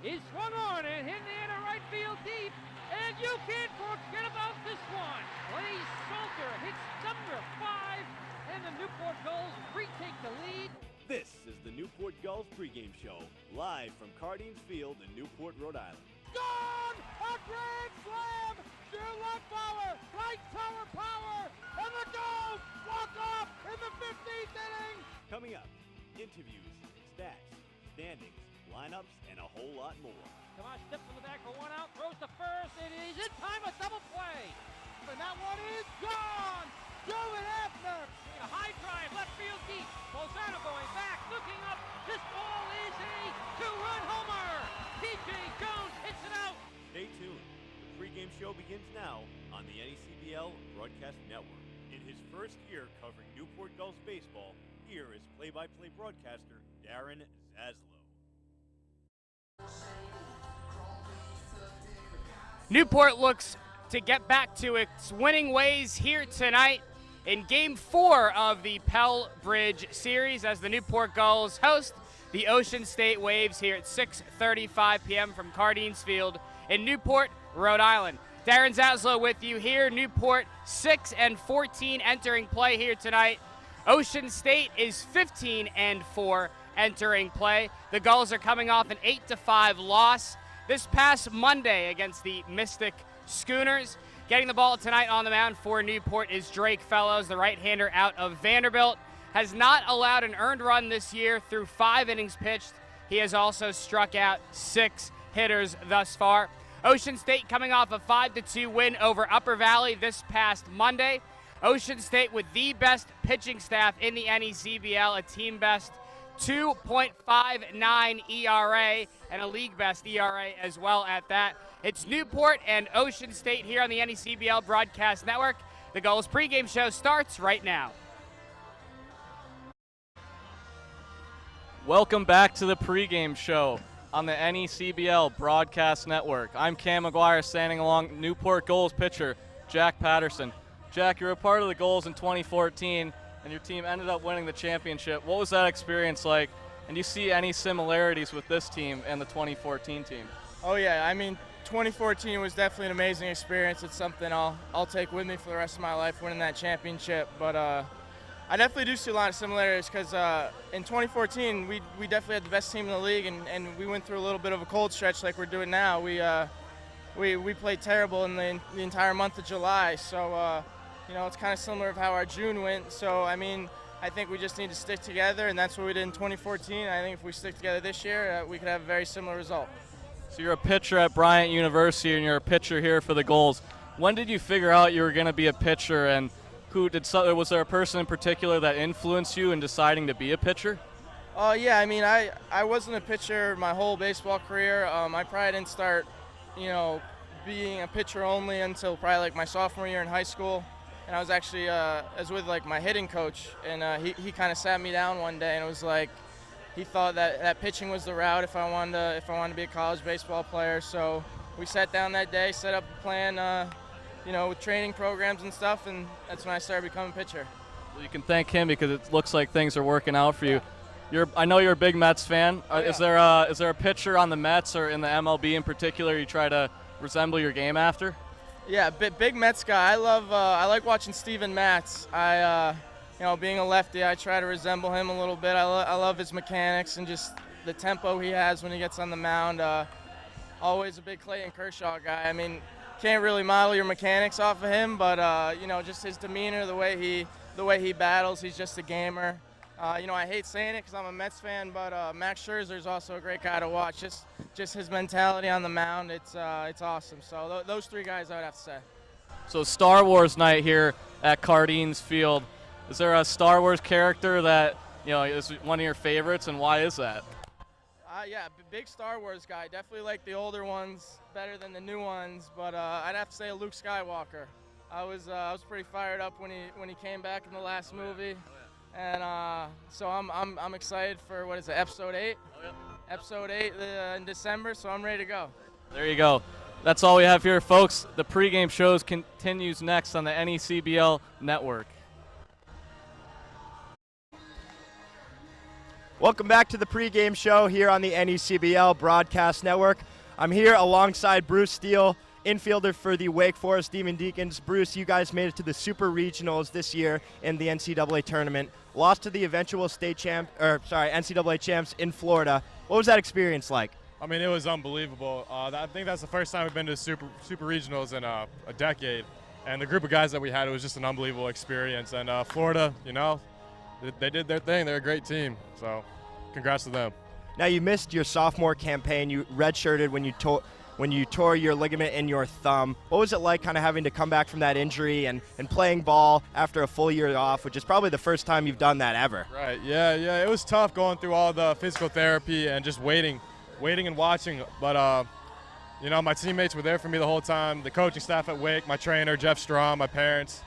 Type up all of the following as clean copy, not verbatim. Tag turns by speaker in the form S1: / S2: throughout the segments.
S1: is swung on and hit in the air to right field deep. And you can't forget about this one. Blaze Salter hits number 5, and the Newport Gulls retake the lead.
S2: This is the Newport Gulls pregame show, live from Cardines Field in Newport, Rhode Island.
S3: Gone! A grand slam! Two-left power, right tower power, and the Gulls walk off in the 15th inning!
S2: Coming up, interviews, stats, standings, lineups, and a whole lot more.
S1: Come on, steps from the back for one out, throws to first, and it is in time, a double play.
S3: And that one is gone! Joey Hefner!
S1: A high drive, left field deep. Bolzano going back, looking up. This ball is a two-run homer. T.J. Jones hits it out.
S2: Stay tuned. The pregame show begins now on the NECBL Broadcast Network. In his first year covering Newport Gulls baseball, here is play-by-play broadcaster Darren Zaslow.
S4: Newport looks to get back to its winning ways here tonight in Game 4 of the Pell Bridge Series as the Newport Gulls host the Ocean State Waves here at 6:35 p.m. from Cardines Field in Newport, Rhode Island. Darren Zaslow with you here. Newport 6-14 entering play here tonight. Ocean State is 15-4 entering play. The Gulls are coming off an 8-5 loss this past Monday against the Mystic Schooners. Getting the ball tonight on the mound for Newport is Drake Fellows, the right-hander out of Vanderbilt. Has not allowed an earned run this year through 5 innings pitched. He has also struck out 6 hitters thus far. Ocean State coming off a 5-2 win over Upper Valley this past Monday. Ocean State with the best pitching staff in the NECBL, a team best 2.59 ERA and a league best ERA as well at that. It's Newport and Ocean State here on the NECBL Broadcast Network. The Gulls pregame show starts right now.
S5: Welcome back to the pregame show on the NECBL Broadcast Network. I'm Cam McGuire standing along Newport Gulls pitcher Jack Patterson. Jack, you were a part of the Gulls in 2014 and your team ended up winning the championship. What was that experience like? And do you see any similarities with this team and the 2014 team?
S6: Oh yeah, I mean 2014 was definitely an amazing experience. It's something I'll take with me for the rest of my life, winning that championship. But I definitely do see a lot of similarities because in 2014 we definitely had the best team in the league, and we went through a little bit of a cold stretch like we're doing now. We played terrible in the entire month of July, so you know, it's kind of similar of how our June went. So I mean, I think we just need to stick together, and that's what we did in 2014. I think if we stick together this year, we could have a very similar result.
S5: So you're a pitcher at Bryant University, and you're a pitcher here for the Gulls. When did you figure out you were going to be a pitcher, and was there a person in particular that influenced you in deciding to be a pitcher?
S6: Yeah, I mean, I wasn't a pitcher my whole baseball career. I probably didn't start, you know, being a pitcher only until probably like my sophomore year in high school. And I was actually with like my hitting coach, and he kind of sat me down one day, and it was like he thought that pitching was the route if I wanted to be a college baseball player. So we sat down that day, set up a plan, you know, with training programs and stuff, and that's when I started becoming a pitcher.
S5: Well, you can thank him because it looks like things are working out for you. I know you're a big Mets fan.
S6: Oh, yeah.
S5: Is there a pitcher on the Mets or in the MLB in particular you try to resemble your game after?
S6: Yeah, big Mets guy. I like watching Steven Matz. You know, being a lefty, I try to resemble him a little bit. I love his mechanics and just the tempo he has when he gets on the mound. Always a big Clayton Kershaw guy. I mean, can't really model your mechanics off of him, but you know, just his demeanor, the way he battles, he's just a gamer. You know, I hate saying it because I'm a Mets fan, but Max Scherzer's also a great guy to watch. Just his mentality on the mound, it's awesome. So those 3 guys I would have to say.
S5: So Star Wars night here at Cardines Field. Is there a Star Wars character that, you know, is one of your favorites, and why is that?
S6: Yeah, big Star Wars guy. Definitely like the older ones better than the new ones, but I'd have to say Luke Skywalker. I was pretty fired up when he came back in the last movie, and so I'm excited for what is it, episode 8? Oh, yeah. Episode 8 in December, so I'm ready to go.
S5: There you go. That's all we have here, folks. The pregame shows continues next on the NECBL Network.
S7: Welcome back to the pregame show here on the NECBL Broadcast Network. I'm here alongside Bruce Steele, infielder for the Wake Forest Demon Deacons. Bruce, you guys made it to the Super Regionals this year in the NCAA tournament. Lost to the eventual NCAA champs in Florida. What was that experience like?
S8: I mean, it was unbelievable. I think that's the first time we've been to Super Regionals in a decade. And the group of guys that we had, it was just an unbelievable experience. And Florida, they did their thing. They're a great team. So congrats to them.
S7: Now, you missed your sophomore campaign. You redshirted when you tore your ligament in your thumb. What was it like kind of having to come back from that injury and playing ball after a full year off, which is probably the first time you've done that ever?
S8: Right, yeah. It was tough going through all the physical therapy and just waiting and watching. But, my teammates were there for me the whole time, the coaching staff at Wake, my trainer, Jeff Strom, my parents.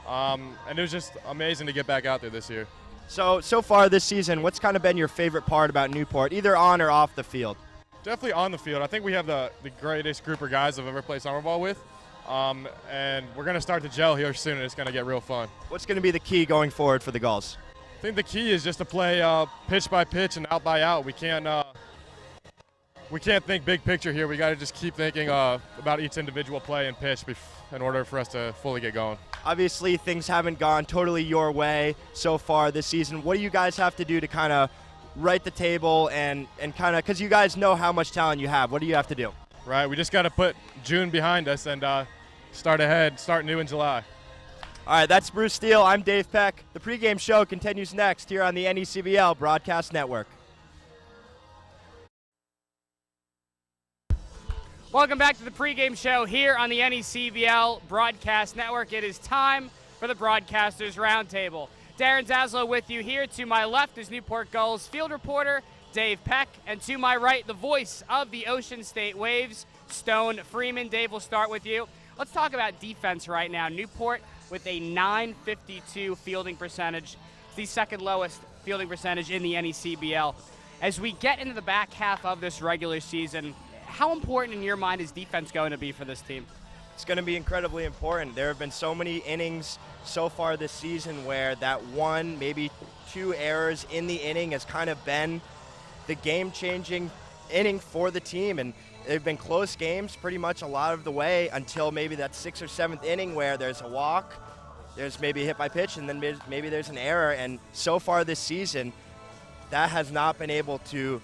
S8: And it was just amazing to get back out there this year.
S7: So far this season, what's kind of been your favorite part about Newport, either on or off the field?
S8: Definitely on the field. I think we have the greatest group of guys I've ever played summer ball with. And we're going to start to gel here soon, and it's going to get real fun.
S7: What's going to be the key going forward for the Gulls?
S8: I think the key is just to play pitch by pitch and out by out. We can't think big picture here. We got to just keep thinking about each individual play and pitch in order for us to fully get going.
S7: Obviously, things haven't gone totally your way so far this season. What do you guys have to do to kind of right the table and kind of, because you guys know how much talent you have, what do you have to do?
S8: Right, we just got to put June behind us and start new in July.
S7: All right, that's Bruce Steele. I'm Dave Peck. The pregame show continues next here on the NECBL Broadcast Network.
S4: Welcome back to the pregame show here on the NECBL Broadcast Network. It is time for the Broadcasters Roundtable. Darren Zaslow with you. Here to my left is Newport Gulls field reporter Dave Peck, and to my right, the voice of the Ocean State Waves, Stone Freeman. Dave, we'll start with you. Let's talk about defense right now. Newport with a .952 fielding percentage. It's the second lowest fielding percentage in the NECBL. As we get into the back half of this regular season, how important in your mind is defense going to be for this team?
S7: It's going to be incredibly important. There have been so many innings so far this season where that one, maybe two errors in the inning has kind of been the game-changing inning for the team. And they've been close games pretty much a lot of the way until maybe that 6th or 7th inning where there's a walk, there's maybe a hit by pitch, and then maybe there's an error. And so far this season, that has not been able to,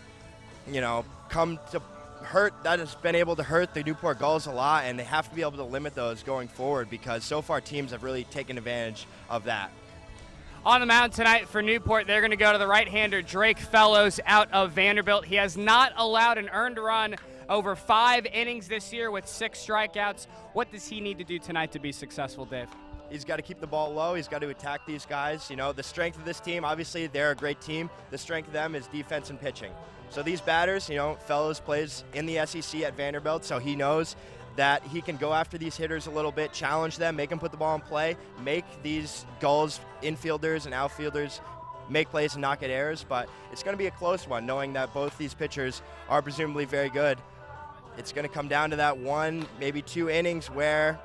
S7: come to hurt. That has been able to hurt the Newport Gulls a lot, and they have to be able to limit those going forward because so far teams have really taken advantage of that.
S4: On the mound tonight for Newport, they're going to go to the right-hander Drake Fellows out of Vanderbilt. He has not allowed an earned run over 5 innings this year with 6 strikeouts. What does he need to do tonight to be successful, Dave?
S7: He's got to keep the ball low. He's got to attack these guys. The strength of this team, obviously they're a great team. The strength of them is defense and pitching. So these batters, Fellows plays in the SEC at Vanderbilt, so he knows that he can go after these hitters a little bit, challenge them, make them put the ball in play, make these Gulls infielders and outfielders make plays and not get errors. But it's going to be a close one, knowing that both these pitchers are presumably very good. It's going to come down to that 1, maybe 2 innings where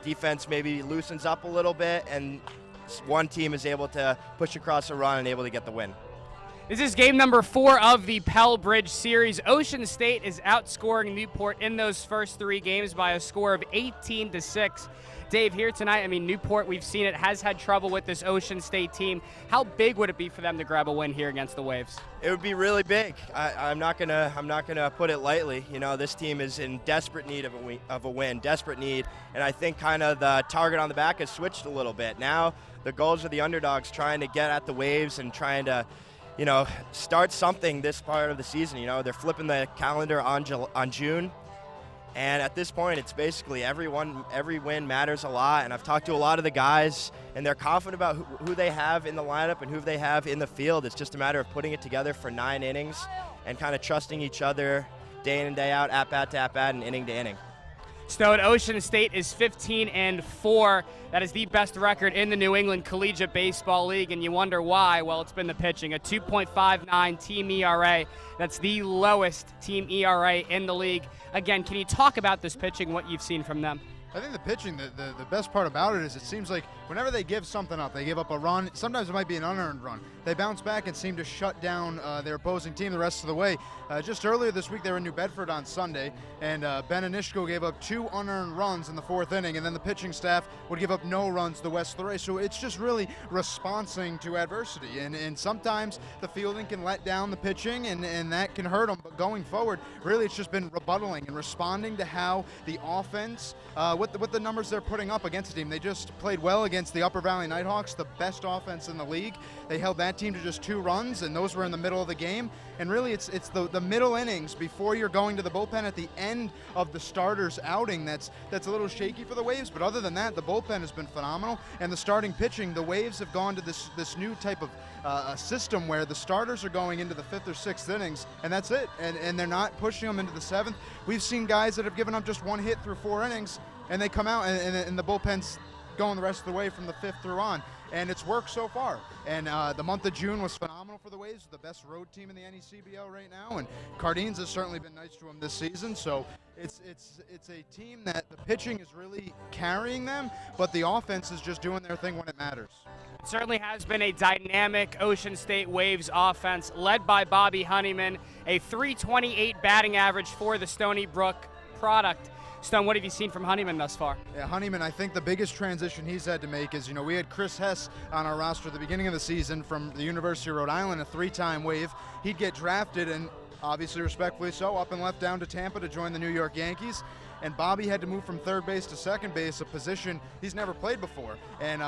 S7: defense maybe loosens up a little bit and one team is able to push across a run and able to get the win.
S4: This is game number 4 of the Pell Bridge Series. Ocean State is outscoring Newport in those first 3 games by a score of 18-6. Dave, here tonight, Newport, we've seen it, has had trouble with this Ocean State team. How big would it be for them to grab a win here against the Waves?
S7: It would be really big. I'm not gonna put it lightly. This team is in desperate need of a win, desperate need, and I think kind of the target on the back has switched a little bit. Now the Gulls are the underdogs, trying to get at the Waves and trying to start something this part of the season. They're flipping the calendar on June. And at this point, it's basically every win matters a lot. And I've talked to a lot of the guys, and they're confident about who they have in the lineup and who they have in the field. It's just a matter of putting it together for 9 innings and kind of trusting each other day in and day out, at-bat to at-bat and inning to inning.
S4: Stone, Ocean State is 15-4. That is the best record in the New England Collegiate Baseball League, and you wonder why. Well, it's been the pitching, a 2.59 team ERA. That's the lowest team ERA in the league. Again, can you talk about this pitching, what you've seen from them?
S9: I think the pitching, the best part about it is it seems like whenever they give something up, they give up a run, sometimes it might be an unearned run, they bounce back and seem to shut down their opposing team the rest of the way. Just earlier this week, they were in New Bedford on Sunday, and Ben Anishko gave up 2 unearned runs in the 4th inning, and then the pitching staff would give up no runs the rest of the race. So it's just really responding to adversity, and sometimes the fielding can let down the pitching, and that can hurt them. But going forward, really it's just been rebuttaling and responding to how the offense, what the numbers they're putting up against the team. They just played well against the Upper Valley Nighthawks, the best offense in the league. They held that team to just 2 runs, and those were in the middle of the game. And really, it's the middle innings before you're going to the bullpen at the end of the starters outing that's a little shaky for the Waves. But other than that, the bullpen has been phenomenal, and the starting pitching, the Waves have gone to this new type of a system where the starters are going into the 5th or 6th innings, and that's it. And they're not pushing them into the 7th. We've seen guys that have given up just 1 hit through 4 innings, and they come out and the bullpen's going the rest of the way from the 5th through on. And it's worked so far. And the month of June was phenomenal for the Waves, the best road team in the NECBL right now. And Cardines has certainly been nice to them this season. So it's a team that the pitching is really carrying them, but the offense is just doing their thing when it matters.
S4: It certainly has been a dynamic Ocean State Waves offense led by Bobby Honeyman, a .328 batting average for the Stony Brook product. Stone, what have you seen from Honeyman thus far?
S9: Yeah, Honeyman, I think the biggest transition he's had to make is, we had Chris Hess on our roster at the beginning of the season from the University of Rhode Island, a 3-time Wave. He'd get drafted, and obviously respectfully so, up and left down to Tampa to join the New York Yankees. And Bobby had to move from 3rd base to 2nd base, a position he's never played before. And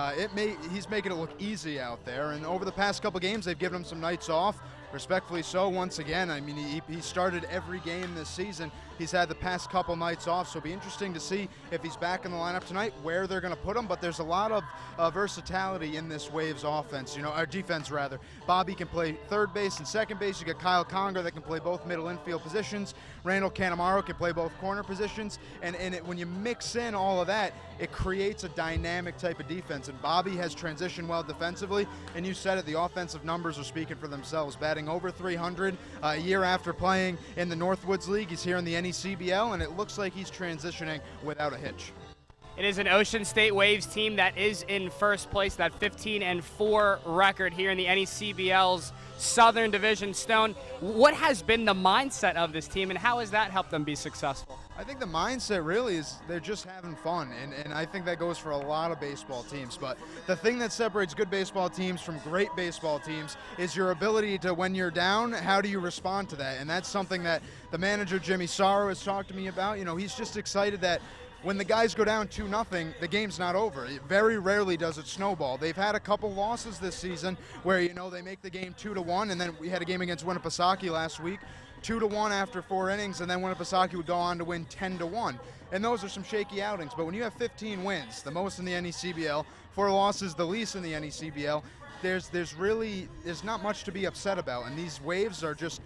S9: he's making it look easy out there. And over the past couple games, they've given him some nights off. Respectfully so, once again. I mean, he started every game this season. He's had the past couple nights off, so it'll be interesting to see if he's back in the lineup tonight, where they're going to put him. But there's a lot of versatility in this Waves offense, our defense rather. Bobby can play 3rd base and 2nd base. You got Kyle Conger that can play both middle infield positions. Randall Canamaro can play both corner positions. And when you mix in all of that, it creates a dynamic type of defense. And Bobby has transitioned well defensively. And you said it, the offensive numbers are speaking for themselves. Batting over 300 a year after playing in the Northwoods League. He's here in the NECBL, and it looks like he's transitioning without a hitch.
S4: It is an Ocean State Waves team that is in first place, that 15-4 record here in the NECBL's Southern Division. Stone, what has been the mindset of this team, and how has that helped them be successful?
S9: I think the mindset really is they're just having fun, and I think that goes for a lot of baseball teams. But the thing that separates good baseball teams from great baseball teams is your ability to, when you're down, how do you respond to that? And that's something that the manager, Jimmy Sorrow, has talked to me about. He's just excited that when the guys go down 2-0, the game's not over. It very rarely does it snowball. They've had a couple losses this season where, they make the game 2-1, and then we had a game against Winnipesaukee last week, 2-1 after 4 innings, and then Winnipesaukee would go on to win 10-1. And those are some shaky outings. But when you have 15 wins, the most in the NECBL, 4 losses, the least in the NECBL, there's not much to be upset about. And these Waves are just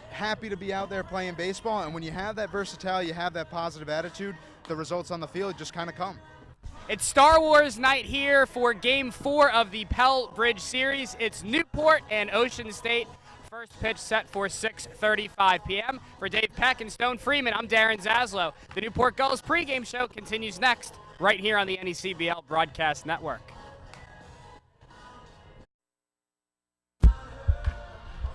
S9: happy to be out there playing baseball. And when you have that versatility, you have that positive attitude, the results on the field just kind of come.
S4: It's Star Wars night here for Game 4 of the Pell Bridge Series. It's Newport and Ocean State. First pitch set for 6:35 p.m. For Dave Peck and Stone Freeman, I'm Darren Zaslow. The Newport Gulls pregame show continues next, right here on the NECBL Broadcast Network.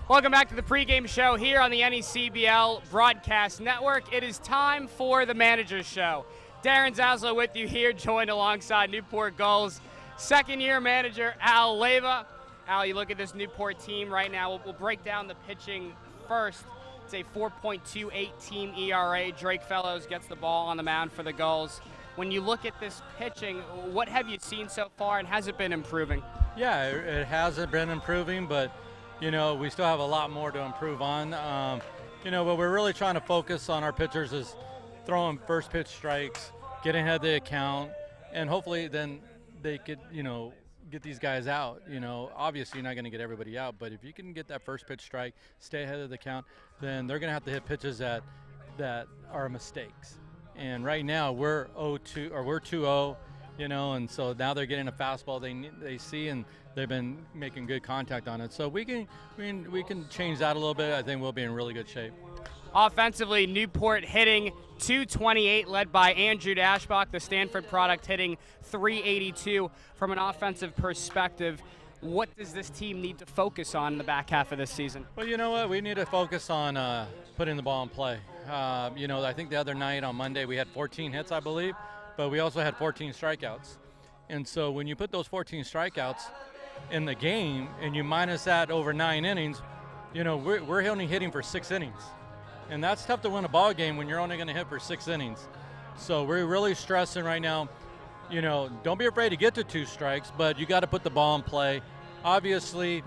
S4: Welcome back to the pregame show here on the NECBL Broadcast Network. It is time for the Manager's Show. Darren Zaslow with you here, joined alongside Newport Gulls second-year manager Al Leyva. Al, you look at this Newport team right now. We'll break down the pitching first. It's a 4.28 team ERA. Drake Fellows gets the ball on the mound for the Gulls. When you look at this pitching, what have you seen so far, and has it been improving?
S10: Yeah, it hasn't been improving, but we still have a lot more to improve on. What we're really trying to focus on our pitchers is throwing first pitch strikes, getting ahead of the account, and hopefully then they could, get these guys out. Obviously you're not going to get everybody out, but if you can get that first pitch strike, stay ahead of the count, then they're going to have to hit pitches that are mistakes. And right now we're 0-2 or we're 2-0, and so now they're getting a fastball they see, and they've been making good contact on it. So we can change that a little bit. I think we'll be in really good shape.
S4: Offensively, Newport hitting 228, led by Andrew Dashbach, the Stanford product hitting 382. From an offensive perspective, what does this team need to focus on in the back half of this season?
S10: Well, you know what? We need to focus on putting the ball in play. I think the other night on Monday we had 14 hits, I believe, but we also had 14 strikeouts. And so when you put those 14 strikeouts in the game and you minus that over 9 innings, we're only hitting for 6 innings. And that's tough to win a ball game when you're only going to hit for 6 innings. So we're really stressing right now, don't be afraid to get to 2 strikes, but you got to put the ball in play. Obviously,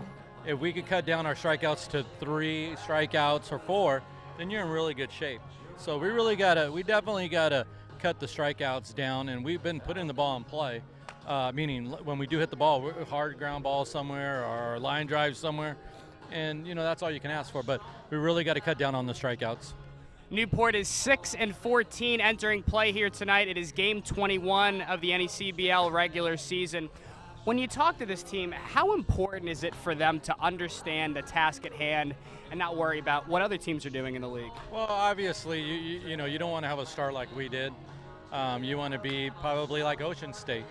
S10: if we could cut down our strikeouts to 3 strikeouts or 4, then you're in really good shape. So we definitely got to cut the strikeouts down, and we've been putting the ball in play, meaning when we do hit the ball, hard ground ball somewhere or line drive somewhere, and that's all you can ask for. But we really got to cut down on the strikeouts.
S4: Newport is 6-14 entering play here tonight. It is game 21 of the NECBL regular season. When you talk to this team, how important is it for them to understand the task at hand and not worry about what other teams are doing in the league?
S10: Well, obviously, you don't want to have a start like we did. You want to be probably like Ocean State.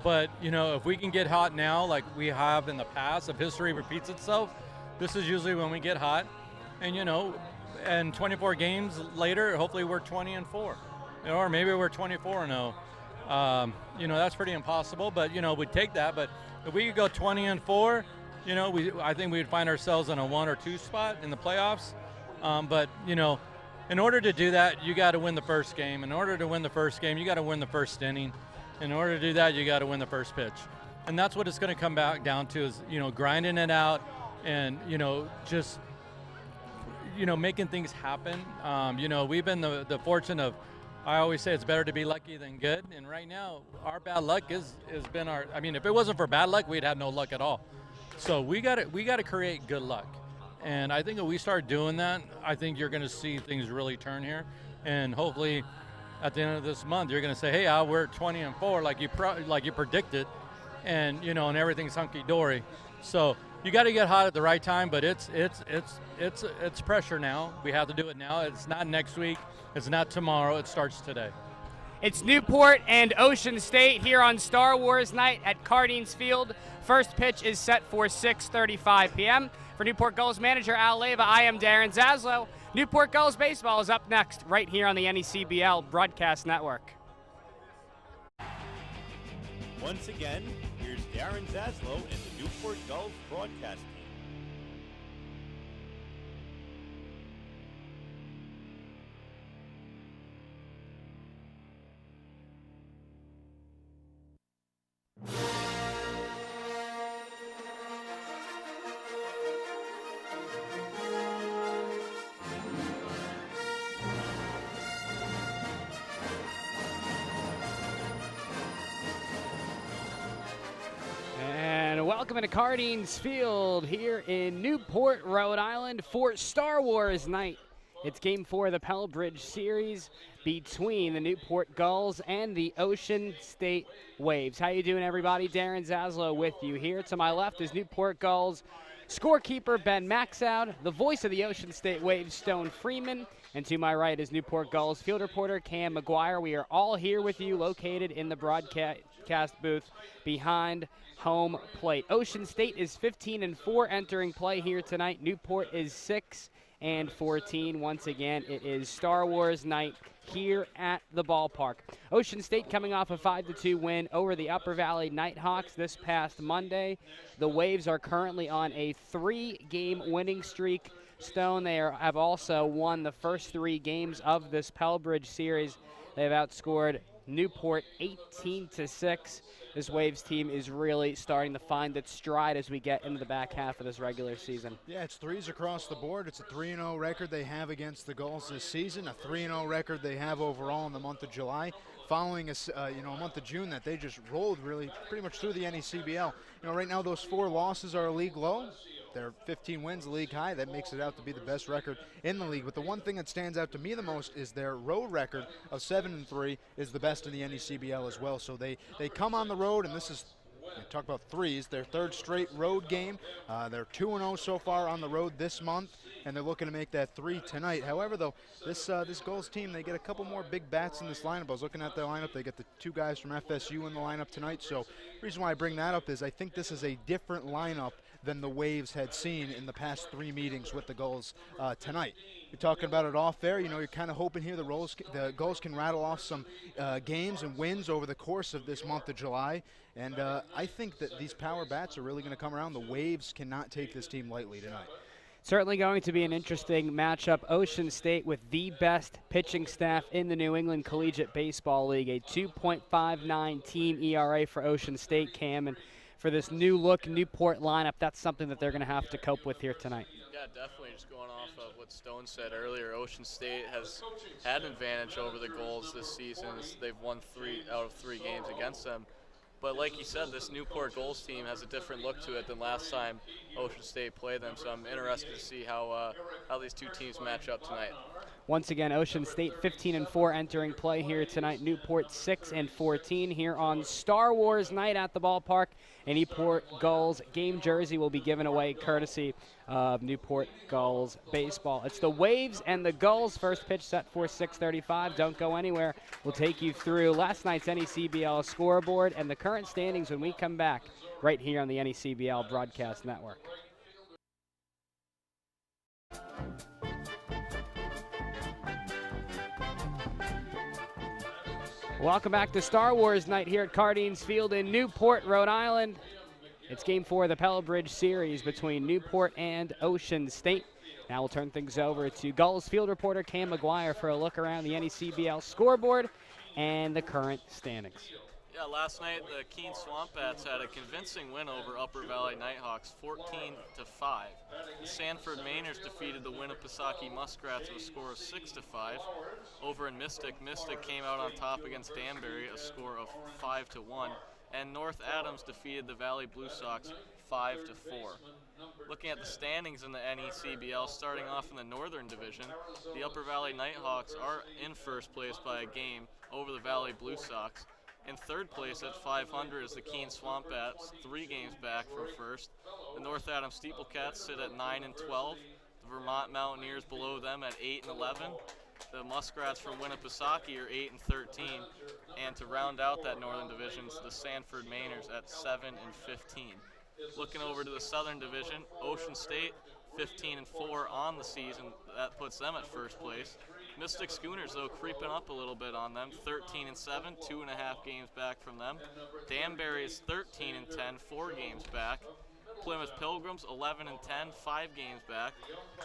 S10: But, if we can get hot now like we have in the past, if history repeats itself, this is usually when we get hot. And 24 games later, hopefully we're 20-4. Or maybe we're 24-0. That's pretty impossible, but, we'd take that. But if we could go 20-4, I think we'd find ourselves in a 1 or 2 spot in the playoffs. But in order to do that, you got to win the first game. In order to win the first game, you got to win the first inning. In order to do that, you got to win the first pitch. And that's what it's going to come back down to is, grinding it out and, just, making things happen. We've been the fortune of, I always say it's better to be lucky than good. And right now, our bad luck has been if it wasn't for bad luck, we'd have no luck at all. So we got to create good luck. And I think if we start doing that, I think you're going to see things really turn here. And hopefully at the end of this month, you're going to say, hey, Al, we're 20-4 like you predicted. And, and everything's hunky-dory. So you got to get hot at the right time, but it's pressure now. We have to do it now. It's not next week. It's not tomorrow. It starts today.
S4: It's Newport and Ocean State here on Star Wars Night at Cardines Field. First pitch is set for 6:35 p.m. For Newport Gulls manager Al Leyva, I am Darren Zaslow. Newport Gulls baseball is up next right here on the NECBL Broadcast Network.
S2: Once again, here's Darren Zaslow and the Newport Gulls broadcast team.
S4: Welcome to Cardines Field here in Newport, Rhode Island for Star Wars Night. It's Game 4 of the Pell Bridge Series between the Newport Gulls and the Ocean State Waves. How you doing, everybody? Darren Zaslow with you here. To my left is Newport Gulls scorekeeper Ben Maxoud, the voice of the Ocean State Waves, Stone Freeman, and to my right is Newport Gulls field reporter Cam McGuire. We are all here with you, located in the broadcast booth behind home plate. Ocean State is 15-4 entering play here tonight. Newport is 6-14. Once again, it is Star Wars Night here at the ballpark. Ocean State coming off a 5-2 win over the Upper Valley Nighthawks this past Monday. The Waves are currently on a 3-game winning streak. Stone, have also won the first 3 games of this Pell Bridge series. They've outscored Newport 18-6. This Waves team is really starting to find its stride as we get into the back half of this regular season.
S9: Yeah, it's 3s across the board. It's a 3-0 record they have against the Gulls this season, a 3-0 record they have overall in the month of July, following a month of June that they just rolled really pretty much through the NECBL. Right now those 4 losses are a league low. They're 15 wins, a league high. That makes it out to be the best record in the league. But the one thing that stands out to me the most is their road record of 7-3 is the best in the NECBL as well. So they come on the road, and this is, talk about 3s, their 3rd straight road game. They're 2-0 so far on the road this month. and they're looking to make that 3 tonight. However, though, this Gulls team, they get a couple more big bats in this lineup. I was looking at their lineup. They get the 2 guys from FSU in the lineup tonight. So the reason why I bring that up is I think this is a different lineup than the Waves had seen in the past 3 meetings with the Gulls tonight. You're talking about it off there. You're kind of hoping here the Gulls can rattle off some games and wins over the course of this month of July. And I think that these power bats are really going to come around. The Waves cannot take this team lightly tonight.
S4: Certainly going to be an interesting matchup. Ocean State with the best pitching staff in the New England Collegiate Baseball League. A 2.59 team ERA for Ocean State, Cam. And for this new look Newport lineup, that's something that they're going to have to cope with here tonight.
S5: Yeah, definitely. Just going off of what Stone said earlier, Ocean State has had an advantage over the Gulls this season. They've won 3 out of 3 games against them. But like you said, this Newport Gulls team has a different look to it than last time Ocean State played them. So I'm interested to see how these 2 teams match up tonight.
S4: Once again, Ocean State 15-4 entering play here tonight. Newport 6-14 here on Star Wars night at the ballpark. And Newport Gulls game jersey will be given away courtesy of Newport Gulls baseball. It's the Waves and the Gulls. First pitch set for 6:35. Don't go anywhere. We'll take you through last night's NECBL scoreboard and the current standings when we come back right here on the NECBL Broadcast Network. Welcome back to Star Wars night here at Cardines Field in Newport, Rhode Island. It's Game 4 of the Pell Bridge Series between Newport and Ocean State. Now we'll turn things over to Gulls field reporter Cam McGuire for a look around the NECBL scoreboard and the current standings.
S5: Yeah, last night the Keene Swamp Bats had a convincing win over Upper Valley Nighthawks, 14-5. The Sanford Mainers defeated the Winnipesaukee Muskrats with a score of 6-5. Over in Mystic came out on top against Danbury, a score of 5-1. And North Adams defeated the Valley Blue Sox 5-4. Looking at the standings in the NECBL, starting off in the Northern Division, the Upper Valley Nighthawks are in first place by a game over the Valley Blue Sox. In third place at 500 is the Keene Swamp Bats, 3 games back from first. The North Adams Steeplecats sit at 9-12. The Vermont Mountaineers below them at 8-11. The Muskrats from Winnipesaukee are 8-13. And to round out that Northern Division, it's the Sanford Mainers at 7-15. Looking over to the Southern Division, Ocean State 15-4 on the season. That puts them at first place. Mystic Schooners, though, creeping up a little bit on them, 13-7, 2.5 games back from them. Danbury is 13-10, 4 games back. Plymouth Pilgrims, 11-10, 5 games back.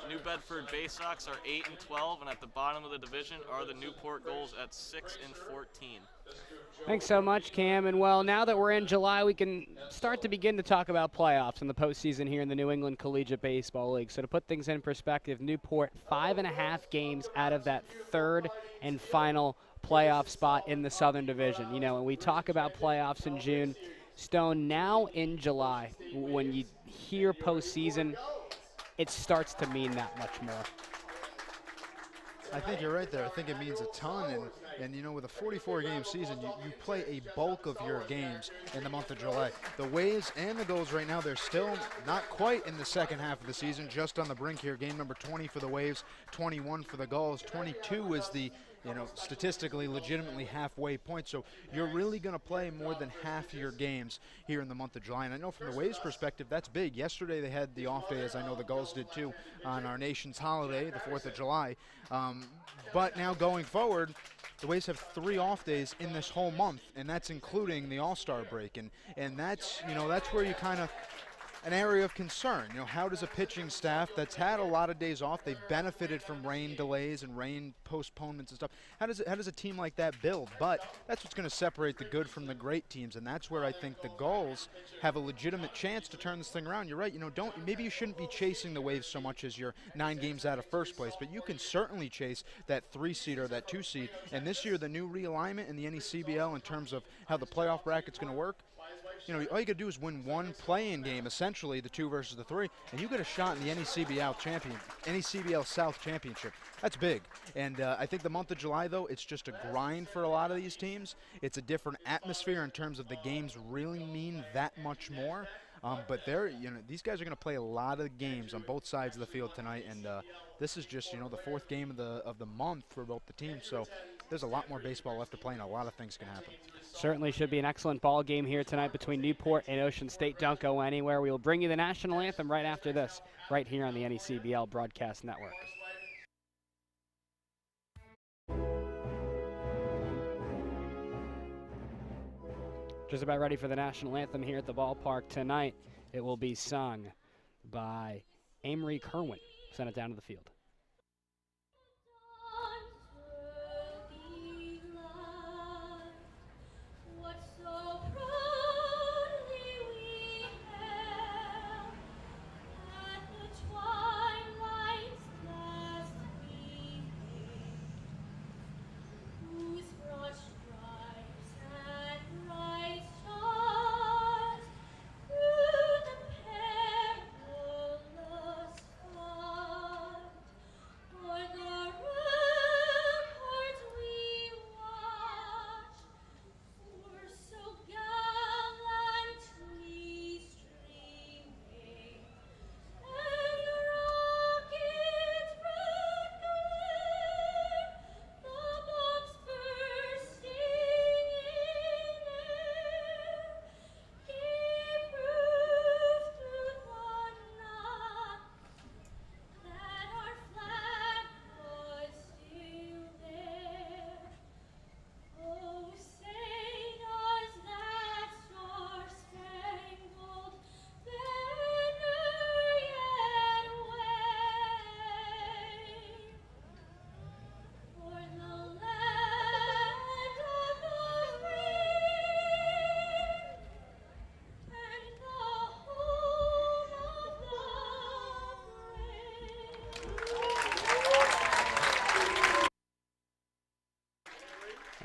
S5: New Bedford Bay Sox are 8-12, and at the bottom of the division are the Newport Gulls at 6-14.
S4: Thanks so much, Cam. And well, now that we're in July, we can start to begin to talk about playoffs in the postseason here in the New England Collegiate Baseball League. So to put things in perspective, Newport 5.5 games out of that third and final playoff spot in the Southern Division. You know, when we talk about playoffs in June, Stone, now in July, when you hear postseason, it starts to mean that much more.
S9: I think you're right there. I think it means a ton. And you know, with a 44-game season, you play a bulk of your games in the month of July. The Waves and the Gulls right now, they're still not quite in the second half of the season, just on the brink here. Game number 20 for the Waves, 21 for the Gulls. 22 is the, you know, statistically, legitimately halfway point. So you're really going to play more than half your games here in the month of July. And I know from the Waves' perspective, that's big. Yesterday they had the off day, as I know the Gulls did too, on our nation's holiday, the 4th of July. But now going forward, the Waves have 3 off days in this whole month, and that's including the All-Star break. And that's, you know, that's where you kind of, an area of concern. You know, how does a pitching staff that's had a lot of days off, they've benefited from rain delays and rain postponements and stuff, how does a team like that build? But that's what's going to separate the good from the great teams, and that's where I think the Gulls have a legitimate chance to turn this thing around. You're right, you know, maybe you shouldn't be chasing the Waves so much as you're 9 games out of first place, but you can certainly chase that 3 seed or that 2 seed. And this year, the new realignment in the NECBL in terms of how the playoff bracket's going to work, you know, all you got to do is win 1 play-in game, essentially the 2 versus the 3, and you get a shot in the NECBL South Championship. That's big. And I think the month of July, though, it's just a grind for a lot of these teams. It's a different atmosphere in terms of the games really mean that much more. But these guys are going to play a lot of games on both sides of the field tonight, and this is just, the fourth game of the month for both the teams. So there's a lot more baseball left to play, and a lot of things can happen.
S4: Certainly should be an excellent ball game here tonight between Newport and Ocean State. Don't go anywhere. We will bring you the national anthem right after this, right here on the NECBL Broadcast Network. Just about ready for the national anthem here at the ballpark tonight. It will be sung by Amory Kerwin. Send it down to the field.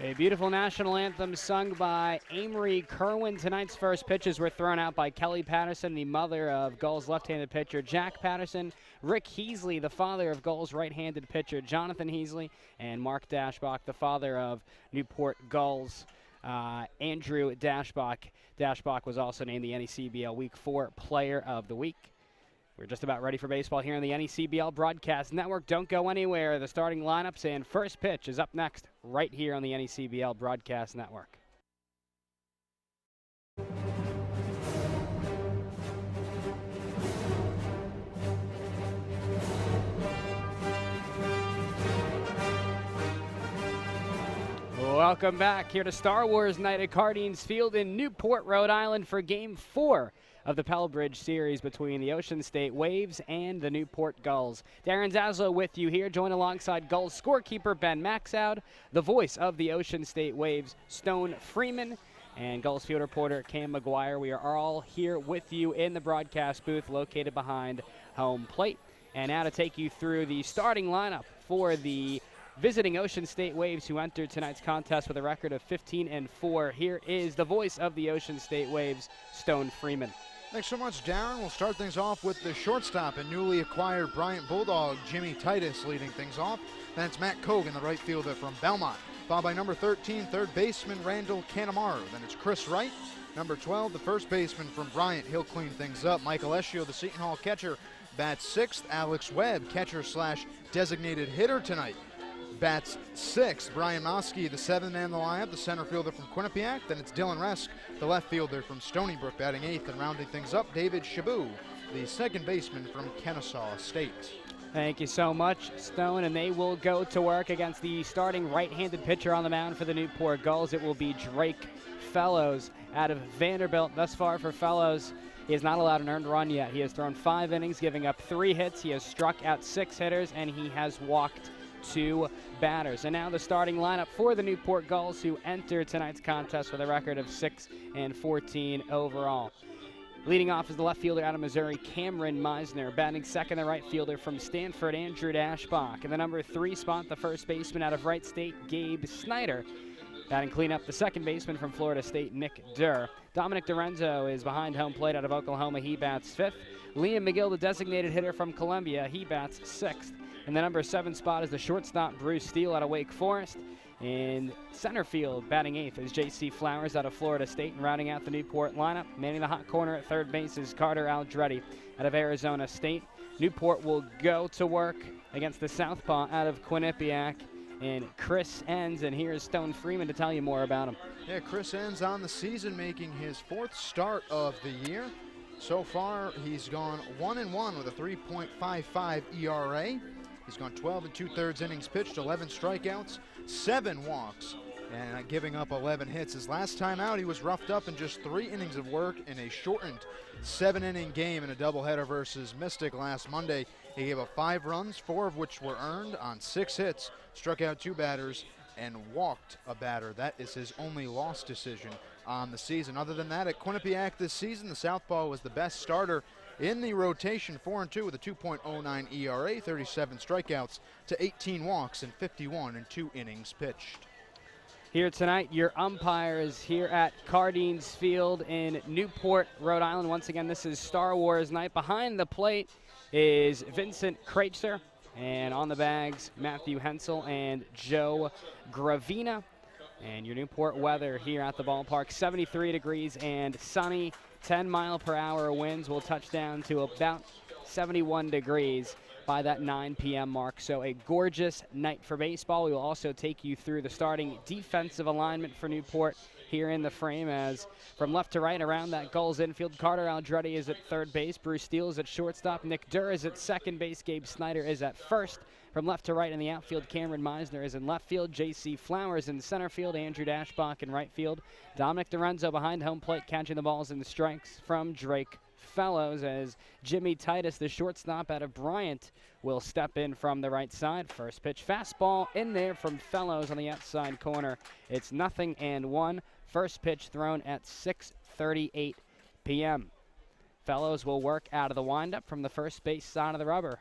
S4: A beautiful national anthem sung by Amory Kerwin. Tonight's first pitches were thrown out by Kelly Patterson, the mother of Gulls left-handed pitcher Jack Patterson, Rick Heasley, the father of Gulls right-handed pitcher Jonathan Heasley, and Mark Dashbach, the father of Newport Gulls Andrew Dashbach. Dashbach was also named the NECBL Week 4 Player of the Week. We're just about ready for baseball here on the NECBL Broadcast Network. Don't go anywhere. The starting lineups and first pitch is up next right here on the NECBL Broadcast Network. Welcome back here to Star Wars Night at Cardines Field in Newport, Rhode Island for Game 4 of the Pell Bridge series between the Ocean State Waves and the Newport Gulls. Darren Zaslow with you here, joined alongside Gulls scorekeeper Ben Maxoud, the voice of the Ocean State Waves, Stone Freeman, and Gulls field reporter Cam McGuire. We are all here with you in the broadcast booth located behind home plate. And now to take you through the starting lineup for the visiting Ocean State Waves, who entered tonight's contest with a record of 15-4. Here is the voice of the Ocean State Waves, Stone Freeman.
S9: Thanks so much, Darren. We'll start things off with the shortstop and newly acquired Bryant Bulldog, Jimmy Titus, leading things off. Then it's Matt Cogan, the right fielder from Belmont, followed by number 13, third baseman Randall Canamaro. Then it's Chris Wright. Number 12, the first baseman from Bryant. He'll clean things up. Michael Eschio, the Seton Hall catcher, bats sixth. Alex Webb, catcher / designated hitter tonight, bats sixth. Brian Moskey, the seventh man in the lineup, the center fielder from Quinnipiac. Then it's Dylan Resk, the left fielder from Stony Brook, batting eighth. And rounding things up, David Shabu, the second baseman from Kennesaw State.
S4: Thank you so much, Stone. And they will go to work against the starting right-handed pitcher on the mound for the Newport Gulls. It will be Drake Fellows out of Vanderbilt. Thus far for Fellows, he has not allowed an earned run yet. He has thrown 5 innings, giving up 3 hits. He has struck out 6 hitters, and he has walked 2 batters. And now the starting lineup for the Newport Gulls, who enter tonight's contest with a record of 6-14 overall. Leading off is the left fielder out of Missouri, Cameron Meisner. Batting second, the right fielder from Stanford, Andrew Dashbach. In the number 3 spot, the first baseman out of Wright State, Gabe Snyder. Batting cleanup, the second baseman from Florida State, Nick Durr. Dominic DiRenzo is behind home plate out of Oklahoma. He bats 5th. Liam McGill, the designated hitter from Columbia. He bats 6th. In the number 7 spot is the shortstop, Bruce Steele, out of Wake Forest. In center field, batting 8th is J.C. Flowers out of Florida State, and rounding out the Newport lineup, manning the hot corner at third base is Carter Aldretti out of Arizona State. Newport will go to work against the southpaw out of Quinnipiac, and Chris Enns, and here's Stone Freeman to tell you more about him.
S9: Yeah, Chris Enns on the season, making his 4th start of the year. So far, he's gone 1-1 with a 3.55 ERA. He's gone 12 2/3 innings pitched, 11 strikeouts, 7 walks, and giving up 11 hits. His last time out, he was roughed up in just 3 innings of work in a shortened 7-inning game in a doubleheader versus Mystic last Monday. He gave up 5 runs, 4 of which were earned on 6 hits, struck out 2 batters, and walked a batter. That is his only loss decision on the season. Other than that, at Quinnipiac this season, the southpaw was the best starter in the rotation, 4-2 with a 2.09 ERA, 37 strikeouts to 18 walks and 51 2 innings pitched.
S4: Here tonight, your umpires here at Cardines Field in Newport, Rhode Island. Once again, this is Star Wars night. Behind the plate is Vincent Kreitzer, and on the bags, Matthew Hensel and Joe Gravina. And your Newport weather here at the ballpark, 73 degrees and sunny. 10-mile-per-hour winds will touch down to about 71 degrees by that 9 p.m. mark. So a gorgeous night for baseball. We will also take you through the starting defensive alignment for Newport here in the frame, as from left to right around that Gulls infield, Carter Aldretti is at third base, Bruce Steele is at shortstop, Nick Durr is at second base, Gabe Snyder is at first. From left to right in the outfield, Cameron Meisner is in left field, J.C. Flowers in center field, Andrew Dashbach in right field, Dominic DiRenzo behind home plate, catching the balls and the strikes from Drake Fellows, as Jimmy Titus, the shortstop out of Bryant, will step in from the right side. First pitch fastball in there from Fellows on the outside corner. It's 0-1. First pitch thrown at 6:38 p.m. Fellows will work out of the windup from the first base side of the rubber.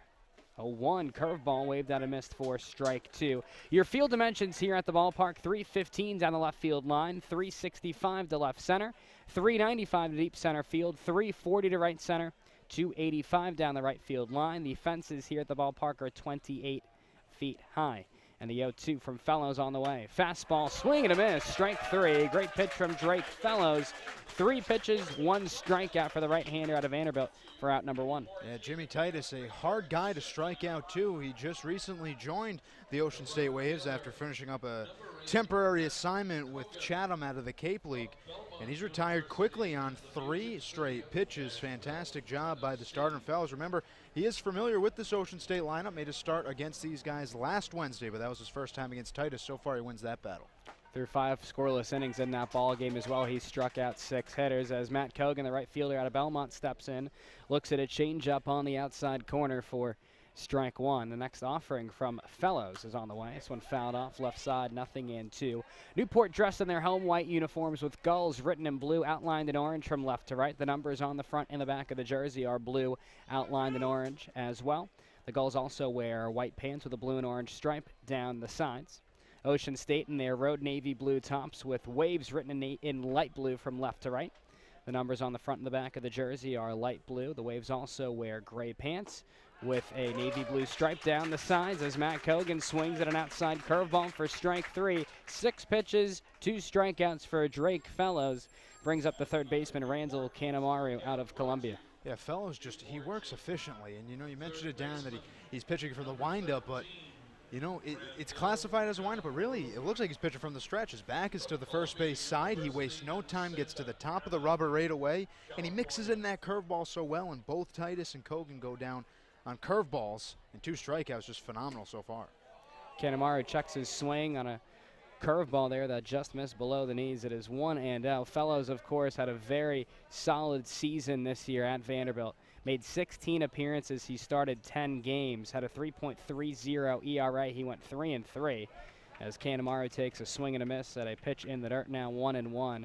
S4: A 1 curveball waved out and missed for strike 2. Your field dimensions here at the ballpark: 315 down the left field line, 365 to left center, 395 to deep center field, 340 to right center, 285 down the right field line. The fences here at the ballpark are 28 feet high. And the 0-2 from Fellows on the way. Fastball, swing and a miss, strike 3. Great pitch from Drake Fellows. 3 pitches, 1 strikeout for the right-hander out of Vanderbilt for out number 1.
S9: Yeah, Jimmy Titus, a hard guy to strike out too. He just recently joined the Ocean State Waves after finishing up a temporary assignment with Chatham out of the Cape League. And he's retired quickly on 3 straight pitches. Fantastic job by the starter and Fellows. Remember, he is familiar with this Ocean State lineup. Made a start against these guys last Wednesday, but that was his first time against Titus. So far, he wins that battle.
S4: Through 5 scoreless innings in that ball game as well, he struck out 6 hitters, as Matt Kogan, the right fielder out of Belmont, steps in, looks at a changeup on the outside corner for strike 1. The next offering from Fellows is on the way. This one fouled off left side, 0-2. Newport dressed in their home white uniforms with Gulls written in blue, outlined in orange from left to right. The numbers on the front and the back of the jersey are blue, outlined in orange as well. The Gulls also wear white pants with a blue and orange stripe down the sides. Ocean State in their road navy blue tops with Waves written in light blue from left to right. The numbers on the front and the back of the jersey are light blue. The Waves also wear gray pants with a navy blue stripe down the sides, as Matt Kogan swings at an outside curveball for strike 3. 6 pitches, 2 strikeouts for Drake Fellows. Brings up the third baseman, Randall Canamaru, out of Columbia.
S9: Yeah, Fellows he works efficiently. And, you mentioned it, Darren, that he's pitching from the windup, but it's classified as a windup, but really it looks like he's pitching from the stretch. His back is to the first base side. He wastes no time, gets to the top of the rubber right away, and he mixes in that curveball so well, and both Titus and Kogan go down on curveballs, and 2 strikeouts, just phenomenal so far.
S4: Canamaru checks his swing on a curveball there that just missed below the knees. It is 1-0. Fellows, of course, had a very solid season this year at Vanderbilt. Made 16 appearances. He started 10 games. Had a 3.30 ERA. He went 3-3 as Canamaru takes a swing and a miss at a pitch in the dirt. Now 1-1.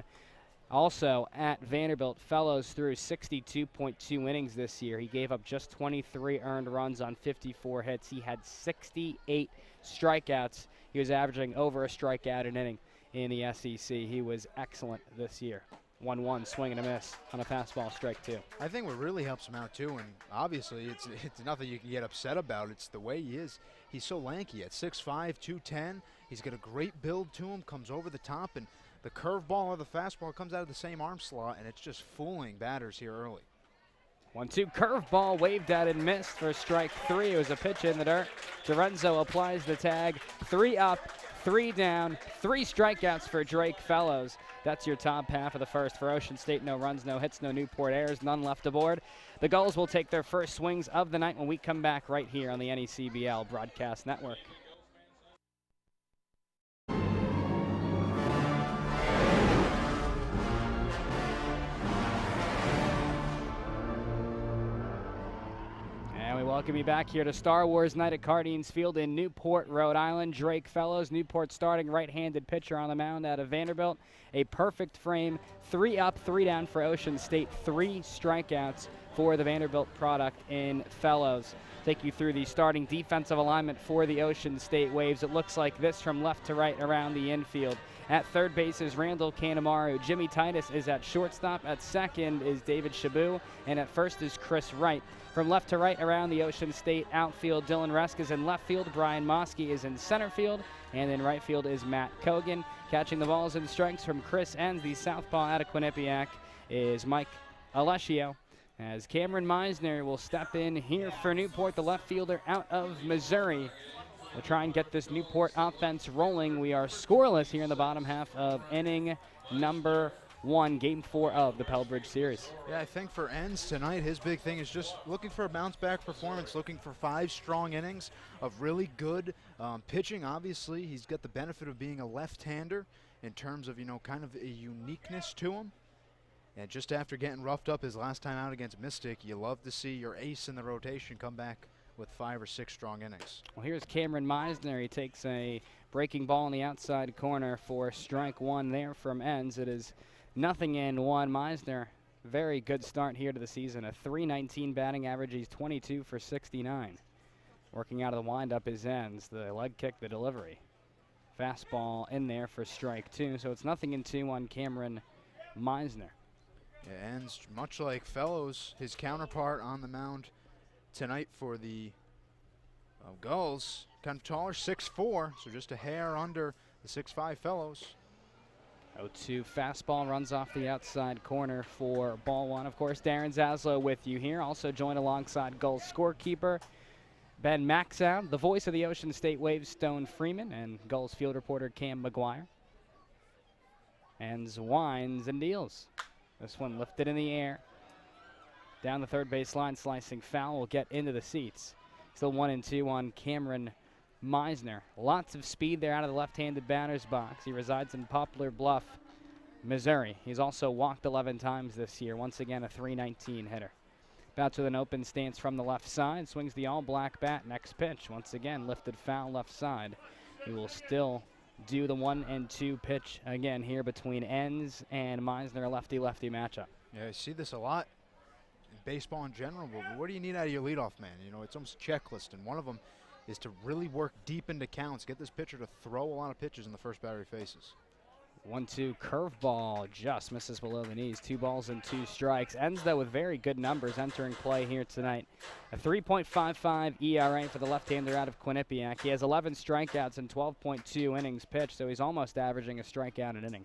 S4: Also at Vanderbilt, Fellows threw 62.2 innings this year. He gave up just 23 earned runs on 54 hits. He had 68 strikeouts. He was averaging over a strikeout an inning in the SEC. He was excellent this year. 1-1, swing and a miss on a fastball, strike 2.
S9: I think what really helps him out too, and obviously it's nothing you can get upset about, it's the way he is. He's so lanky at 6'5", 210. He's got a great build to him, comes over the top, and the curveball or the fastball comes out of the same arm slot, and it's just fooling batters here early.
S4: 1-2 curveball waved at and missed for strike 3. It was a pitch in the dirt. Dorenzo applies the tag. 3 up, 3 down, 3 strikeouts for Drake Fellows. That's your top half of the first for Ocean State. No runs, no hits, no Newport errors, none left aboard. The Gulls will take their first swings of the night when we come back right here on the NECBL Broadcast Network. Welcome you back here to Star Wars Night at Cardines Field in Newport, Rhode Island. Drake Fellows, Newport starting right-handed pitcher on the mound out of Vanderbilt. A perfect frame, 3 up, 3 down for Ocean State, 3 strikeouts for the Vanderbilt product in Fellows. Take you through the starting defensive alignment for the Ocean State Waves. It looks like this from left to right around the infield. At third base is Randall Kanemaru. Jimmy Titus is at shortstop. At second is David Shabu. And at first is Chris Wright. From left to right around the Ocean State outfield, Dylan Resk is in left field. Brian Mosky is in center field. And in right field is Matt Kogan. Catching the balls and strikes from Chris Enns, the southpaw out of Quinnipiac, is Mike Alessio. As Cameron Meisner will step in here for Newport, the left fielder out of Missouri. We'll try and get this Newport offense rolling. We are scoreless here in the bottom half of inning number 1, game 4 of the Pell Bridge Series.
S9: Yeah, I think for Enns tonight, his big thing is just looking for a bounce-back performance, looking for 5 strong innings of really good pitching. Obviously, he's got the benefit of being a left-hander in terms of, kind of a uniqueness to him. And just after getting roughed up his last time out against Mystic, you love to see your ace in the rotation come back with 5 or 6 strong innings.
S4: Well, here's Cameron Meisner. He takes a breaking ball in the outside corner for strike 1 there from Enns. It is 0-1. Meisner, very good start here to the season. A .319 batting average. He's 22 for 69. Working out of the windup is Enns. The leg kick, the delivery. Fastball in there for strike 2. So it's 0-2 on Cameron Meisner.
S9: Yeah, Enns, much like Fellows, his counterpart on the mound tonight for the Gulls, kind of taller, 6'4", so just a hair under the 6'5" Fellows.
S4: 0-2 fastball runs off the outside corner for ball 1. Of course, Darren Zaslow with you here. Also joined alongside Gulls scorekeeper Ben Maxow, the voice of the Ocean State Waves, Stone Freeman, and Gulls field reporter Cam McGuire. And winds and deals. This one lifted in the air. Down the third base line, slicing foul will get into the seats. Still 1-2 on Cameron Meisner. Lots of speed there out of the left-handed batter's box. He resides in Poplar Bluff, Missouri. He's also walked 11 times this year. Once again, a .319 hitter. Bouts with an open stance from the left side. Swings the all-black bat. Next pitch. Once again, lifted foul left side. He will still do the 1-2 pitch again here between Enns and Meisner, a lefty-lefty matchup.
S9: Yeah, I see this a lot in baseball in general, but what do you need out of your leadoff man? It's almost a checklist, and one of them is to really work deep into counts, get this pitcher to throw a lot of pitches in the first batter he faces.
S4: 1-2 curveball just misses below the knees. 2 balls and 2 strikes. Enns, though, with very good numbers entering play here tonight. A 3.55 ERA for the left-hander out of Quinnipiac. He has 11 strikeouts and 12.2 innings pitched, so he's almost averaging a strikeout an inning.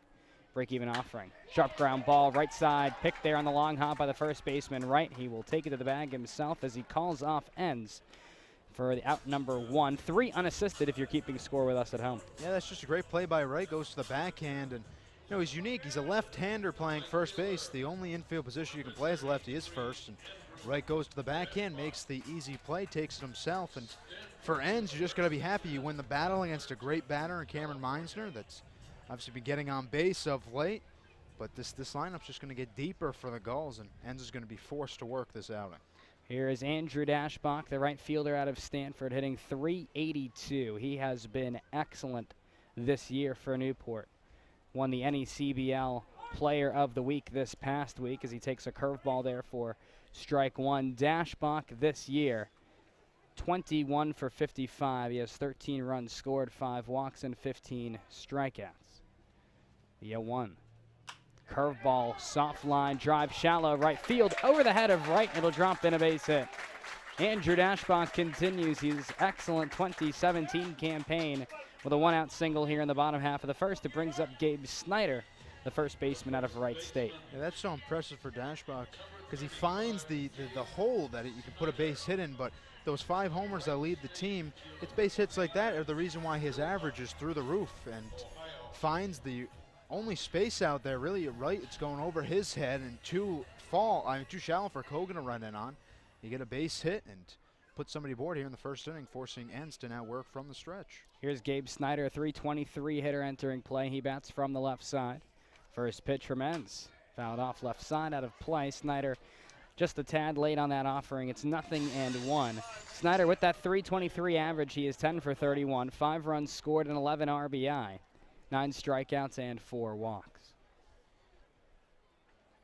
S4: Break-even offering. Sharp ground ball, right side, picked there on the long hop by the first baseman. Right, he will take it to the bag himself as he calls off Enns for the out number 1. 3 unassisted if you're keeping score with us at home.
S9: Yeah, that's just a great play by Wright. Goes to the backhand, and he's unique. He's a left-hander playing first base. The only infield position you can play as a lefty is first, and Wright goes to the backhand, makes the easy play, takes it himself, and for Enns, you're just going to be happy you win the battle against a great batter in Cameron Meisner that's obviously been getting on base of late, but this lineup's just going to get deeper for the Gulls, and Enns is going to be forced to work this outing.
S4: Here is Andrew Dashbach, the right fielder out of Stanford, hitting .382. He has been excellent this year for Newport. Won the NECBL Player of the Week this past week as he takes a curveball there for strike 1. Dashbach this year, 21 for 55. He has 13 runs scored, 5 walks, and 15 strikeouts. The 0-1. Curveball, soft line, drive shallow, right field, over the head of right. It'll drop in, a base hit. Andrew Dashbach continues his excellent 2017 campaign with a 1-out single here in the bottom half of the first. It brings up Gabe Snyder, the first baseman out of Wright State.
S9: Yeah, that's so impressive for Dashbach because he finds the hole that you can put a base hit in, but those 5 homers that lead the team, it's base hits like that are the reason why his average is through the roof, and finds the only space out there really right. It's going over his head and too shallow for Kogan to run in on. You get a base hit and put somebody aboard here in the first inning, forcing Enns to now work from the stretch.
S4: Here's Gabe Snyder, a .323 hitter entering play. He bats from the left side. First pitch from Enns, fouled off left side, out of play. Snyder just a tad late on that offering. It's 0-1. Snyder with that .323 average, he is 10 for 31, 5 runs scored and 11 RBI, 9 strikeouts and 4 walks.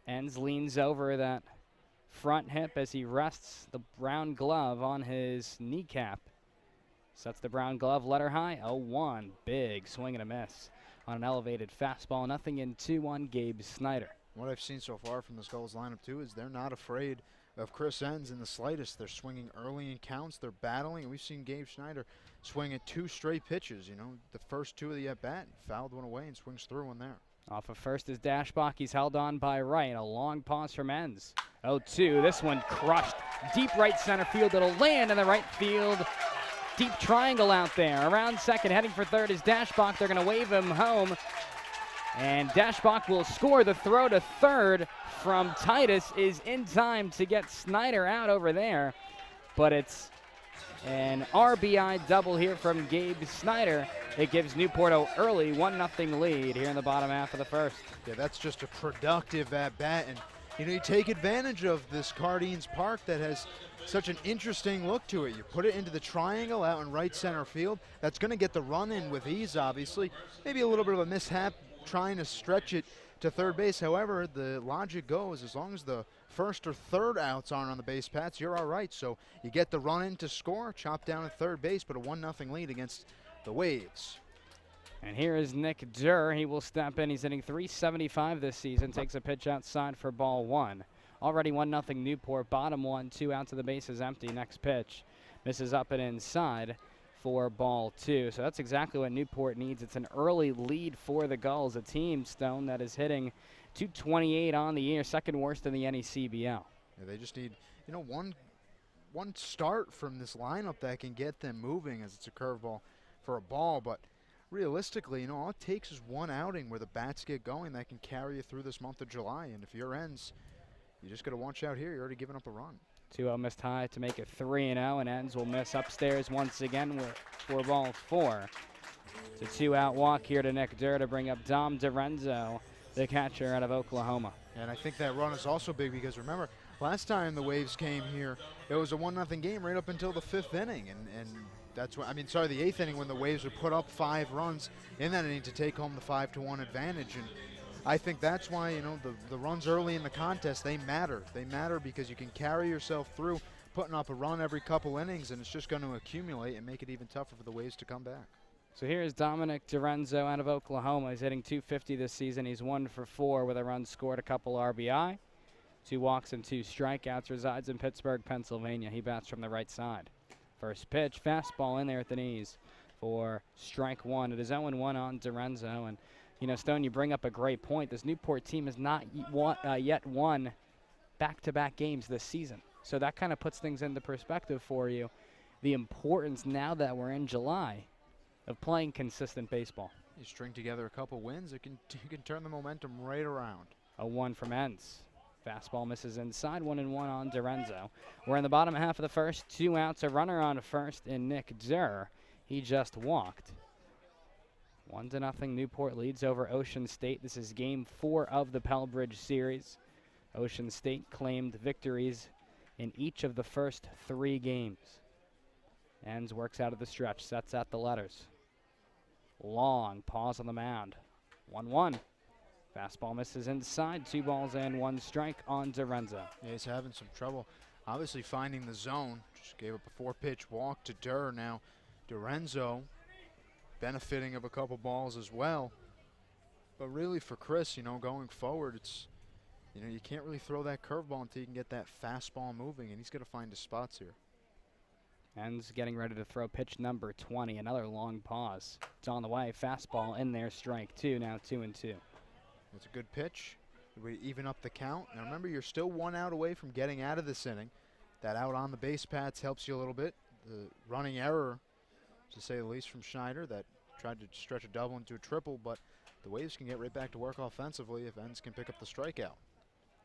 S4: Enns leans over that front hip as he rests the brown glove on his kneecap. Sets the brown glove letter high, 0-1. Big swing and a miss on an elevated fastball. 0-2 on Gabe Snyder.
S9: What I've seen so far from this Gulls lineup, too, is they're not afraid of Chris Enns in the slightest. They're swinging early in counts. They're battling. And we've seen Gabe Snyder swing at 2 straight pitches. You know, the first 2 of the at-bat, fouled one away and swings through one there.
S4: Off of first is Dashbach. He's held on by right. A long pause from Enns. 0-2. This one crushed. Deep right center field. It'll land in the right field. Deep triangle out there. Around second, heading for third is Dashbach. They're going to wave him home. And Dashbach will score. The throw to third from Titus is in time to get Snyder out over there. But it's an RBI double here from Gabe Snyder. It gives Newport an early 1-0 lead here in the bottom half of the first.
S9: Yeah, that's just a productive at-bat. And, you know, you take advantage of this Cardines Park that has such an interesting look to it. You put it into the triangle out in right center field. That's going to get the run in with ease, obviously. Maybe a little bit of a mishap trying to stretch it to third base. However, the logic goes, as long as the first or third outs aren't on the base paths, you're all right. So you get the run in to score, chop down at third base, but a 1-0 lead against the Waves.
S4: And here is Nick Durr. He will step in. He's hitting .375 this season. Takes a pitch outside for ball 1. Already 1-0 Newport. Bottom 1, 2 out to the base is empty. Next pitch misses up and inside for ball 2. So that's exactly what Newport needs. It's an early lead for the Gulls, a team, Stone, that is hitting .228 on the year, second worst in the NECBL.
S9: Yeah, they just need, you know, one start from this lineup that can get them moving, as it's a curveball for a ball. But realistically, you know, all it takes is one outing where the bats get going that can carry you through this month of July. And if your Enns, you just got to watch out here. You're already giving up a run.
S4: 2-0 missed high to make it 3-0, and Enns will miss upstairs once again for ball 4. It's a 2-out walk here to Nick Durr to bring up Dom DiRenzo, the catcher out of Oklahoma.
S9: And I think that run is also big because, remember, last time the Waves came here, it was a 1-0 game right up until the 5th inning. And that's when, the 8th inning, when the Waves would put up 5 runs in that inning to take home the 5-1 advantage. And I think that's why, you know, the runs early in the contest, they matter. They matter because you can carry yourself through putting up a run every couple innings, and it's just going to accumulate and make it even tougher for the Waves to come back.
S4: So here's Dominic DiRenzo out of Oklahoma. He's hitting .250 this season. He's 1 for 4 with a run scored, a couple RBI. 2 walks and 2 strikeouts. Resides in Pittsburgh, Pennsylvania. He bats from the right side. First pitch, fastball in there at the knees for strike 1. It is 0-1 on DiRenzo. And, you know, Stone, you bring up a great point. This Newport team has not yet won back-to-back games this season. So that kind of puts things into perspective for you. The importance now that we're in July of playing consistent baseball.
S9: You string together a couple wins, you can turn the momentum right around.
S4: 0-1 from Enns. Fastball misses inside, 1-1 on DiRenzo. We're in the bottom half of the first. 2 outs, a runner on first in Nick Durr. He just walked. 1-0 Newport leads over Ocean State. This is game 4 of the Pell Bridge series. Ocean State claimed victories in each of the first 3 games. Enns works out of the stretch, sets out the letters. Long pause on the mound. 1-1. Fastball misses inside. 2 balls and 1 strike on DiRenzo.
S9: Yeah, he's having some trouble, obviously, finding the zone. Just gave up a 4-pitch walk to Durr. Now DiRenzo benefiting of a couple balls as well. But really for Chris, going forward, it's, you can't really throw that curveball until you can get that fastball moving, and he's got to find his spots here.
S4: Ends getting ready to throw pitch number 20, another long pause. It's on the way, fastball in there, strike two, now 2-2.
S9: It's a good pitch. We even up the count. Now remember, you're still 1 out away from getting out of this inning. That out on the base paths helps you a little bit. The running error, to say the least, from Schneider that tried to stretch a double into a triple, but the Waves can get right back to work offensively if Enns can pick up the strikeout.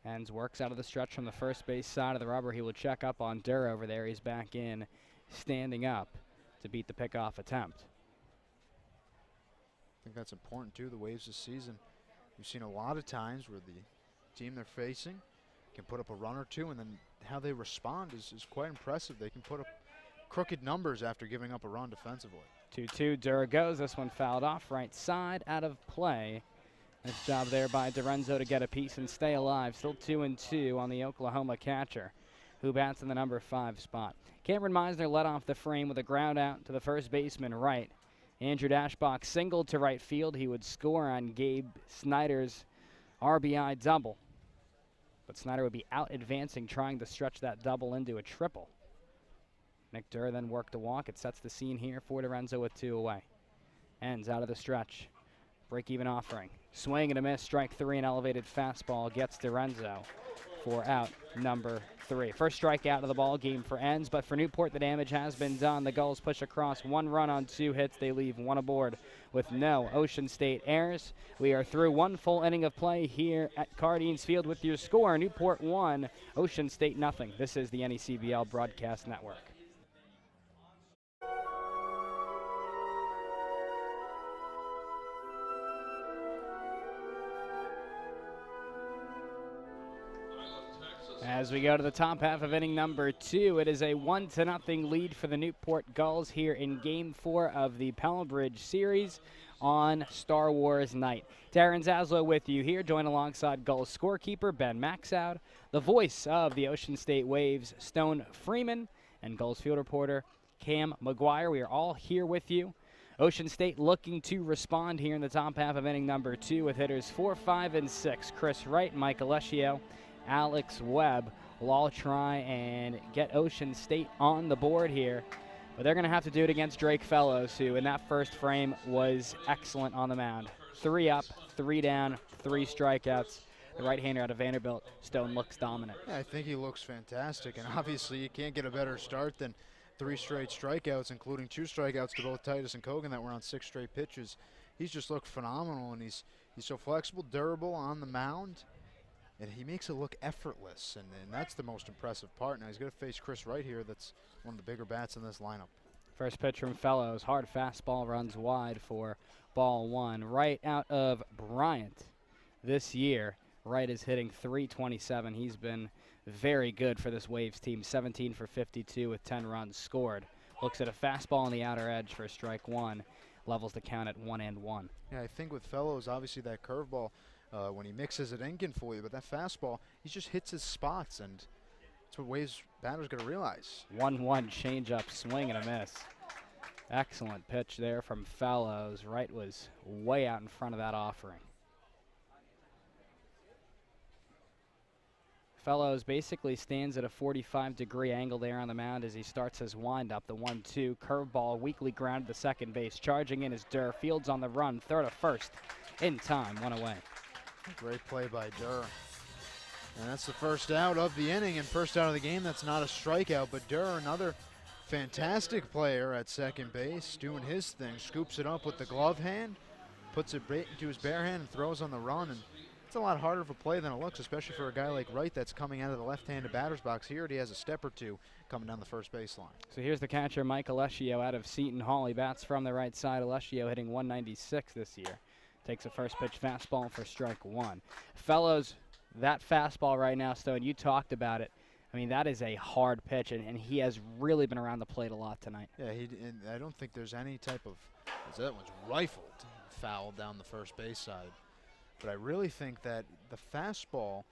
S4: Enns works out of the stretch from the first base side of the rubber. He will check up on Durr over there. He's back in, standing up to beat the pickoff attempt.
S9: I think that's important too. The Waves this season, we've seen a lot of times where the team they're facing can put up a run or two, and then how they respond is quite impressive. They can put up crooked numbers after giving up a run defensively.
S4: 2-2, Durr goes. This one fouled off, right side, out of play. Nice job there by Dorenzo to get a piece and stay alive. Still 2-2 on the Oklahoma catcher, who bats in the number 5 spot. Cameron Meisner led off the frame with a ground out to the first baseman right. Andrew Dashbach singled to right field. He would score on Gabe Snyder's RBI double. But Snyder would be out advancing, trying to stretch that double into a triple. Nick Durr then worked a walk. It sets the scene here for Dorenzo with 2 away. Ends out of the stretch. Break-even offering. Swing and a miss, strike 3, an elevated fastball gets Dorenzo for out number 3. First strikeout of the ball game for Enns, but for Newport the damage has been done. The Gulls push across 1 run on 2 hits. They leave 1 aboard with no Ocean State errors. We are through 1 full inning of play here at Cardines Field with your score: Newport 1, Ocean State 0. This is the NECBL Broadcast Network. As we go to the top half of inning number 2, it is a 1-0 lead for the Newport Gulls here in Game 4 of the Pell Bridge Series on Star Wars night. Darren Zaslow with you here, joined alongside Gulls scorekeeper Ben Maxoud, the voice of the Ocean State Waves, Stone Freeman, and Gulls field reporter Cam McGuire. We are all here with you. Ocean State looking to respond here in the top half of inning number 2 with hitters 4, 5, and 6. Chris Wright, Mike Alessio, Alex Webb will all try and get Ocean State on the board here. But they're going to have to do it against Drake Fellows, who in that first frame was excellent on the mound. 3 up, 3 down, 3 strikeouts. The right-hander out of Vanderbilt, Stone looks dominant.
S9: Yeah, I think he looks fantastic, and obviously you can't get a better start than 3 straight strikeouts, including 2 strikeouts to both Titus and Kogan that were on 6 straight pitches. He's just looked phenomenal, and he's so flexible, durable on the mound. And he makes it look effortless, and that's the most impressive part. Now he's going to face Chris Wright here. That's one of the bigger bats in this lineup.
S4: First pitch from Fellows. Hard fastball runs wide for ball 1. Right out of Bryant this year. Wright is hitting .327. He's been very good for this Waves team. 17 for 52 with 10 runs scored. Looks at a fastball on the outer edge for strike 1. Levels the count at 1-1.
S9: Yeah, I think with Fellows, obviously that curveball, when he mixes it in can fool you, but that fastball, he just hits his spots, and that's what Waves batter's going to realize.
S4: 1-1 change-up, swing and a miss. Excellent pitch there from Fellows. Wright was way out in front of that offering. Fellows basically stands at a 45-degree angle there on the mound as he starts his windup. The 1-2 curveball weakly grounded to second base. Charging in is Durr. Fields on the run, throw to first. In time, 1 away.
S9: Great play by Durr. And that's the first out of the inning and first out of the game. That's not a strikeout, but Durr, another fantastic player at second base, doing his thing. Scoops it up with the glove hand, puts it into his bare hand and throws on the run. And it's a lot harder of a play than it looks, especially for a guy like Wright that's coming out of the left-handed batter's box. Here he has a step or 2 coming down the first baseline.
S4: So here's the catcher, Mike Alessio, out of Seton Hall. He bats from the right side. Alessio hitting .196 this year. Takes a first pitch fastball for strike 1. Fellows, that fastball right now, Stone, you talked about it. I mean, that is a hard pitch, and he has really been around the plate a lot tonight.
S9: Yeah, and I don't think there's any type of, that one's rifled foul down the first base side. But I really think that the fastball,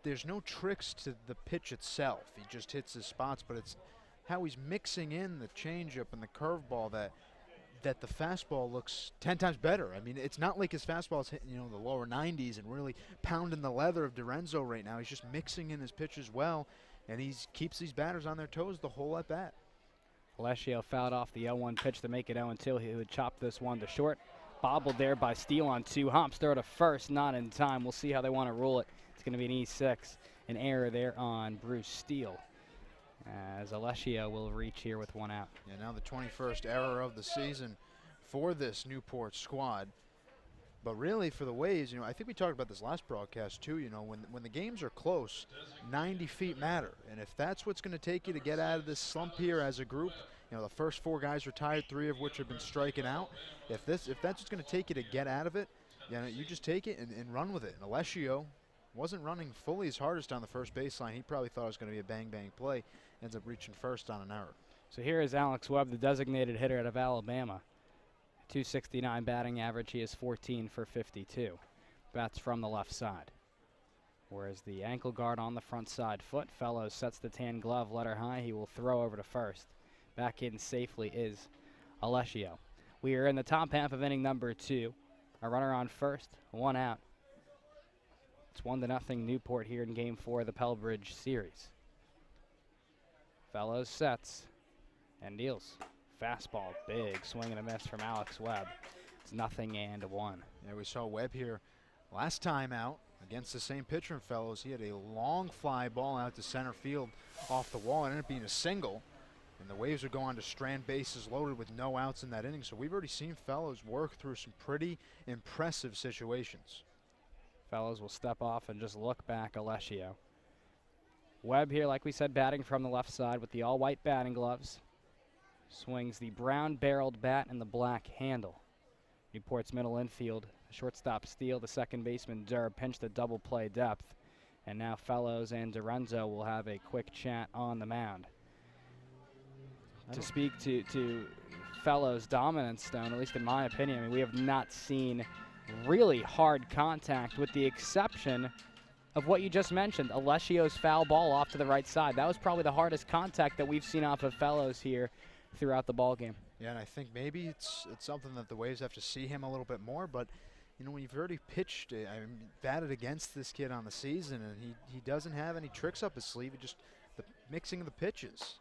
S9: there's no tricks to the pitch itself. He just hits his spots, but it's how he's mixing in the changeup and the curveball that that the fastball looks 10 times better. I mean, it's not like his fastball is hitting, the lower 90s and really pounding the leather of Dorenzo right now. He's just mixing in his pitches well, and he keeps these batters on their toes the whole at bat.
S4: Alessio fouled off the 0-1 pitch to make it 0-2. He would chop this one to short. Bobbled there by Steele on 2 hops. Throw to first, not in time. We'll see how they want to rule it. It's going to be an E6. An error there on Bruce Steele, as Alessio will reach here with 1 out.
S9: Yeah, now the 21st error of the season for this Newport squad. But really, for the Waves, I think we talked about this last broadcast too. When the games are close, 90 feet matter, and if that's what's going to take you to get out of this slump here as a group, the first 4 guys retired, 3 of which have been striking out. If that's what's going to take you to get out of it, you just take it and run with it. And Alessio wasn't running fully his hardest on the first baseline. He probably thought it was going to be a bang-bang play. Ends up reaching first on an error.
S4: So here is Alex Webb, the designated hitter out of Alabama. 269 batting average. He is 14 for 52. Bats from the left side. Whereas the ankle guard on the front side foot. Fellows sets the tan glove, letter high. He will throw over to first. Back in safely is Alessio. We are in the top half of inning number 2. A runner on first, 1 out. It's 1-0 Newport here in Game 4 of the Pell Bridge series. Fellows sets and deals. Fastball, big swing and a miss from Alex Webb. It's 0-1.
S9: Yeah, we saw Webb here last time out against the same pitcher in Fellows. He had a long fly ball out to center field off the wall. It ended up being a single. And the Waves would go on to strand bases loaded with no outs in that inning. So we've already seen Fellows work through some pretty impressive situations.
S4: Fellows will step off and just look back Alessio. Webb here, like we said, batting from the left side with the all-white batting gloves. Swings the brown-barreled bat and the black handle. Newport's middle infield, the shortstop Steele, the second baseman Durr pinched a double play depth. And now Fellows and Dorenzo will have a quick chat on the mound. To speak to Fellows' dominance, Stone, at least in my opinion, I mean, we have not seen really hard contact with the exception of what you just mentioned, Alessio's foul ball off to the right side. That was probably the hardest contact that we've seen off of Fellows here throughout the ball game.
S9: Yeah, and I think maybe it's something that the Waves have to see him a little bit more, but when you've already pitched, batted against this kid on the season, and he doesn't have any tricks up his sleeve, just the mixing of the pitches.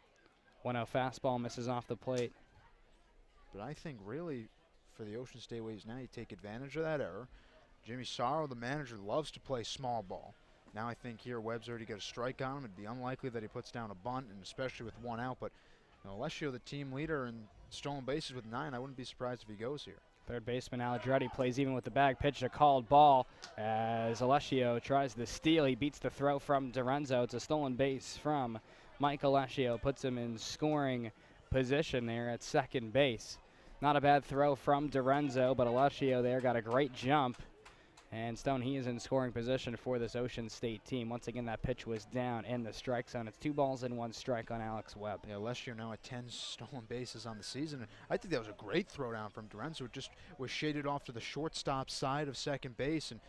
S4: 1-0 fastball misses off the plate.
S9: But I think really for the Ocean State Waves now, you take advantage of that error. Jimmy Sorrow, the manager, loves to play small ball. Now I think here Webb's already got a strike on him. It'd be unlikely that he puts down a bunt, and especially with 1 out. But Alessio, the team leader in stolen bases with 9, I wouldn't be surprised if he goes here.
S4: Third baseman Aladretti plays even with the bag. Pitch a called ball as Alessio tries the steal. He beats the throw from Dorenzo. It's a stolen base from Mike Alessio. Puts him in scoring position there at second base. Not a bad throw from Dorenzo, but Alessio there got a great jump. And Stone, he is in scoring position for this Ocean State team. Once again, that pitch was down in the strike zone. It's 2 balls and 1 strike on Alex Webb.
S9: Yeah, Alessio now at 10 stolen bases on the season. I think that was a great throw down from Dorenzo. It just was shaded off to the shortstop side of second base and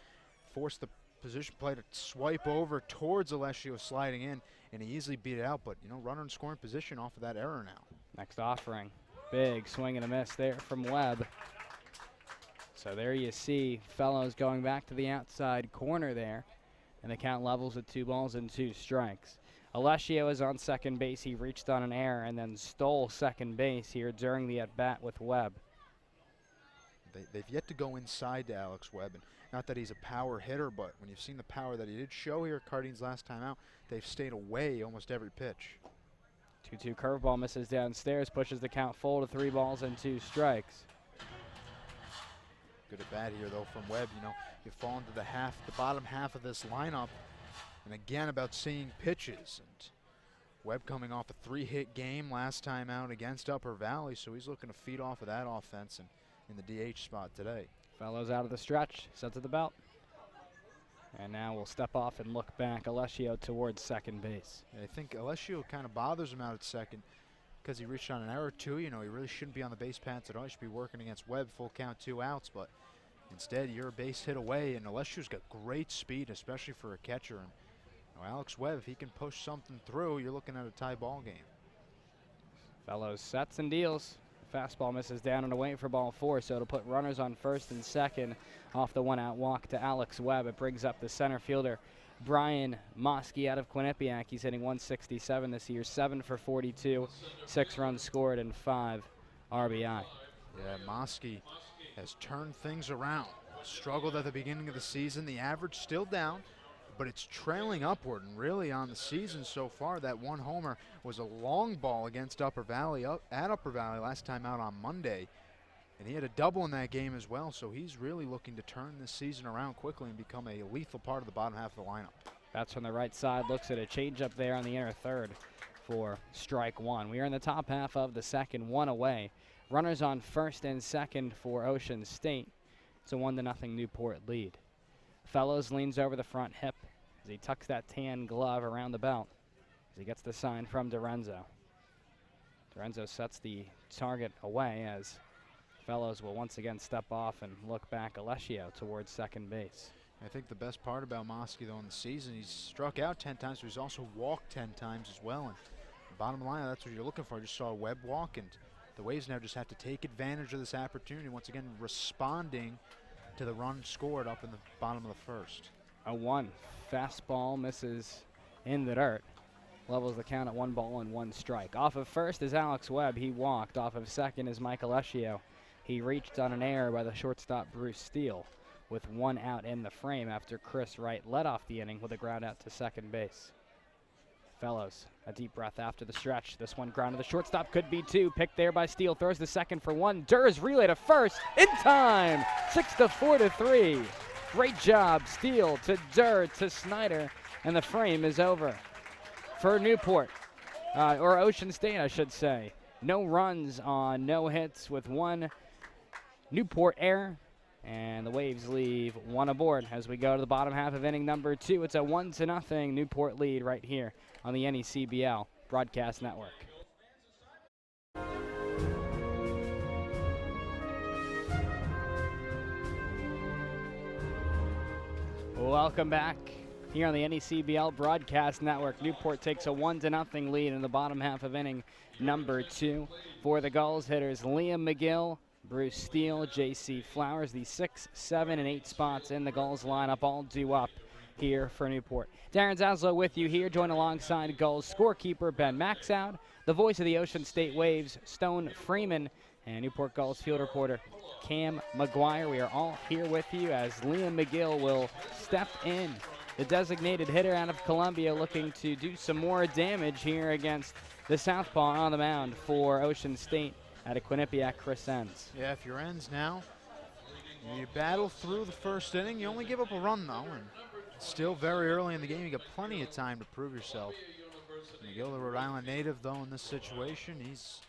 S9: forced the position player to swipe over towards Alessio sliding in, and he easily beat it out. But, runner in scoring position off of that error now.
S4: Next offering. Big swing and a miss there from Webb. So there you see Fellows going back to the outside corner there. And the count levels at 2 balls and 2 strikes. Alessio is on second base. He reached on an error and then stole second base here during the at-bat with Webb.
S9: They've yet to go inside to Alex Webb. And not that he's a power hitter, but when you've seen the power that he did show here at Cardin's last time out, they've stayed away almost every pitch.
S4: 2-2 curveball misses downstairs, pushes the count full to 3 balls and 2 strikes.
S9: Good at bat here, though, from Webb. You fall into the bottom half of this lineup, and again about seeing pitches. And Webb coming off a 3-hit game last time out against Upper Valley, so he's looking to feed off of that offense and in the DH spot today.
S4: Fellows out of the stretch, set to the belt. And now we'll step off and look back. Alessio towards second base.
S9: I think Alessio kind of bothers him out at second because he reached on an error too. He really shouldn't be on the base paths at all. He should be working against Webb, full count, 2 outs. But instead, you're a base hit away, and Alessio's got great speed, especially for a catcher. And Alex Webb, if he can push something through, you're looking at a tie ball game.
S4: Fellows sets and deals. Fastball misses down and away for ball 4, so it'll put runners on first and second off the 1-out walk to Alex Webb. It brings up the center fielder, Brian Mosky, out of Quinnipiac. He's hitting 167 this year, 7 for 42, 6 runs scored, and 5 RBI.
S9: Yeah, Mosky has turned things around. Struggled at the beginning of the season. The average still down, but it's trailing upward, and really on the season so far, that one homer was a long ball against Upper Valley last time out on Monday, and he had a double in that game as well, so he's really looking to turn this season around quickly and become a lethal part of the bottom half of the lineup.
S4: That's from the right side, looks at a changeup there on the inner third for strike 1. We are in the top half of the second, 1 away. Runners on first and second for Ocean State. It's a 1-0 Newport lead. Fellows leans over the front hip as he tucks that tan glove around the belt as he gets the sign from Dorenzo. Dorenzo sets the target away as Fellows will once again step off and look back Alessio towards second base.
S9: I think the best part about Mosky, though, in the season, he's struck out 10 times, but he's also walked 10 times as well. And the bottom line, that's what you're looking for. I just saw Webb walk, and the Waves now just have to take advantage of this opportunity, once again responding to the run scored up in the bottom of the first.
S4: A 1. Fastball misses in the dirt. Levels the count at 1 ball and 1 strike. Off of first is Alex Webb. He walked. Off of second is Mike Alessio. He reached on an error by the shortstop Bruce Steele with 1 out in the frame after Chris Wright led off the inning with a ground out to second base. Fellows, a deep breath after the stretch. This one ground to the shortstop, could be 2. Picked there by Steele, throws the second for 1. Durr's relay to first, in time! 6-4-3. Great job, Steele to Durr to Snyder, and the frame is over. For Newport, or Ocean State, I should say. No runs on no hits with 1 Newport error, and the Waves leave 1 aboard as we go to the bottom half of inning number 2. It's a 1-0 Newport lead right here on the NECBL Broadcast Network. Welcome back here on the NECBL Broadcast Network. Newport takes a 1-0 lead in the bottom half of inning number 2. For the Gulls, hitters Liam McGill, Bruce Steele, J.C. Flowers, the 6, 7, and 8 spots in the Gulls lineup all due up here for Newport. Darren Zaslow with you here, joined alongside Gulls scorekeeper Ben Maxoud, the voice of the Ocean State Waves, Stone Freeman, and Newport Gulls field reporter Cam McGuire. We are all here with you as Liam McGill will step in, the designated hitter out of Columbia, looking to do some more damage here against the southpaw on the mound for Ocean State out of Quinnipiac, Chris Enns.
S9: Yeah, if you're Enns now, you battle through the first inning. You only give up a run, though, and still very early in the game. You got plenty of time to prove yourself. McGill, the Rhode Island native, though, in this situation, he's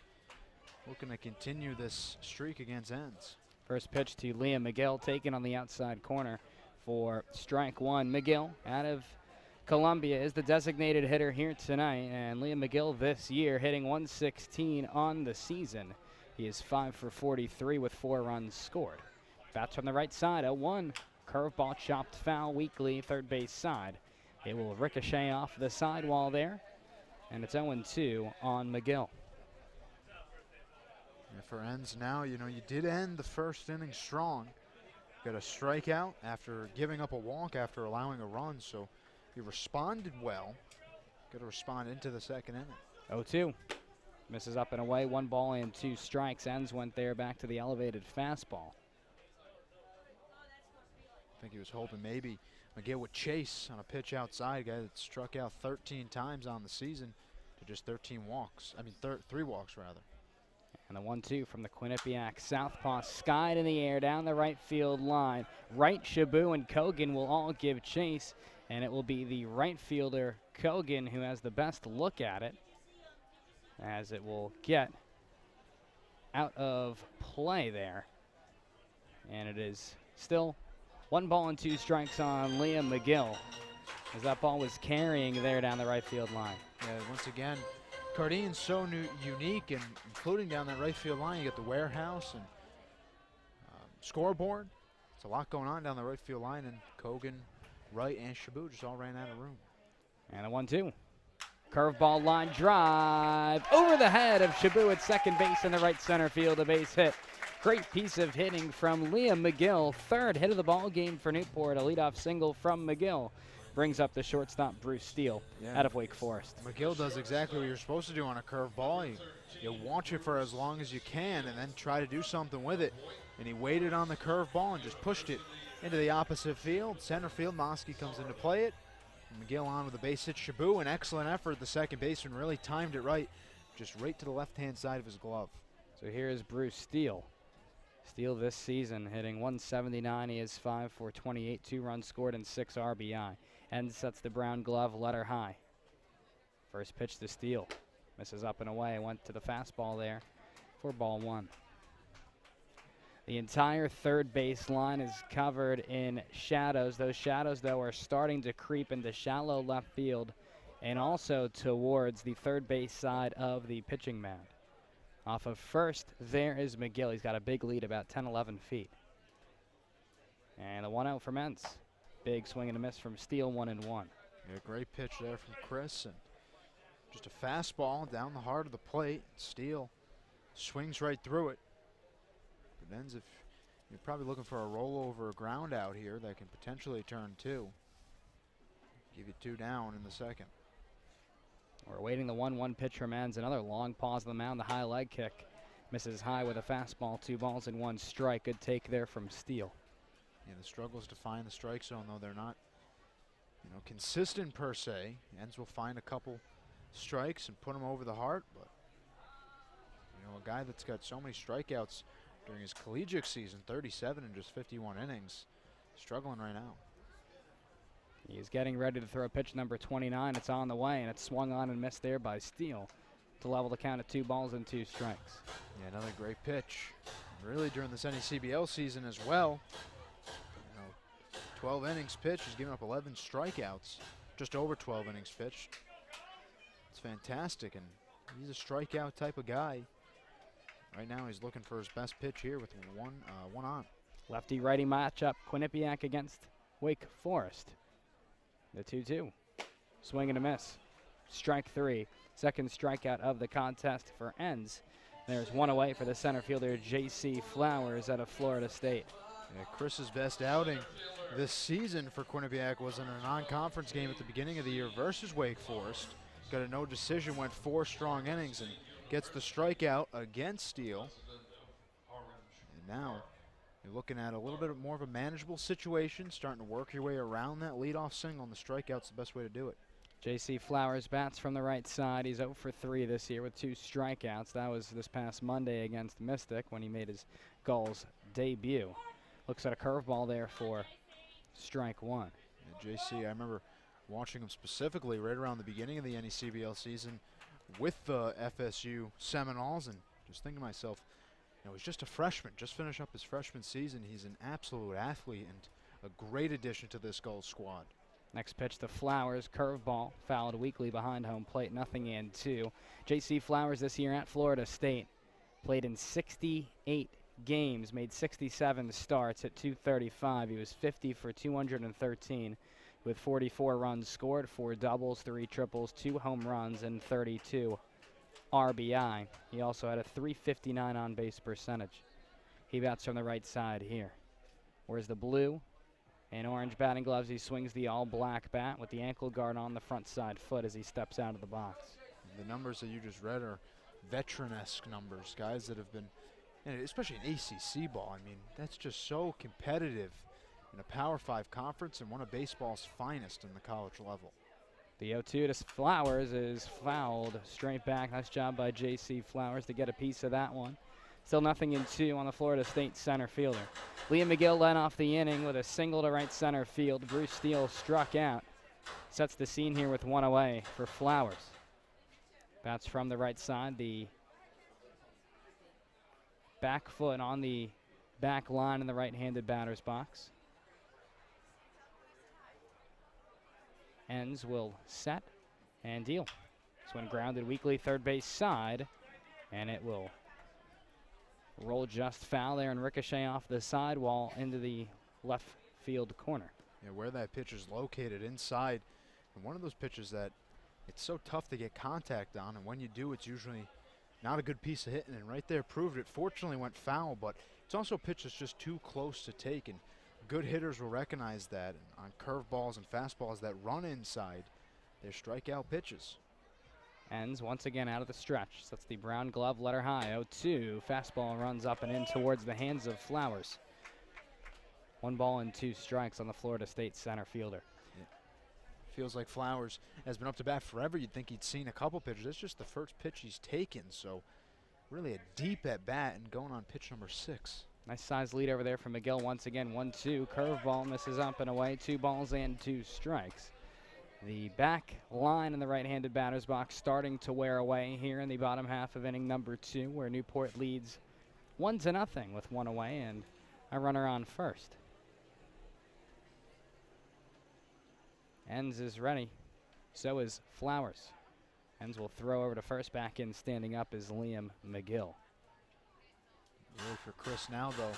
S9: looking to continue this streak against Enns.
S4: First pitch to Liam McGill, taken on the outside corner for strike 1. McGill, out of Columbia, is the designated hitter here tonight, and Liam McGill this year hitting 116 on the season. He is 5 for 43 with 4 runs scored. Bats from the right side, 0-1. Curveball chopped foul weakly, third base side. It will ricochet off the sidewall there, and it's 0-2 on McGill.
S9: And for Enns now, you know, you did end the first inning strong. Got a strikeout after giving up a walk after allowing a run, so you responded well. Got to respond into the second inning.
S4: 0-2. Misses up and away, 1 ball and 2 strikes. Enns went there back to the elevated fastball.
S9: I think he was hoping maybe McGill would chase on a pitch outside, a guy that struck out 13 times on the season to just 13 walks. I mean, 3 walks rather.
S4: And the 1-2 from the Quinnipiac southpaw, skied in the air down the right field line. Wright, Shabu, and Kogan will all give chase, and it will be the right fielder Kogan who has the best look at it, as it will get out of play there. And it is still 1 ball and 2 strikes on Liam McGill, as that ball was carrying there down the right field line.
S9: Yeah, once again, Cardine's so unique, and including down that right field line, you got the warehouse and scoreboard. It's a lot going on down the right field line, and Kogan, Wright, and Shabu just all ran out of room.
S4: And a 1-2. Curveball line drive over the head of Shabu at second base in the right center field, a base hit. Great piece of hitting from Liam McGill. Third hit of the ball game for Newport. A leadoff single from McGill brings up the shortstop Bruce Steele out of Wake Forest.
S9: McGill does exactly what you're supposed to do on a curveball. You watch it for as long as you can and then try to do something with it. And he waited on the curveball and just pushed it into the opposite field. Center field, Mosky comes in to play it. McGill on with a base hit. Shabu, an excellent effort. The second baseman really timed it right, just right to the left-hand side of his glove.
S4: So here's Bruce Steele. Steele this season hitting 179. He is 5 for 28, 2 runs scored, and 6 RBI. And sets the brown glove letter high. First pitch to Steele. Misses up and away. Went to the fastball there for ball 1. The entire third base line is covered in shadows. Those shadows, though, are starting to creep into shallow left field and also towards the third base side of the pitching mound. Off of first, there is McGill. He's got a big lead, about 10, 11 feet. And a 1-0 for Mentz. Big swing and a miss from Steele, 1-1.
S9: Yeah, great pitch there from Chris. And just a fastball down the heart of the plate. Steele swings right through it. But ends if you're probably looking for a rollover ground out here that can potentially turn 2. Give you 2 down in the second.
S4: We're waiting the 1-1 pitch from Menz. Another long pause on the mound. The high leg kick misses high with a fastball. 2 balls and 1 strike. Good take there from Steele.
S9: Yeah, the struggles to find the strike zone, though they're not, consistent per se. Enns will find a couple strikes and put them over the heart, but a guy that's got so many strikeouts during his collegiate season, 37 in just 51 innings, struggling right now.
S4: He's getting ready to throw pitch number 29. It's on the way, and it's swung on and missed there by Steele to level the count at 2 balls and 2 strikes.
S9: Yeah, another great pitch. Really during this NECBL season as well. 12 innings pitched. He's given up 11 strikeouts. Just over 12 innings pitched. It's fantastic, and he's a strikeout type of guy. Right now he's looking for his best pitch here with one on.
S4: Lefty-righty matchup, Quinnipiac against Wake Forest. The 2-2. Swing and a miss. Strike 3. Second strikeout of the contest for Enns. There's one away for the center fielder, J.C. Flowers out of Florida State.
S9: Yeah, Chris's best outing this season for Quinnipiac was in a non-conference game at the beginning of the year versus Wake Forest. Got a no decision, went 4 strong innings, and gets the strikeout against Steele. And now you're looking at a little bit more of a manageable situation, starting to work your way around that leadoff single, and the strikeout's the best way to do it.
S4: J.C. Flowers bats from the right side. He's 0 for 3 this year with 2 strikeouts. That was this past Monday against Mystic when he made his Gulls debut. Looks at a curveball there for strike 1.
S9: Yeah, J.C., I remember watching him specifically right around the beginning of the NECBL season with the FSU Seminoles, and just thinking to myself, he's just a freshman, just finished up his freshman season. He's an absolute athlete and a great addition to this Gulls squad.
S4: Next pitch to Flowers, curveball, fouled weakly behind home plate, 0-2. J.C. Flowers this year at Florida State played in 68 games, made 67 starts at .235. He was 50 for 213 with 44 runs scored, 4 doubles, 3 triples, 2 home runs, and 32 RBI. He also had a .359 on-base percentage. He bats from the right side here. Where's the blue and orange batting gloves? He swings the all-black bat with the ankle guard on the front side foot as he steps out of the box.
S9: The numbers that you just read are veteran-esque numbers, guys that have been, especially in ACC ball. I mean, that's just so competitive in a Power 5 conference and one of baseball's finest in the college level.
S4: The 0-2 to Flowers is fouled straight back. Nice job by J.C. Flowers to get a piece of that one. Still 0-2 on the Florida State center fielder. Liam McGill led off the inning with a single to right center field. Bruce Steele struck out. Sets the scene here with 1 away for Flowers. Bats from the right side. The back foot on the back line in the right-handed batter's box. Enns will set and deal. This one grounded weakly third base side, and it will roll just foul there and ricochet off the sidewall into the left field corner.
S9: Yeah, where that pitch is located inside, and one of those pitches that it's so tough to get contact on, and when you do, it's usually not a good piece of hitting, and right there proved it. Fortunately went foul, but it's also a pitch that's just too close to take, and good hitters will recognize that. And on curveballs and fastballs that run inside, they're strikeout pitches.
S4: Ends once again out of the stretch. That's the brown glove, letter high, 0-2. Fastball runs up and in towards the hands of Flowers. 1 ball and 2 strikes on the Florida State center fielder.
S9: Yeah. Feels like Flowers has been up to bat forever. You'd think he'd seen a couple pitches. That's just the first pitch he's taken, so really a deep at bat and going on pitch number 6.
S4: Nice size lead over there from McGill once again. 1-2. Curveball misses up and away. 2 balls and 2 strikes. The back line in the right-handed batter's box starting to wear away here in the bottom half of inning number 2, where Newport leads 1-0 with 1 away and a runner on first. Enns is ready. So is Flowers. Enns will throw over to first. Back in standing up is Liam McGill.
S9: Really for Chris now, though.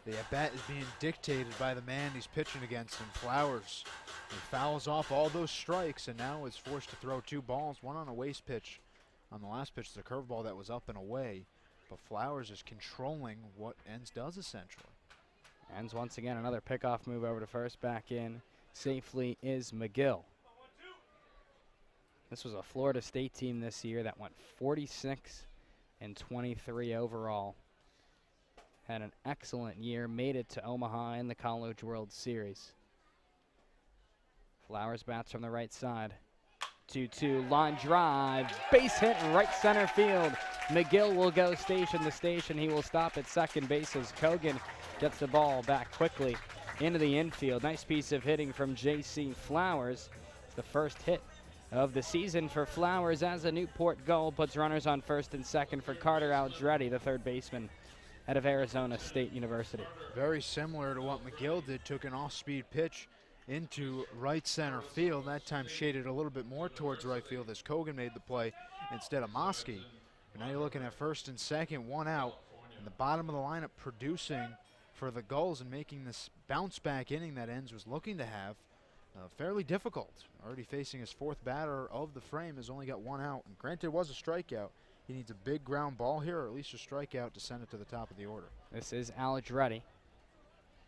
S9: The at-bat is being dictated by the man he's pitching against, and Flowers. He fouls off all those strikes and now is forced to throw 2 balls, one on a waste pitch. On the last pitch, the curveball that was up and away. But Flowers is controlling what Enns does, essentially.
S4: Enns once again, another pickoff move over to first. Back in safely is McGill. This was a Florida State team this year that went 46-23 overall. Had an excellent year, made it to Omaha in the College World Series. Flowers bats from the right side. 2-2, line drive, base hit right center field. McGill will go station to station. He will stop at second base as Kogan gets the ball back quickly into the infield. Nice piece of hitting from J.C. Flowers. It's the first hit of the season for Flowers as a Newport Gull. Puts runners on first and second for Carter Aldretti, the third baseman out of Arizona State University.
S9: Very similar to what McGill did, took an off-speed pitch into right center field. That time shaded a little bit more towards right field as Kogan made the play instead of Mosky. But now you're looking at first and second, 1 out, and the bottom of the lineup producing for the Gulls and making this bounce-back inning that Enns was looking to have fairly difficult. Already facing his 4th batter of the frame, has only got 1 out, and granted it was a strikeout. He needs a big ground ball here, or at least a strikeout to send it to the top of the order.
S4: This is Aldretti.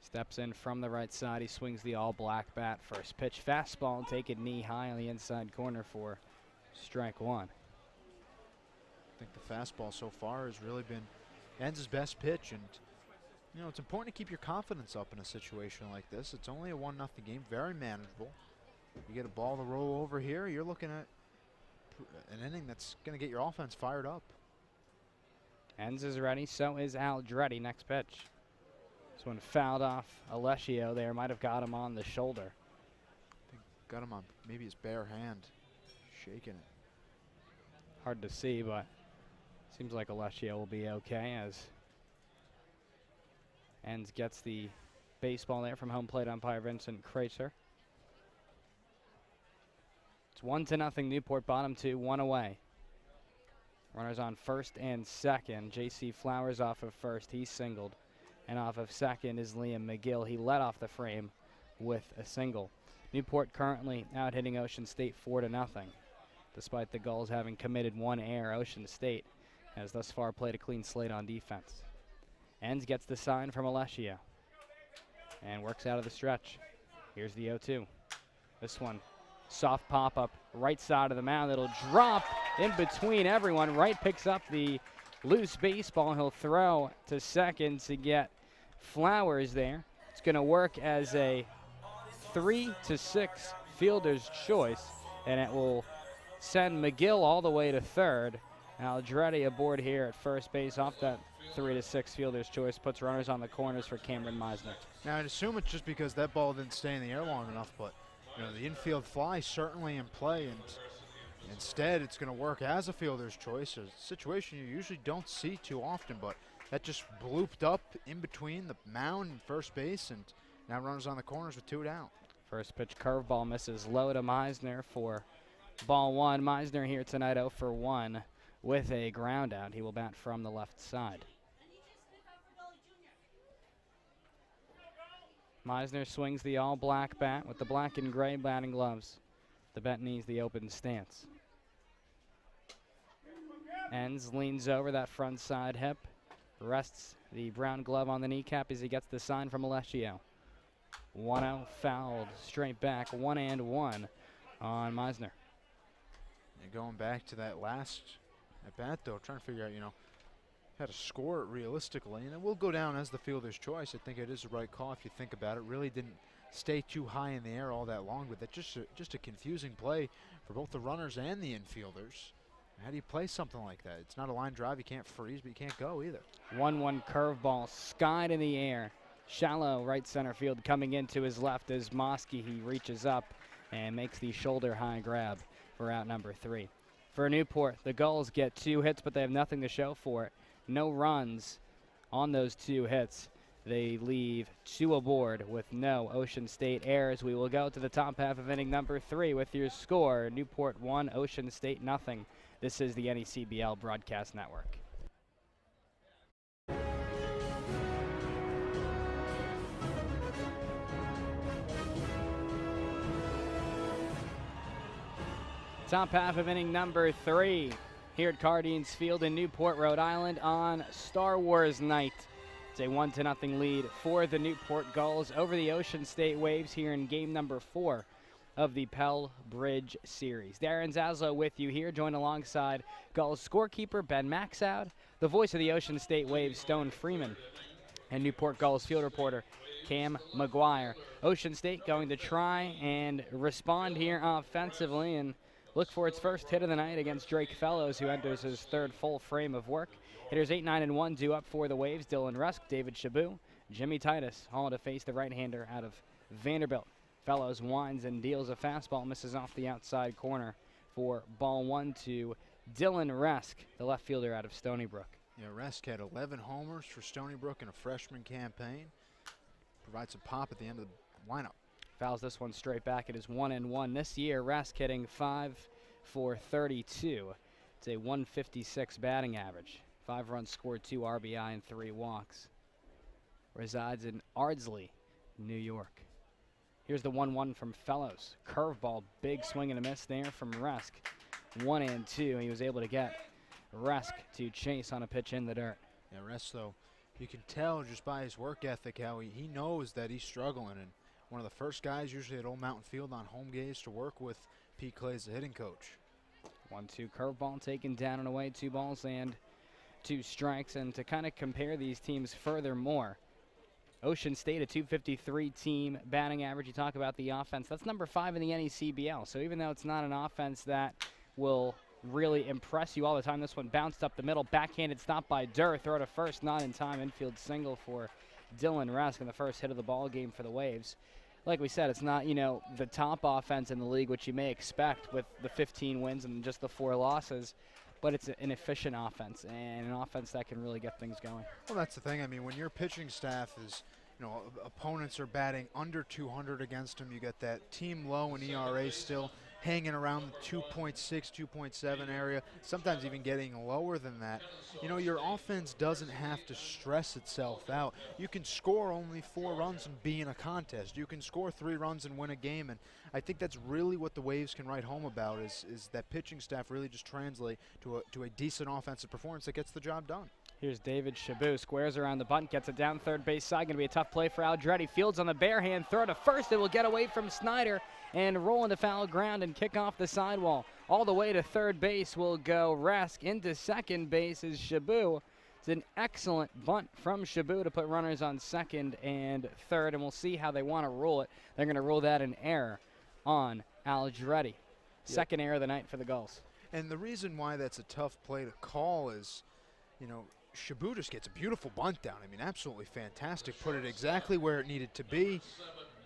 S4: Steps in from the right side. He swings the all-black bat. First pitch fastball, taken knee high on the inside corner for strike 1.
S9: I think the fastball so far has really been Enns' best pitch, and you know, it's important to keep your confidence up in a situation like this. It's only a 1-0 game, very manageable. You get a ball to roll over here, you're looking at an inning that's going to get your offense fired up.
S4: Enns is ready, so is Aldretti. Next pitch. This one fouled off Alessio there, might have got him on the shoulder.
S9: I think got him on maybe his bare hand, shaking it.
S4: Hard to see, but seems like Alessio will be okay as Enns gets the baseball there from home plate umpire Vincent Kreitzer. It's 1-0 Newport, bottom 2, 1 away. Runners on first and second. J.C. Flowers off of first, he's singled. And off of second is Liam McGill. He led off the frame with a single. Newport currently out hitting Ocean State 4-0. Despite the Gulls having committed 1 error, Ocean State has thus far played a clean slate on defense. Enns gets the sign from Alessio and works out of the stretch. Here's the 0-2. This one, soft pop-up right side of the mound. It'll drop in between everyone. Wright picks up the loose baseball. He'll throw to second to get Flowers there. It's going to work as a 3-6 fielder's choice, and it will send McGill all the way to third. Aldretti aboard here at first base off that 3-6 fielder's choice, puts runners on the corners for Cameron Meisner.
S9: Now I'd assume it's just because that ball didn't stay in the air long enough, but you know, the infield fly certainly in play, and instead it's going to work as a fielder's choice, a situation you usually don't see too often, but that just blooped up in between the mound and first base, and now runners on the corners with 2 down.
S4: First pitch curveball misses low to Meisner for ball 1. Meisner here tonight 0 for 1 with a ground out. He will bat from the left side. Meisner swings the all-black bat with the black and gray batting gloves. The bat needs the open stance. Ends, leans over that front side hip, rests the brown glove on the kneecap as he gets the sign from Alessio. 1-0 fouled, straight back, 1-1 on Meisner.
S9: And going back to that last at bat, though, trying to figure out, how to score it realistically. And it will go down as the fielder's choice. I think it is the right call if you think about it. Really didn't stay too high in the air all that long, but that's just a confusing play for both the runners and the infielders. How do you play something like that? It's not a line drive. You can't freeze, but you can't go either.
S4: 1-1 curveball, skied in the air. Shallow right center field coming into his left as Mosky, he reaches up and makes the shoulder high grab for out number 3. For Newport, the Gulls get 2 hits, but they have nothing to show for it. No runs on those 2 hits. They leave 2 aboard with no Ocean State errors. We will go to the top half of inning number 3 with your score. Newport 1, Ocean State nothing. This is the NECBL Broadcast Network. Top half of inning number 3 here at Cardines Field in Newport, Rhode Island on Star Wars night. It's a 1-0 lead for the Newport Gulls over the Ocean State Waves here in game number 4 of the Pell Bridge Series. Darren Zaslow with you here, joined alongside Gulls scorekeeper Ben Maxoud, the voice of the Ocean State Waves, Stone Freeman, and Newport Gulls field reporter Cam McGuire. Ocean State going to try and respond here offensively and look for its first hit of the night against Drake Fellows, who enters his 3rd full frame of work. Hitters 8, 9, and 1 due up for the Waves. Dylan Rusk, David Chabot, Jimmy Titus, all to face the right-hander out of Vanderbilt. Fellows winds and deals a fastball, misses off the outside corner for ball 1 to Dylan Rusk, the left fielder out of Stony Brook.
S9: Yeah, Rusk had 11 homers for Stony Brook in a freshman campaign. Provides a pop at the end of the lineup.
S4: Fouls this one straight back. It is 1-1 this year. Rask hitting 5 for 32. It's a 156 batting average. 5 runs scored, 2 RBI, and 3 walks. Resides in Ardsley, New York. Here's the 1-1 from Fellows. Curveball, big swing and a miss there from Rask. 1-2. He was able to get Rask to chase on a pitch in the dirt.
S9: Yeah, Rask, though, you can tell just by his work ethic how he knows that he's struggling. And one of the first guys usually at Old Mountain Field on home games to work with Pete Clay's the hitting coach.
S4: 1-2 curveball taken down and away, 2 balls and 2 strikes. And to kind of compare these teams furthermore, Ocean State, a 253 team batting average. You talk about the offense. That's number 5 in the NECBL. So even though it's not an offense that will really impress you all the time, this one bounced up the middle, backhanded stop by Durr, throw to first, not in time, infield single for Dylan Rusk in the first hit of the ball game for the Waves. Like we said, it's not, the top offense in the league, which you may expect with the 15 wins and just the 4 losses, but it's an efficient offense and an offense that can really get things going.
S9: Well, that's the thing. I mean, when your pitching staff is, opponents are batting under 200 against them, you got that team low in ERA still hanging around the 2.6, 2.7 area, sometimes even getting lower than that. Your offense doesn't have to stress itself out. You can score only 4 runs and be in a contest. You can score 3 runs and win a game, and I think that's really what the Waves can write home about is that pitching staff really just translate to a decent offensive performance that gets the job done.
S4: Here's David Chabot, squares around the bunt, gets it down third base side. Going to be a tough play for Aldretti. Fields on the bare hand, throw to first. It will get away from Snyder and roll into foul ground and kick off the sidewall. All the way to third base will go Rask. Into second base is Chabot. It's an excellent bunt from Chabot to put runners on second and third, and we'll see how they want to rule it. They're going to rule that an error on Aldretti. Second error of the night for the Gulls.
S9: And the reason why that's a tough play to call is, Chabot just gets a beautiful bunt down. I mean, absolutely fantastic. Put it exactly where it needed to be.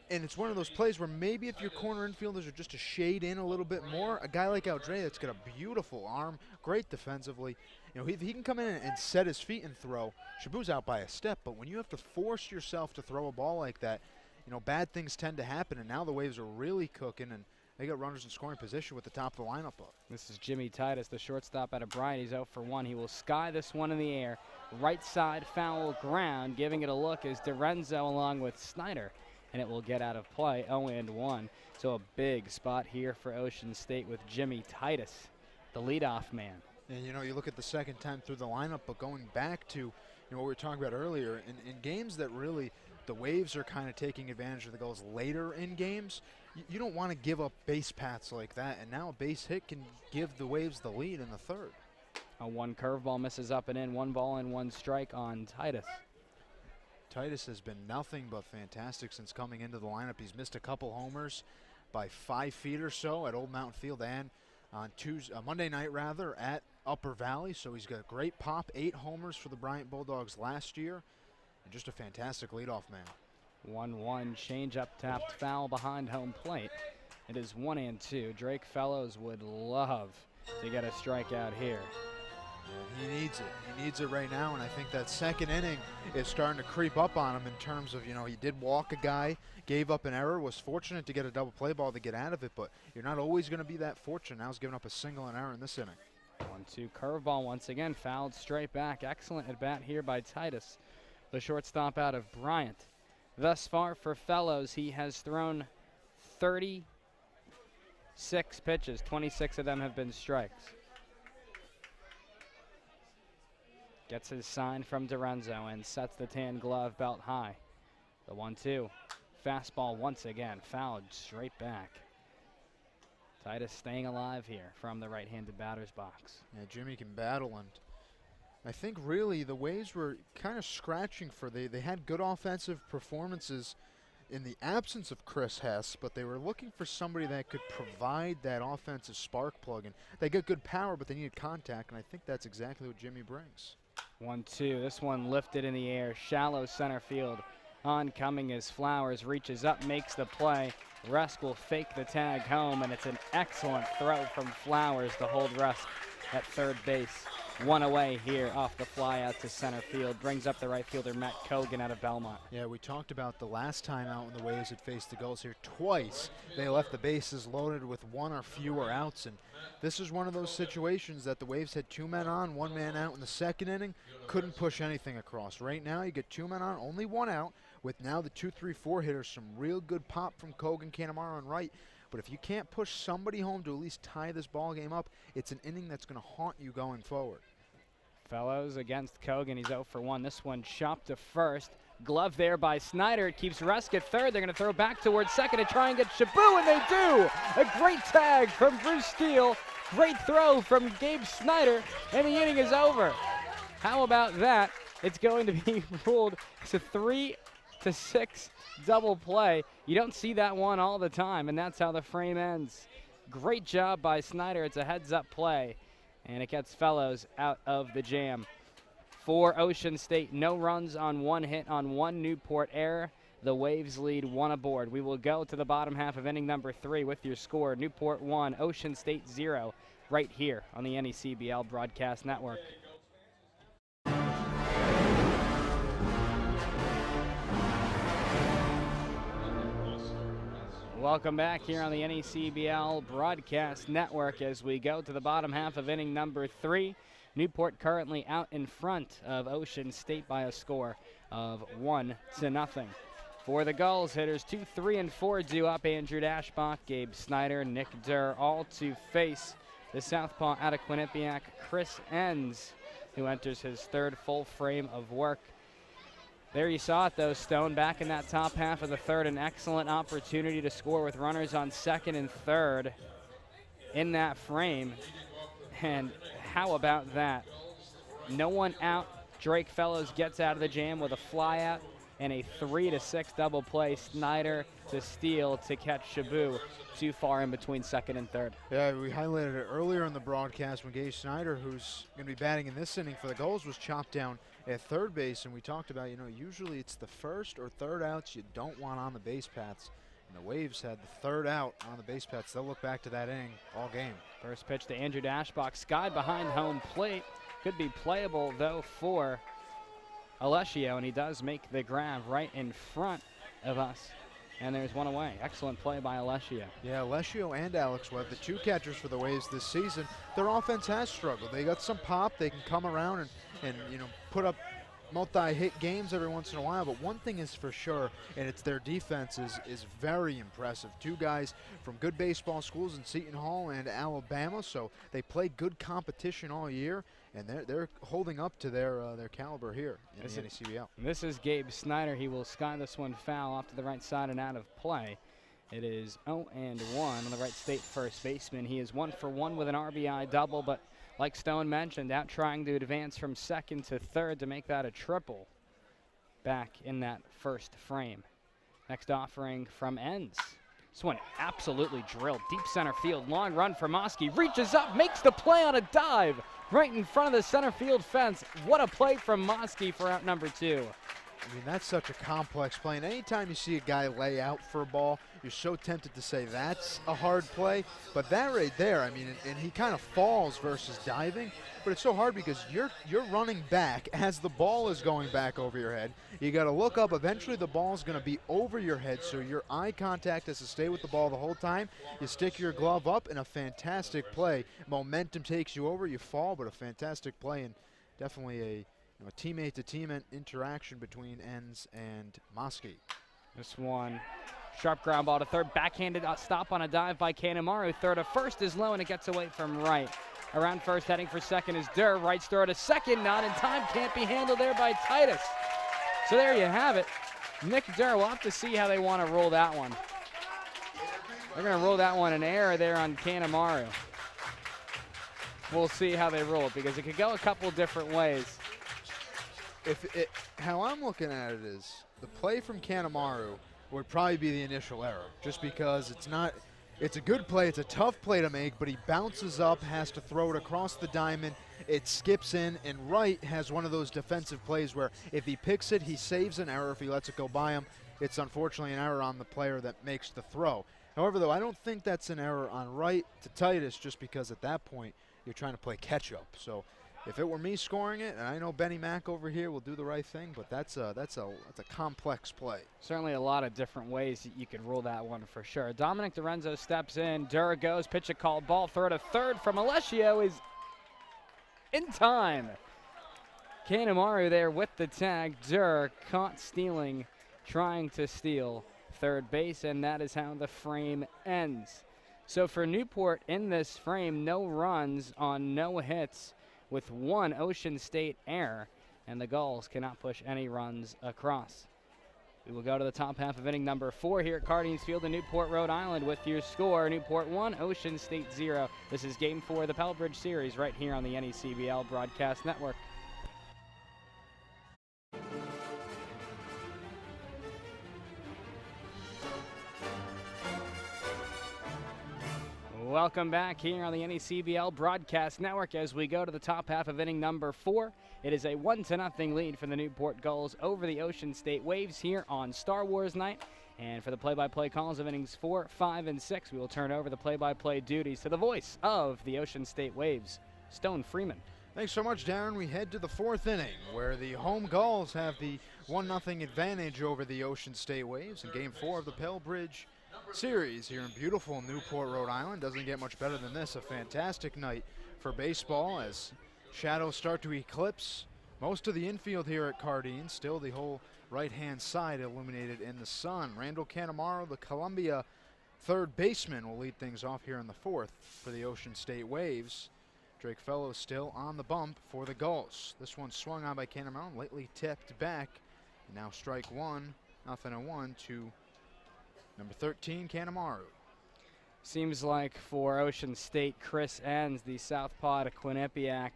S9: And it's one of those plays where maybe if your corner infielders are just a shade in a little bit more, a guy like Aldretti that's got a beautiful arm, great defensively, if he can come in and set his feet and throw, Chabot's out by a step. But when you have to force yourself to throw a ball like that, bad things tend to happen. And now the Waves are really cooking, and they got runners in scoring position with the top of the lineup up.
S4: This is Jimmy Titus, the shortstop out of Bryant. He's 0 for 1. He will sky this one in the air. Right side foul ground. Giving it a look is DeRenzo along with Snyder, and it will get out of play. 0-1. So a big spot here for Ocean State with Jimmy Titus, the leadoff man.
S9: And, you know, you look at the second time through the lineup, but going back to, you know, what we were talking about earlier, in games that really the Waves are kind of taking advantage of the Gulls later in games, you don't want to give up base paths like that, and now a base hit can give the Waves the lead in the third.
S4: A one curveball misses up and in, 1 ball and 1 strike on Titus.
S9: Titus has been nothing but fantastic since coming into the lineup. He's missed a couple homers by 5 feet or so at Old Mountain Field and on Monday night at Upper Valley. So he's got a great pop, 8 homers for the Bryant Bulldogs last year, and just a fantastic leadoff man.
S4: 1-1 change up, tapped foul behind home plate. It is 1-2. Drake Fellows would love to get a strikeout here.
S9: And he needs it. He needs it right now, and I think that second inning is starting to creep up on him in terms of, you know, he did walk a guy, gave up an error, was fortunate to get a double play ball to get out of it, but you're not always going to be that fortunate. Now he's giving up a single and error in this inning.
S4: 1-2 curveball once again, fouled straight back. Excellent at bat here by Titus, the shortstop out of Bryant. Thus far for Fellows, he has thrown 36 pitches. 26 of them have been strikes. Gets his sign from Dorenzo and sets the tan glove belt high. The 1-2. Fastball once again, fouled straight back. Titus staying alive here from the right-handed batter's box.
S9: Yeah, Jimmy can battle, and I think really the Waves were kind of scratching for, they had good offensive performances in the absence of Chris Hess, but they were looking for somebody that could provide that offensive spark plug. And they get good power, but they needed contact, and I think that's exactly what Jimmy brings.
S4: 1-2, this one lifted in the air, shallow center field. Oncoming as Flowers reaches up, makes the play. Rusk will fake the tag home, and it's an excellent throw from Flowers to hold Rusk at third base. 1 away here off the fly out to center field. Brings up the right fielder, Matt Kogan out of Belmont.
S9: Yeah, we talked about the last time out when the Waves had faced the Gulls here. Twice they left the bases loaded with 1 or fewer outs, and this is one of those situations that the Waves had 2 men on, 1 man out in the second inning, couldn't push anything across. Right now you get 2 men on, only 1 out, with now the 2-3-4 hitters, some real good pop from Kogan, Canamaro, and Wright. But if you can't push somebody home to at least tie this ball game up, it's an inning that's going to haunt you going forward.
S4: Fellows against Kogan. He's 0 for 1. This one chopped to first. Glove there by Snyder. It keeps Rusk at third. They're going to throw back towards second to try and get Shaboo, and they do! A great tag from Bruce Steele. Great throw from Gabe Snyder, and the inning is over. How about that? It's going to be ruled as a 3-6 double play. You don't see that one all the time, and that's how the frame ends. Great job by Snyder. It's a heads-up play, and it gets Fellows out of the jam. For Ocean State, no runs on 1 hit on 1 Newport error. The Waves lead 1 aboard. We will go to the bottom half of inning number 3 with your score. Newport 1, Ocean State 0, right here on the NECBL Broadcast Network. Welcome back here on the NECBL Broadcast Network as we go to the bottom half of inning number 3. Newport currently out in front of Ocean State by a score of 1-0. For the Gulls, hitters 2, 3, and 4 due up. Andrew Dashbach, Gabe Snyder, Nick Durr, all to face the southpaw out of Quinnipiac, Chris Enns, who enters his 3rd full frame of work. There you saw it, though, Stone, back in that top half of the 3rd. An excellent opportunity to score with runners on 2nd and 3rd in that frame. And how about that? No one out. Drake Fellows gets out of the jam with a fly out and a 3-6 double play. Snyder to steal to catch Shaboo too far in between 2nd and 3rd.
S9: Yeah, we highlighted it earlier in the broadcast when Gage Snyder, who's going to be batting in this inning for the Gulls, was chopped down at third base, and we talked about, you know, usually it's the 1st or 3rd outs you don't want on the base paths. And the Waves had the 3rd out on the base paths. They'll look back to that inning all game.
S4: First pitch to Andrew Dashbach, skied behind home plate. Could be playable, though, for Alessio, and he does make the grab right in front of us. And there's 1 away. Excellent play by Alessio.
S9: Yeah, Alessio and Alex Webb, the 2 catchers for the Waves this season. Their offense has struggled. They got some pop. They can come around and you know, put up multi-hit games every once in a while, but one thing is for sure, and it's their defense is very impressive. Two guys from good baseball schools in Seton Hall and Alabama, so they play good competition all year, and they're holding up to their caliber here in the NECBL.
S4: This is Gabe Snyder. He will sky this one foul off to the right side and out of play. It is 0-1 on the right state first baseman. He is 1 for 1 with an RBI double, but like Stone mentioned, out trying to advance from second to third to make that a triple back in that first frame. Next offering from Enns. This one absolutely drilled. Deep center field, long run for Moski. Reaches up, makes the play on a dive right in front of the center field fence. What a play from Moski for out number 2.
S9: I mean, that's such a complex play. And anytime you see a guy lay out for a ball, you're so tempted to say that's a hard play. But that right there, I mean, and he kind of falls versus diving. But it's so hard because you're running back as the ball is going back over your head. You got to look up. Eventually, the ball's going to be over your head, so your eye contact has to stay with the ball the whole time. You stick your glove up, and a fantastic play. Momentum takes you over. You fall, but a fantastic play, and definitely a teammate-to-teammate interaction between Enns and Moski.
S4: This one, sharp ground ball to third, backhanded stop on a dive by Kanemaru. Third to first is low, and it gets away from right. Around first, heading for second is Durr. Right throw to second, not in time, can't be handled there by Titus. So there you have it. Nick Durr, we'll have to see how they want to roll that one. They're going to roll that one an error there on Kanemaru. We'll see how they roll it because it could go a couple different ways.
S9: How I'm looking at it is the play from Kanemaru would probably be the initial error, just because it's a good play, it's a tough play to make, but he bounces up, has to throw it across the diamond, it skips in, and Wright has one of those defensive plays where if he picks it, he saves an error. If he lets it go by him, it's unfortunately an error on the player that makes the throw. However, though, I don't think that's an error on Wright to Titus, just because at that point you're trying to play catch-up. So if it were me scoring it, and I know Benny Mack over here will do the right thing, but that's a complex play.
S4: Certainly a lot of different ways that you could rule that one for sure. Dominic DiRenzo steps in. Durr goes, pitch a called ball. Throw to third from Alessio is in time. Kanemaru there with the tag. Durr caught stealing, trying to steal third base, and that is how the frame ends. So for Newport in this frame, no runs on no hits, with one Ocean State error, and the Gulls cannot push any runs across. We will go to the top half of inning number 4 here at Cardines Field in Newport, Rhode Island, with your score: Newport 1, Ocean State 0. This is Game 4 of the Pell Bridge Series right here on the NECBL Broadcast Network. Welcome back here on the NECBL Broadcast Network as we go to the top half of inning number 4. It is a 1-0 lead for the Newport Gulls over the Ocean State Waves here on Star Wars night. And for the play-by-play calls of innings 4, 5, and 6, we will turn over the play-by-play duties to the voice of the Ocean State Waves, Stone Freeman.
S9: Thanks so much, Darren. We head to the 4th inning, where the home Gulls have the 1-0 advantage over the Ocean State Waves in Game 4 of the Pell Bridge Series here in beautiful Newport, Rhode Island. Doesn't get much better than this. A fantastic night for baseball as shadows start to eclipse most of the infield here at Cardines. Still the whole right-hand side illuminated in the sun. Randall Kanemaru, the Columbia third baseman, will lead things off here in the 4th for the Ocean State Waves. Drake Fellows still on the bump for the Gulls. This one swung on by Kanemaru, lately tipped back. Now strike one, 0-1 to number 13, Kanemaru.
S4: Seems like for Ocean State, Chris Enns, the southpaw to Quinnipiac,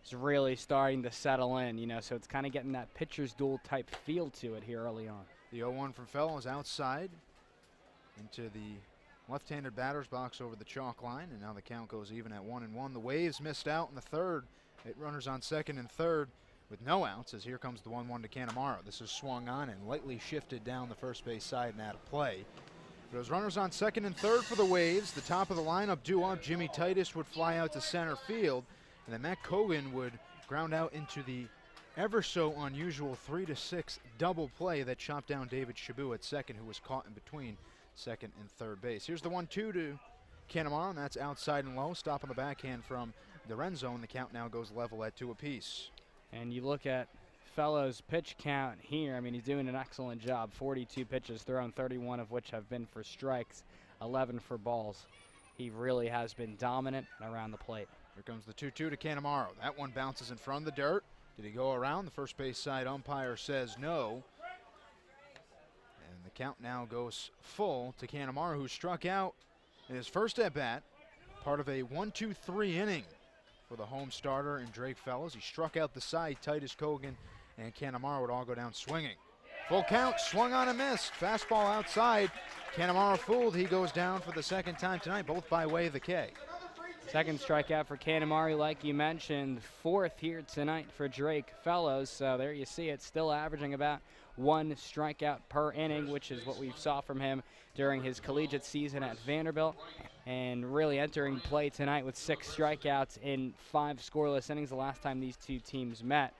S4: is really starting to settle in, so it's kind of getting that pitcher's duel type feel to it here early on.
S9: The 0-1 from Fellows outside into the left-handed batter's box over the chalk line, and now the count goes even at 1-1. The Waves missed out in the 3rd. Hit runners on 2nd and 3rd with no outs, as here comes the 1-1 to Kanemaru. This is swung on and lightly shifted down the first base side and out of play. Those runners on 2nd and 3rd for the Waves. The top of the lineup due up. Jimmy Titus would fly out to center field, and then Matt Cogan would ground out into the ever so unusual 3-6 double play that chopped down David Shabu at second, who was caught in between 2nd and 3rd base. Here's the 1-2 to Kanemaru, and that's outside and low. Stop on the backhand from DiRenzo, and the count now goes level at 2 apiece.
S4: And you look at Fellows' pitch count here, I mean, he's doing an excellent job. 42 pitches thrown, 31 of which have been for strikes, 11 for balls. He really has been dominant and around the plate.
S9: Here comes the 2-2 to Canamaro. That one bounces in front of the dirt. Did he go around? The first base side umpire says no. And the count now goes full to Canamaro, who struck out in his first at-bat, part of a 1-2-3 inning for the home starter in Drake Fellows. He struck out the side. Titus Cogan and Canamaro would all go down swinging. Full count, swung on and missed. Fastball outside. Canamaro fooled. He goes down for the second time tonight, both by way of the K.
S4: Second strikeout for Canamaro, like you mentioned. Fourth here tonight for Drake Fellows. So there you see it, still averaging about 1 strikeout per inning, which is what we saw from him during his collegiate season at Vanderbilt. And really entering play tonight with 6 strikeouts in 5 scoreless innings the last time these two teams met.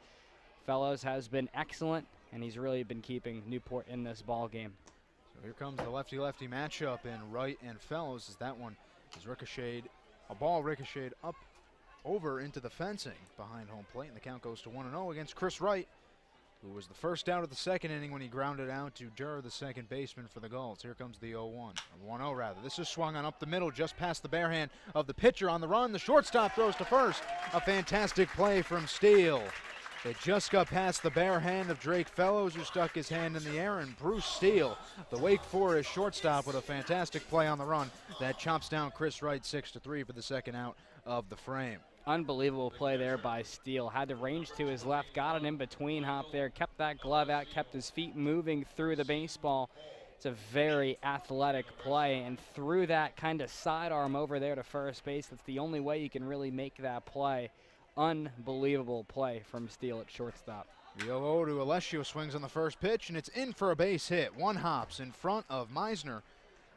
S4: Fellows has been excellent, and he's really been keeping Newport in this ball game.
S9: So here comes the lefty-lefty matchup in Wright and Fellows, as that one is ricocheted. A ball ricocheted up over into the fencing behind home plate, and the count goes to 1-0 against Chris Wright, who was the first out of the second inning when he grounded out to Durr, the second baseman for the Gulls. Here comes the 0-1, 1-0 rather. This is swung on up the middle, just past the bare hand of the pitcher on the run. The shortstop throws to first. A fantastic play from Steele. It just got past the bare hand of Drake Fellows, who stuck his hand in the air, and Bruce Steele, the Wake Forest shortstop, with a fantastic play on the run that chops down Chris Wright 6-3 for the second out of the frame.
S4: Unbelievable play there by Steele. Had the range to his left, got an in-between hop there, kept that glove out, kept his feet moving through the baseball. It's a very athletic play, and threw that kind of sidearm over there to first base. That's the only way you can really make that play. Unbelievable play from Steele at shortstop.
S9: The 0-0 to Alessio swings on the first pitch, and it's in for a base hit. One hops in front of Meisner,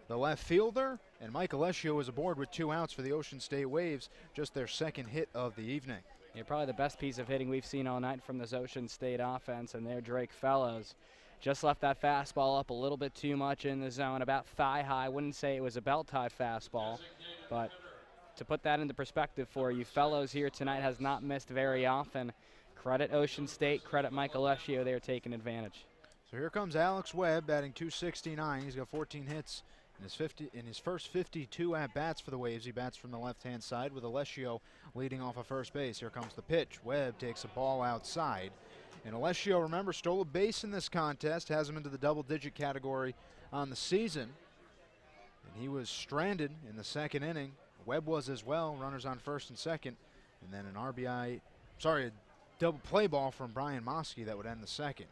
S9: the left fielder, and Mike Alessio is aboard with 2 outs for the Ocean State Waves, just their second hit of the evening.
S4: Yeah, probably the best piece of hitting we've seen all night from this Ocean State offense, and their Drake Fellows just left that fastball up a little bit too much in the zone, about thigh high. Wouldn't say it was a belt high fastball, but to put that into perspective for you, Fellows here tonight has not missed very often. Credit Ocean State, credit Mike Alessio, they're taking advantage.
S9: So here comes Alex Webb, batting .269. He's got 14 hits in his first 52 at-bats for the Waves. He bats from the left-hand side with Alessio leading off of first base. Here comes the pitch. Webb takes a ball outside. And Alessio, remember, stole a base in this contest, has him into the double-digit category on the season. And he was stranded in the second inning. Webb was as well, runners on first and second. And then a double play ball from Brian Mosky that would end the second.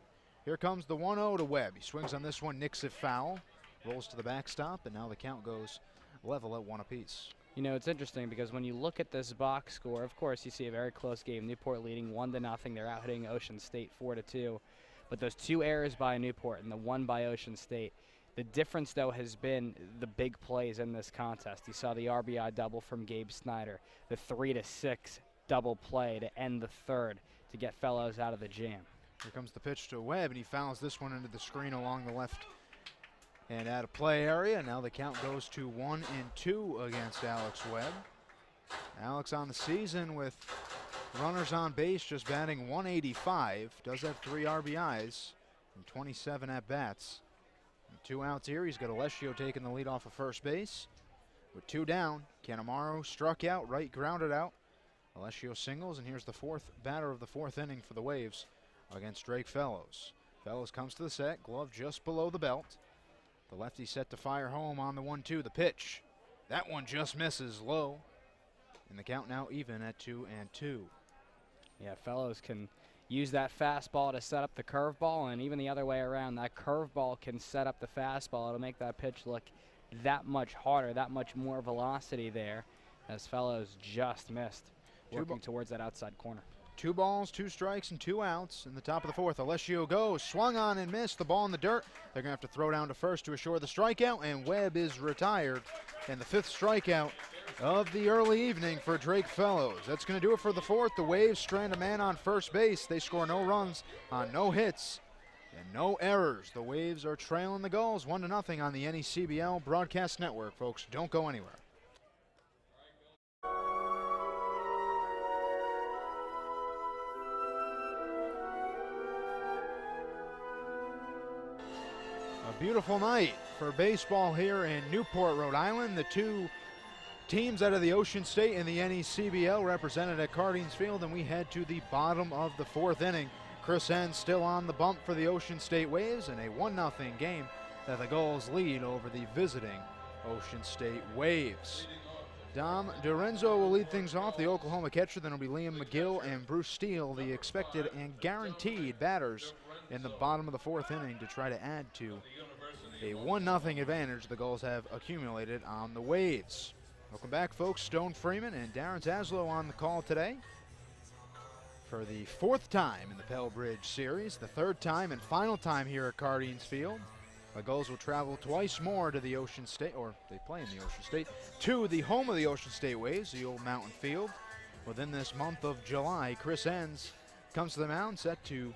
S9: Here comes the 1-0 to Webb. He swings on this one, nicks it foul, rolls to the backstop, and now the count goes level at 1 apiece.
S4: You know, it's interesting because when you look at this box score, of course, you see a very close game. Newport leading 1-0. They're out hitting Ocean State 4-2. But those 2 errors by Newport and the 1 by Ocean State, the difference, though, has been the big plays in this contest. You saw the RBI double from Gabe Snyder, the 3-6 double play to end the third to get Fellows out of the jam.
S9: Here comes the pitch to Webb, and he fouls this one into the screen along the left and out of play area. Now the count goes to 1-2 against Alex Webb. Alex on the season with runners on base, just batting .185. Does have 3 RBIs and 27 at-bats. 2 outs here. He's got Alessio taking the lead off of first base. With 2 down, Canamaro struck out, Wright grounded out. Alessio singles, and here's the 4th batter of the 4th inning for the Waves against Drake Fellows. Fellows comes to the set, glove just below the belt. The lefty set to fire home on the 1-2. The pitch. That one just misses low. And the count now even at 2-2.
S4: Yeah, Fellows can use that fastball to set up the curveball, and even the other way around, that curveball can set up the fastball. It'll make that pitch look that much harder, that much more velocity there, as Fellows just missed, working towards that outside corner.
S9: 2 balls, 2 strikes, and 2 outs in the top of the 4th. Alessio goes, swung on and missed, the ball in the dirt. They're going to have to throw down to first to assure the strikeout, and Webb is retired. And the 5th strikeout of the early evening for Drake Fellows. That's going to do it for the 4th. The Waves strand a man on first base. They score no runs on no hits and no errors. The Waves are trailing the Gulls 1-0 on the NECBL Broadcast Network. Folks, don't go anywhere. A beautiful night for baseball here in Newport, Rhode Island. The two teams out of the Ocean State and the NECBL represented at Cardines Field, and we head to the bottom of the fourth inning. Chris Enns still on the bump for the Ocean State Waves in a 1-0 game that the Gulls lead over the visiting Ocean State Waves. Dom Dorenzo will lead things off, the Oklahoma catcher. Then it'll be Liam McGill and Bruce Steele, the expected and guaranteed batters in the bottom of the fourth inning to try to add to a 1-0 advantage the Gulls have accumulated on the Waves. Welcome back, folks. Stone Freeman and Darren Zaslow on the call today for the fourth time in the Pell Bridge Series, the third time and final time here at Cardines Field. The Gulls will travel twice more to the Ocean State, or they play in the Ocean State, to the home of the Ocean State Waves, the old Mountain Field. Within this month of July, Chris Enns comes to the mound set to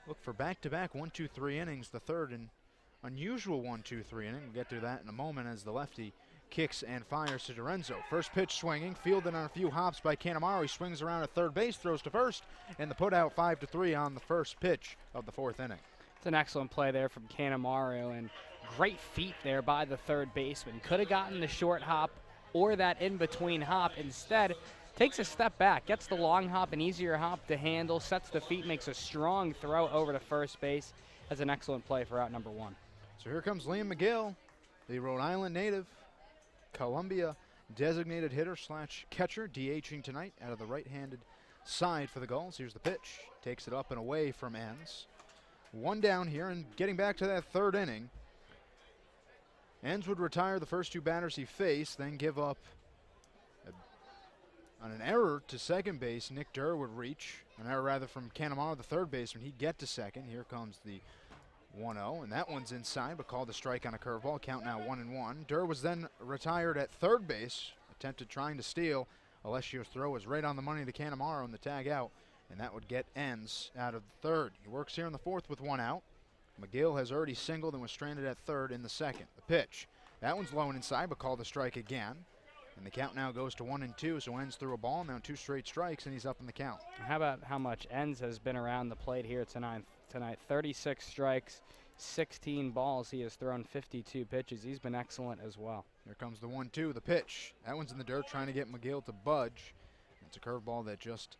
S9: look for back-to-back 1-2-3 innings, the third and unusual 1-2-3 inning. We'll get to that in a moment as the lefty kicks and fires to Dorenzo. First pitch swinging, fielded on a few hops by Canamaro. He swings around at third base, throws to first, and the put-out 5-3 on the first pitch of the fourth inning.
S4: It's an excellent play there from Canamaro, and great feet there by the third baseman. Could have gotten the short hop or that in-between hop. Instead, takes a step back, gets the long hop, an easier hop to handle, sets the feet, makes a strong throw over to first base. That's an excellent play for out number one.
S9: So here comes Liam McGill, the Rhode Island native, Columbia designated hitter / catcher, DHing tonight out of the right-handed side for the Gulls. Here's the pitch. Takes it up and away from Enns. One down here, and getting back to that third inning, Enns would retire the first two batters he faced, then give up on an error to second base. Nick Durr would reach, an error rather from Canamaro, the third baseman. He'd get to second. Here comes the 1-0, and that one's inside, but called a strike on a curveball. Count now 1-1. Durr was then retired at third base, attempted trying to steal. Alessio's throw was right on the money to Canamaro in the tag out, and that would get Enns out of the third. He works here in the fourth with one out. McGill has already singled and was stranded at third in the second. The pitch. That one's low and inside, but called a strike again. And the count now goes to 1-2, so Enns threw a ball, now 2 straight strikes, and he's up in the count.
S4: How about how much Enns has been around the plate here tonight? 36 strikes, 16 balls. He has thrown 52 pitches. He's been excellent as well.
S9: Here comes the 1-2, the pitch. That one's in the dirt, trying to get McGill to budge. It's a curveball that just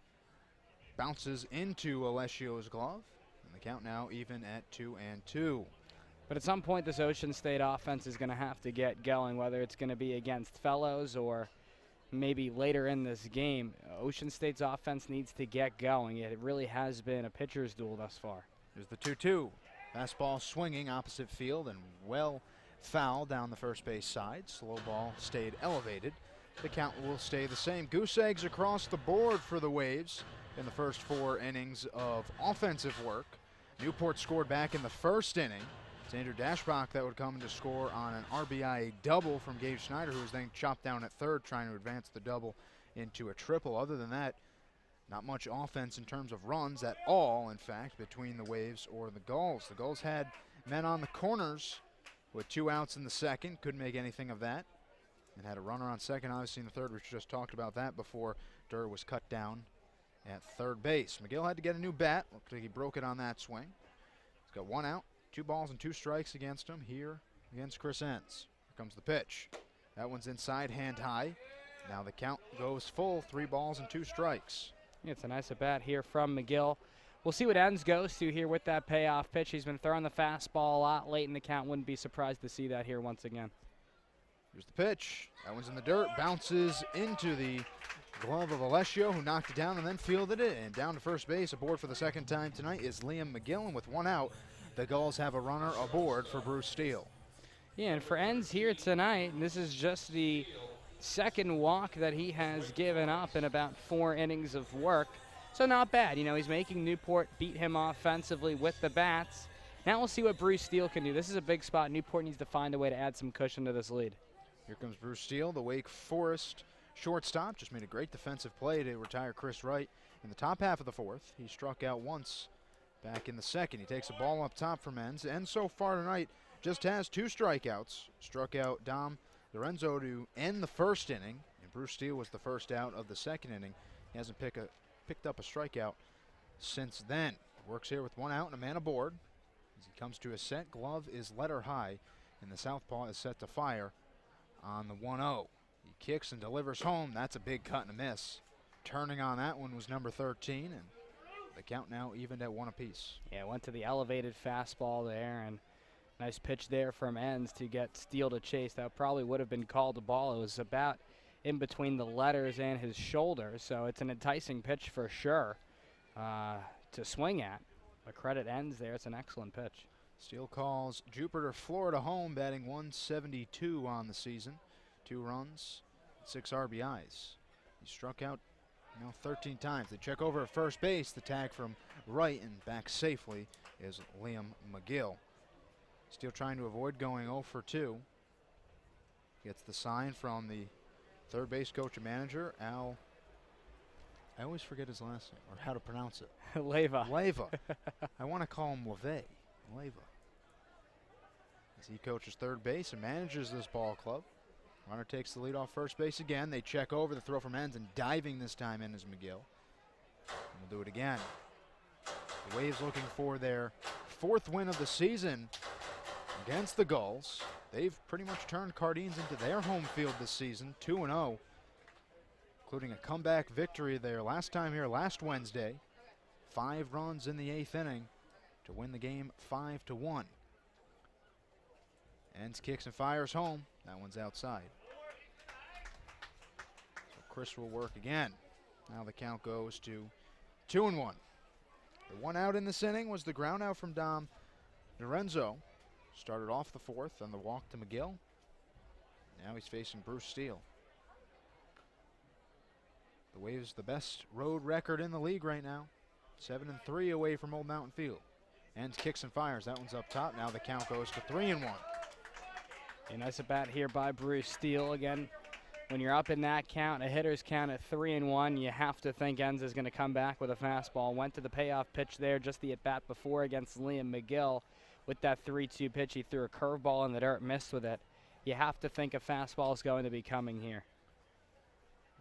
S9: bounces into Alessio's glove. And the count now even at 2-2.
S4: But at some point, this Ocean State offense is going to have to get going, whether it's going to be against Fellows or maybe later in this game. Ocean State's offense needs to get going. It really has been a pitcher's duel thus far.
S9: Here's the 2-2. Fastball swinging opposite field and well foul down the first base side. Slow ball stayed elevated. The count will stay the same. Goose eggs across the board for the Waves in the first 4 innings of offensive work. Newport scored back in the first inning. It's Andrew Dashbach that would come to score on an RBI double from Gabe Schneider, who was then chopped down at third, trying to advance the double into a triple. Other than that, not much offense in terms of runs at all, in fact, between the Waves or the Gulls. The Gulls had men on the corners with 2 outs in the second, couldn't make anything of that, and had a runner on second, obviously in the third. We just talked about that before Durr was cut down at third base. McGill had to get a new bat. Looked like he broke it on that swing. He's got 1 out, 2 balls and 2 strikes against him here against Chris Enns. Here comes the pitch. That one's inside, hand high. Now the count goes full, 3 balls and 2 strikes.
S4: Yeah, it's a nice at-bat here from McGill. We'll see what Enns goes to here with that payoff pitch. He's been throwing the fastball a lot late in the count. Wouldn't be surprised to see that here once again.
S9: Here's the pitch. That one's in the dirt, bounces into the glove of Alessio, who knocked it down and then fielded it. And down to first base, aboard for the second time tonight, is Liam McGill. And with 1 out, the Gulls have a runner aboard for Bruce Steele.
S4: Yeah, and for Enns here tonight, and this is just the second walk that he has given up in about 4 innings of work. So not bad. You know, he's making Newport beat him offensively with the bats. Now we'll see what Bruce Steele can do. This is a big spot. Newport needs to find a way to add some cushion to this lead.
S9: Here comes Bruce Steele, the Wake Forest shortstop. Just made a great defensive play to retire Chris Wright in the top half of the fourth. He struck out once back in the second. He takes a ball up top from Enns, and so far tonight just has 2 strikeouts. Struck out Dom Lorenzo to end the first inning, and Bruce Steele was the first out of the second inning. He hasn't picked up a strikeout since then. Works here with 1 out and a man aboard. As he comes to a set, glove is letter high, and the southpaw is set to fire on the 1-0. He kicks and delivers home. That's a big cut and a miss. Turning on that one was number 13, and the count now evened at 1 apiece.
S4: Yeah, went to the elevated fastball there, and nice pitch there from Enns to get Steele to chase. That probably would have been called a ball. It was about in between the letters and his shoulder, so it's an enticing pitch for sure to swing at. But credit Enns there. It's an excellent pitch.
S9: Steele calls Jupiter, Florida home, batting 172 on the season. 2 runs, 6 RBIs. He struck out 13 times. They check over at first base. The tag from right and back safely is Liam McGill. Steele trying to avoid going 0 for 2. Gets the sign from the third base coach and manager, Al. I always forget his last name, or how to pronounce it.
S4: Leyva.
S9: Leyva. I want to call him LeVay. Leyva. As he coaches third base and manages this ball club. Runner takes the lead off first base again. They check over the throw from Enns, and diving this time in is McGill. And we'll do it again. The Waves looking for their 4th win of the season against the Gulls. They've pretty much turned Cardines into their home field this season, 2-0, including a comeback victory there last time here last Wednesday. 5 runs in the 8th inning to win the game 5-1. Enns kicks and fires home. That one's outside. So Chris will work again. Now the count goes to 2-1. The 1 out in this inning was the ground out from Dom Lorenzo. Started off the 4th on the walk to McGill. Now he's facing Bruce Steele. The Waves the best road record in the league right now. 7-3 away from Old Mountain Field. Enns kicks and fires. That one's up top. Now the count goes to 3-1.
S4: A nice at bat here by Bruce Steele. Again, when you're up in that count, a hitter's count at 3-1, you have to think Enns is going to come back with a fastball. Went to the payoff pitch there, just the at bat before against Liam McGill. With that 3-2 pitch, he threw a curveball in the dirt, missed with it. You have to think a fastball is going to be coming here.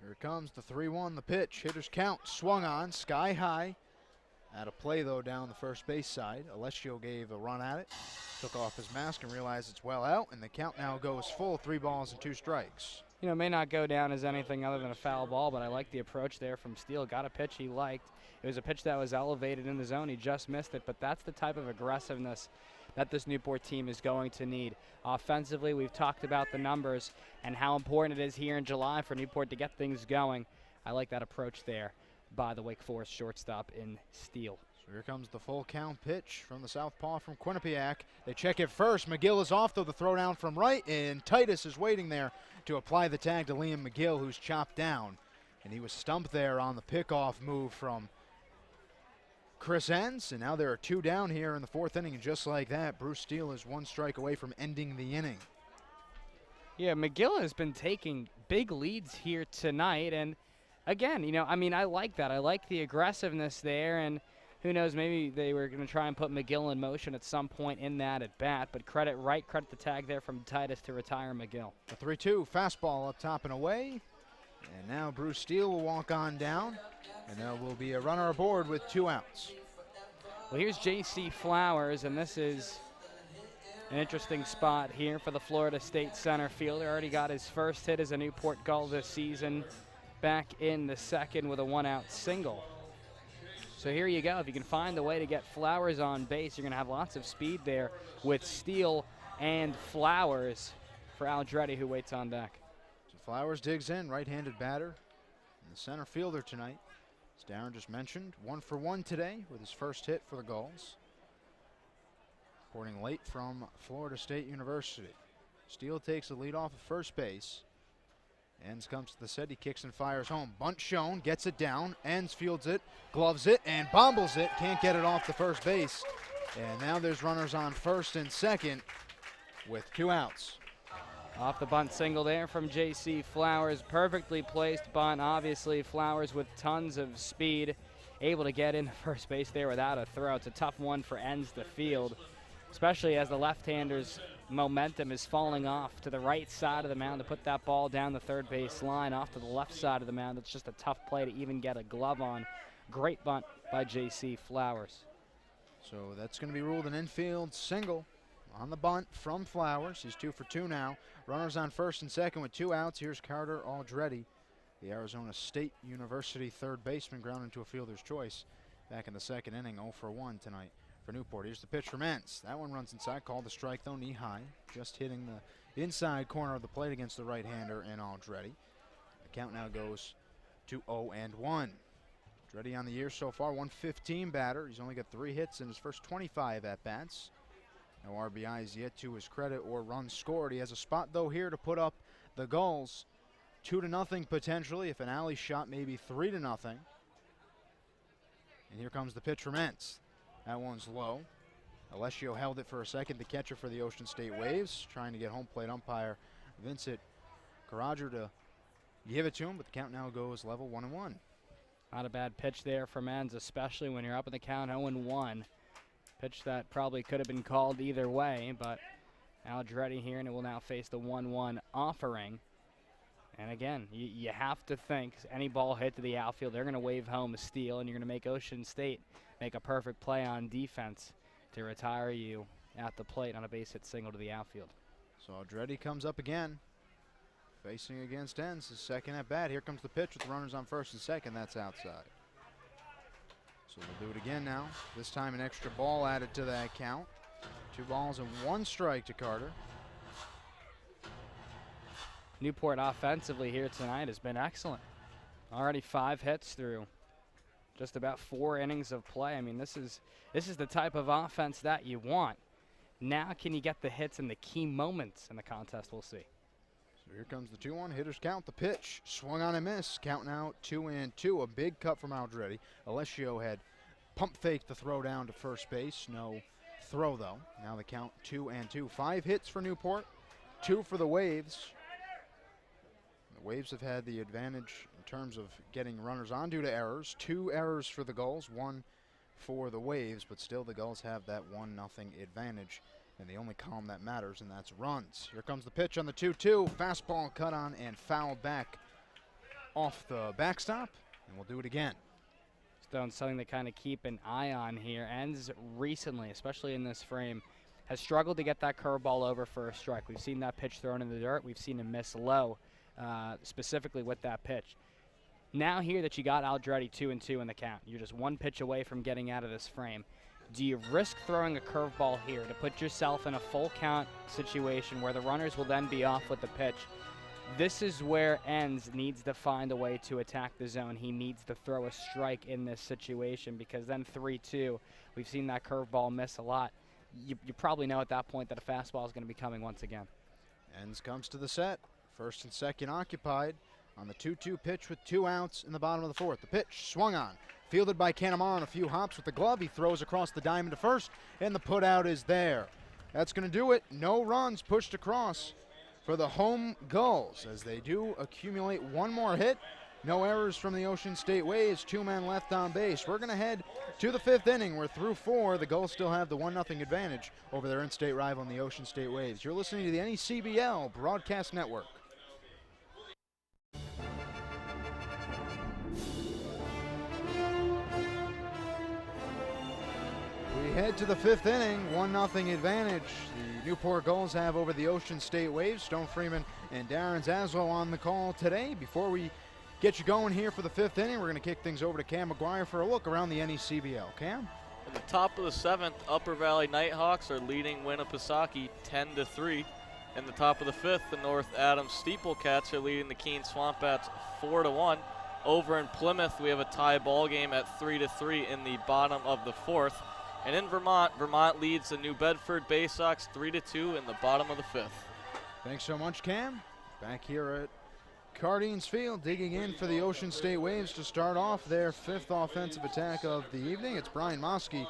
S9: Here it comes, the 3-1, the pitch. Hitter's count, swung on, sky high. Out of play, though, down the first base side. Alessio gave a run at it, took off his mask and realized it's well out, and the count now goes full, 3 balls and 2 strikes.
S4: You know, it may not go down as anything other than a foul ball, but I like the approach there from Steele. Got a pitch he liked. It was a pitch that was elevated in the zone. He just missed it, but that's the type of aggressiveness that this Newport team is going to need. Offensively, we've talked about the numbers and how important it is here in July for Newport to get things going. I like that approach there by the Wake Forest shortstop in Steele.
S9: So here comes the full count pitch from the southpaw from Quinnipiac. They check it first. McGill is off, though, the throw down from right, and Titus is waiting there to apply the tag to Liam McGill, who's chopped down. And he was stumped there on the pickoff move from Chris Enns, and now there are 2 down here in the 4th inning, and just like that, Bruce Steele is 1 strike away from ending the inning.
S4: Yeah, McGill has been taking big leads here tonight, and again, you know, I mean, I like that. I like the aggressiveness there, and who knows, maybe they were going to try and put McGill in motion at some point in that at bat, but credit the tag there from Titus to retire McGill.
S9: The 3-2 fastball up top and away, and now Bruce Steele will walk on down, and there will be a runner aboard with 2 outs.
S4: Well, here's J.C. Flowers, and this is an interesting spot here for the Florida State center fielder. Already got his first hit as a Newport Gull this season, back in the 2nd with a 1-out single. So here you go. If you can find a way to get Flowers on base, you're going to have lots of speed there with Steele and Flowers for Aldretti, who waits on deck.
S9: So Flowers digs in, right-handed batter, and the center fielder tonight. As Darren just mentioned, 1 for 1 today with his first hit for the Gulls. Reporting late from Florida State University. Steele takes the lead off of first base. Enns comes to the set, he kicks and fires home. Bunt shown, gets it down, Enns fields it, gloves it, and bombles it. Can't get it off the first base. And now there's runners on first and second with 2 outs.
S4: Off the bunt single there from J.C. Flowers. Perfectly placed bunt. Obviously, Flowers with tons of speed, able to get in first base there without a throw. It's a tough one for Enns to field, especially as the left-hander's momentum is falling off to the right side of the mound to put that ball down the third base line. Off to the left side of the mound, it's just a tough play to even get a glove on. Great bunt by J.C. Flowers.
S9: So that's going to be ruled an infield single on the bunt from Flowers. He's 2 for 2 now. Runners on first and second with 2 outs. Here's Carter Aldretti, the Arizona State University third baseman, grounded into a fielder's choice back in the second inning. 0 for 1 tonight for Newport. Here's the pitch from Entz. That one runs inside, called the strike though, knee high. Just hitting the inside corner of the plate against the right-hander in Aldretti. The count now goes to 0-1. Aldretti on the year so far, 115 batter. He's only got 3 hits in his first 25 at-bats. No RBIs yet to his credit or runs scored. He has a spot though here to put up the Gulls 2-0 potentially, if an alley shot maybe 3-0. And here comes the pitch from Entz. That one's low. Alessio held it for a second, the catcher for the Ocean State Waves, trying to get home plate umpire Vincent Caraggio to give it to him, but the count now goes level 1-1.
S4: Not a bad pitch there from Entz, especially when you're up in the count 0-1. Pitch that probably could have been called either way, but Aldretti here, and it will now face the 1-1 offering. And again, you have to think any ball hit to the outfield, they're going to wave home a steal, and you're going to make Ocean State make a perfect play on defense to retire you at the plate on a base hit single to the outfield.
S9: So Aldretti comes up again, facing against Entz, his second at bat. Here comes the pitch with the runners on first and second. That's outside. So they'll do it again now. This time an extra ball added to that count. 2 balls and 1 strike to Carter.
S4: Newport offensively here tonight has been excellent. Already 5 hits through just about 4 innings of play. I mean, this is the type of offense that you want. Now can you get the hits in the key moments in the contest? We'll see.
S9: So here comes the 2-1. Hitters count. The pitch swung on and missed. Count now 2-2. A big cut from Aldretti. Alessio had pump faked the throw down to first base. No throw though. Now the count 2-2. 5 hits for Newport, 2 for the Waves. The Waves have had the advantage in terms of getting runners on due to errors. 2 errors for the Gulls, 1 for the Waves, but still the Gulls have that 1-0 advantage in the only column that matters, and that's runs. Here comes the pitch on the 2-2. Fastball cut on and fouled back off the backstop, and we'll do it again.
S4: Stone, something to kind of keep an eye on here. Entz recently, especially in this frame, has struggled to get that curveball over for a strike. We've seen that pitch thrown in the dirt. We've seen him miss low, specifically with that pitch. Now here that you got Aldretti 2-2 in the count, you're just 1 pitch away from getting out of this frame. Do you risk throwing a curveball here to put yourself in a full count situation where the runners will then be off with the pitch? This is where Entz needs to find a way to attack the zone. He needs to throw a strike in this situation, because then 3-2, we've seen that curveball miss a lot. You probably know at that point that a fastball is going to be coming once again.
S9: Entz comes to the set. First and second occupied on the 2-2 pitch with 2 outs in the bottom of the 4th. The pitch swung on, fielded by Canamar on a few hops with the glove. He throws across the diamond to first, and the put out is there. That's going to do it. No runs pushed across for the home Gulls as they do accumulate 1 more hit. No errors from the Ocean State Waves. 2 men left on base. We're going to head to the 5th inning. We're through 4. The Gulls still have the 1-0 advantage over their in-state rival in the Ocean State Waves. You're listening to the NECBL Broadcast Network. We head to the 5th inning, 1-0 advantage. The Newport Gulls have over the Ocean State Waves. Stone Freeman and Darren Zaslow on the call today. Before we get you going here for the 5th inning, we're going to kick things over to Cam McGuire for a look around the NECBL. Cam?
S5: In the top of the 7th, Upper Valley Nighthawks are leading Winnipesaukee 10-3. In the top of the 5th, the North Adams Steeplecats are leading the Keene Swampbats 4-1. Over in Plymouth, we have a tie ball game at 3-3 in the bottom of the 4th. And in Vermont, Vermont leads the New Bedford Bay Sox 3-2 in the bottom of the 5th.
S9: Thanks so much, Cam. Back here at Cardines Field, digging in for the Ocean State Waves to start off their 5th offensive attack of the evening. It's Brian Moski,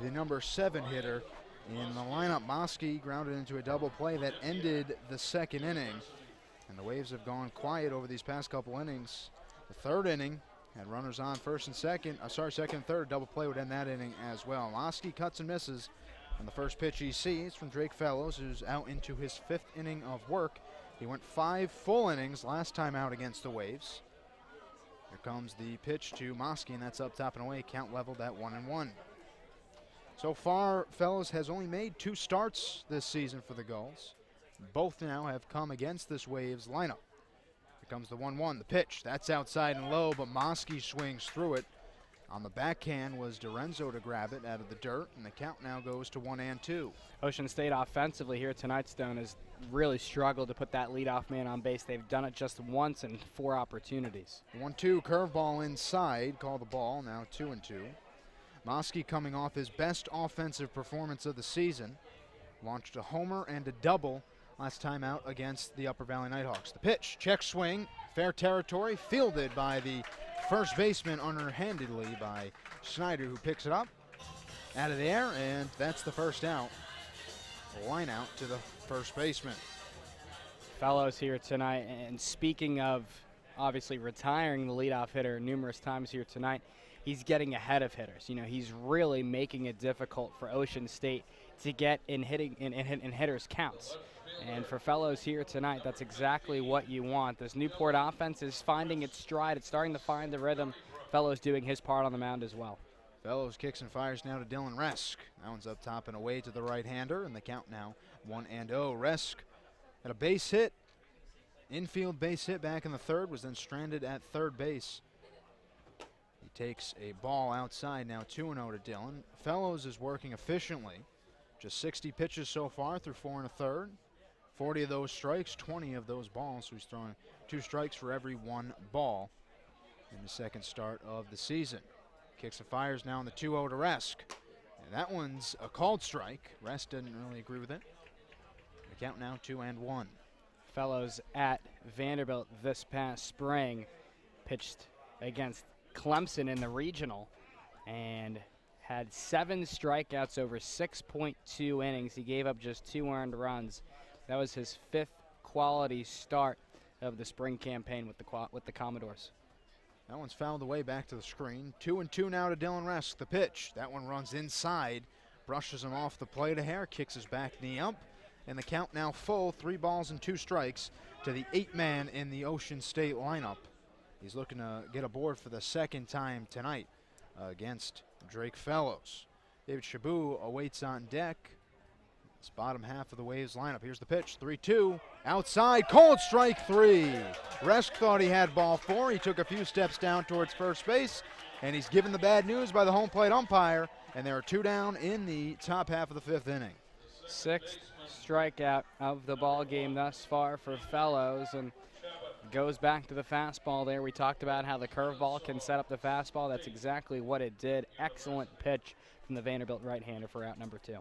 S9: the number 7 hitter in the lineup. Moski grounded into a double play that ended the 2nd inning. And the Waves have gone quiet over these past couple innings. The 3rd inning had runners on first and second. Second and third. Double play would end that inning as well. Moski cuts and misses on the first pitch he sees from Drake Fellows, who's out into his 5th inning of work. He went 5 full innings last time out against the Waves. Here comes the pitch to Moski, and that's up, top, and away. Count leveled at 1-1. So far, Fellows has only made 2 starts this season for the Gulls. Both now have come against this Waves lineup. Here comes the 1-1, the pitch. That's outside and low, but Mosky swings through it. On the backhand was Dorenzo to grab it out of the dirt, and the count now goes to 1-2.
S4: Ocean State offensively here tonight, Stone, has really struggled to put that leadoff man on base. They've done it just once in 4 opportunities.
S9: 1-2 curveball inside, call the ball, now 2-2. Mosky coming off his best offensive performance of the season. Launched a homer and a double last time out against the Upper Valley Nighthawks. The pitch, check swing, fair territory, fielded by the first baseman underhandedly by Schneider, who picks it up out of the air, and that's the first out. Line out to the first baseman.
S4: Fellows here tonight, and speaking of obviously retiring the leadoff hitter numerous times here tonight, he's getting ahead of hitters. You know, he's really making it difficult for Ocean State to get in hitters' counts. And for Fellows here tonight, that's exactly what you want. This Newport offense is finding its stride. It's starting to find the rhythm. Fellows doing his part on the mound as well.
S9: Fellows kicks and fires now to Dylan Resk. That one's up top and away to the right-hander, and the count now 1-0. Resk had a base hit, infield base hit back in the third, was then stranded at third base. He takes a ball outside, now 2-0 to Dylan. Fellows is working efficiently. Just 60 pitches so far through 4 1/3. 40 of those strikes, 20 of those balls, so he's throwing 2 strikes for every 1 ball in the second start of the season. Kicks and fires now on the 2-0 to Resk. And that one's a called strike. Resk didn't really agree with it. The count now 2-1.
S4: Fellows at Vanderbilt this past spring pitched against Clemson in the regional and had 7 strikeouts over 6.2 innings. He gave up just 2 earned runs. That was his 5th quality start of the spring campaign with the Commodores.
S9: That one's fouled away back to the screen. 2-2 now to Dylan Resk. The pitch. That one runs inside, brushes him off the plate a hair, kicks his back knee up, and the count now full, 3 balls and 2 strikes to the 8-man in the Ocean State lineup. He's looking to get aboard for the 2nd time tonight against Drake Fellows. David Chabot awaits on deck. It's bottom half of the Waves lineup. Here's the pitch, 3-2, outside, called strike 3. Resk thought he had ball 4. He took a few steps down towards first base, and he's given the bad news by the home plate umpire, and there are 2 down in the top half of the 5th inning.
S4: 6th strikeout of the ball game thus far for Fellows, and goes back to the fastball there. We talked about how the curveball can set up the fastball. That's exactly what it did. Excellent pitch from the Vanderbilt right-hander for out number 2.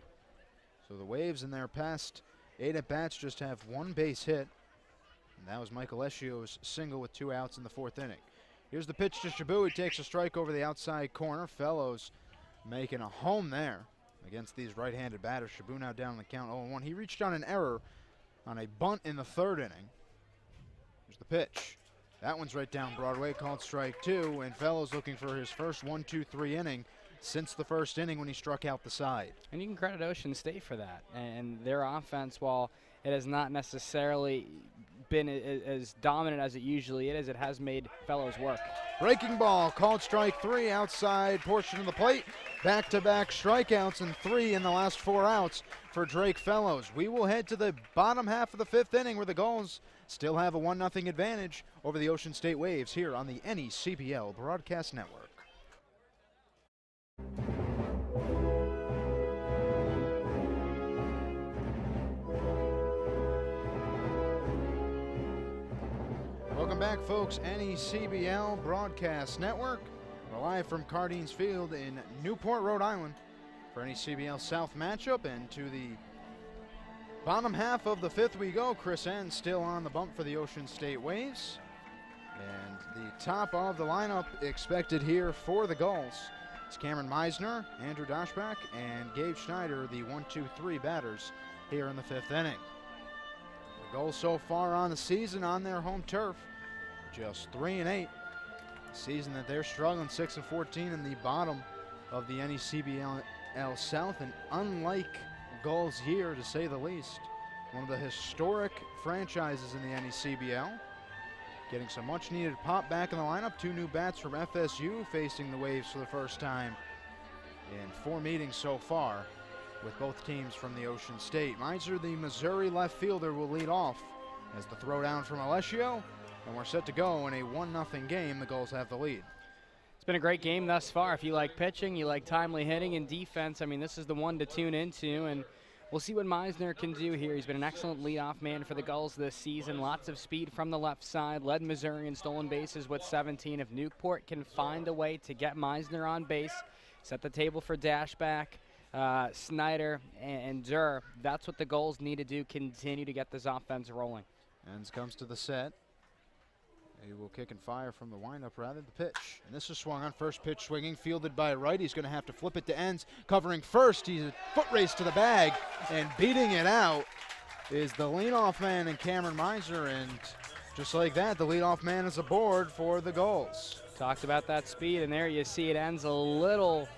S9: So the Waves in their past 8 at-bats just have 1 base hit, and that was Michael Eschio's single with 2 outs in the 4th inning. Here's the pitch to Chabot. He takes a strike over the outside corner. Fellows making a home there against these right-handed batters. Chabot now down on the count 0-1. He reached on an error on a bunt in the 3rd inning. Here's the pitch. That one's right down Broadway, called strike 2, and Fellows looking for his first 1-2-3 inning since the 1st inning when he struck out the side.
S4: And you can credit Ocean State for that. And their offense, while it has not necessarily been as dominant as it usually is, it has made Fellows work.
S9: Breaking ball, called strike 3, outside portion of the plate. Back-to-back strikeouts and 3 in the last 4 outs for Drake Fellows. We will head to the bottom half of the 5th inning where the Gulls still have a 1-0 advantage over the Ocean State Waves here on the NECBL Broadcast Network. Welcome back, folks. NECBL Broadcast Network. We're live from Cardines Field in Newport, Rhode Island for NECBL South matchup, and to the bottom half of the 5th we go. Chris N still on the bump for the Ocean State Waves. And the top of the lineup expected here for the Gulls. It's Cameron Meisner, Andrew Doshbach, and Gabe Schneider, the 1-2-3 batters here in the 5th inning. The Gulls so far on the season on their home turf, just 3-8. A season that they're struggling, 6-14 in the bottom of the NECBL South, an unlike Gulls year to say the least. One of the historic franchises in the NECBL. Getting some much needed pop back in the lineup. 2 new bats from FSU facing the Waves for the first time in 4 meetings so far with both teams from the Ocean State. Meisner, the Missouri left fielder, will lead off as the throw down from Alessio, and we're set to go in a 1-0 game. The Gulls have the lead.
S4: It's been a great game thus far. If you like pitching, you like timely hitting and defense, I mean, this is the one to tune into, and we'll see what Meisner can do here. He's been an excellent leadoff man for the Gulls this season. Lots of speed from the left side. Led Missouri in stolen bases with 17. If Newport can find a way to get Meisner on base, set the table for Dashback, Snyder, and Durr, that's what the Gulls need to do, continue to get this offense rolling.
S9: Enns comes to the set. He will kick and fire from the windup, rather the pitch. And this is swung on. First pitch swinging, fielded by right. He's going to have to flip it to Enns. Covering first, he's a foot race to the bag, and beating it out is the leadoff man in Cameron Meisner, and just like that, the leadoff man is aboard for the Gulls.
S4: Talked about that speed, and there you see it. Enns a little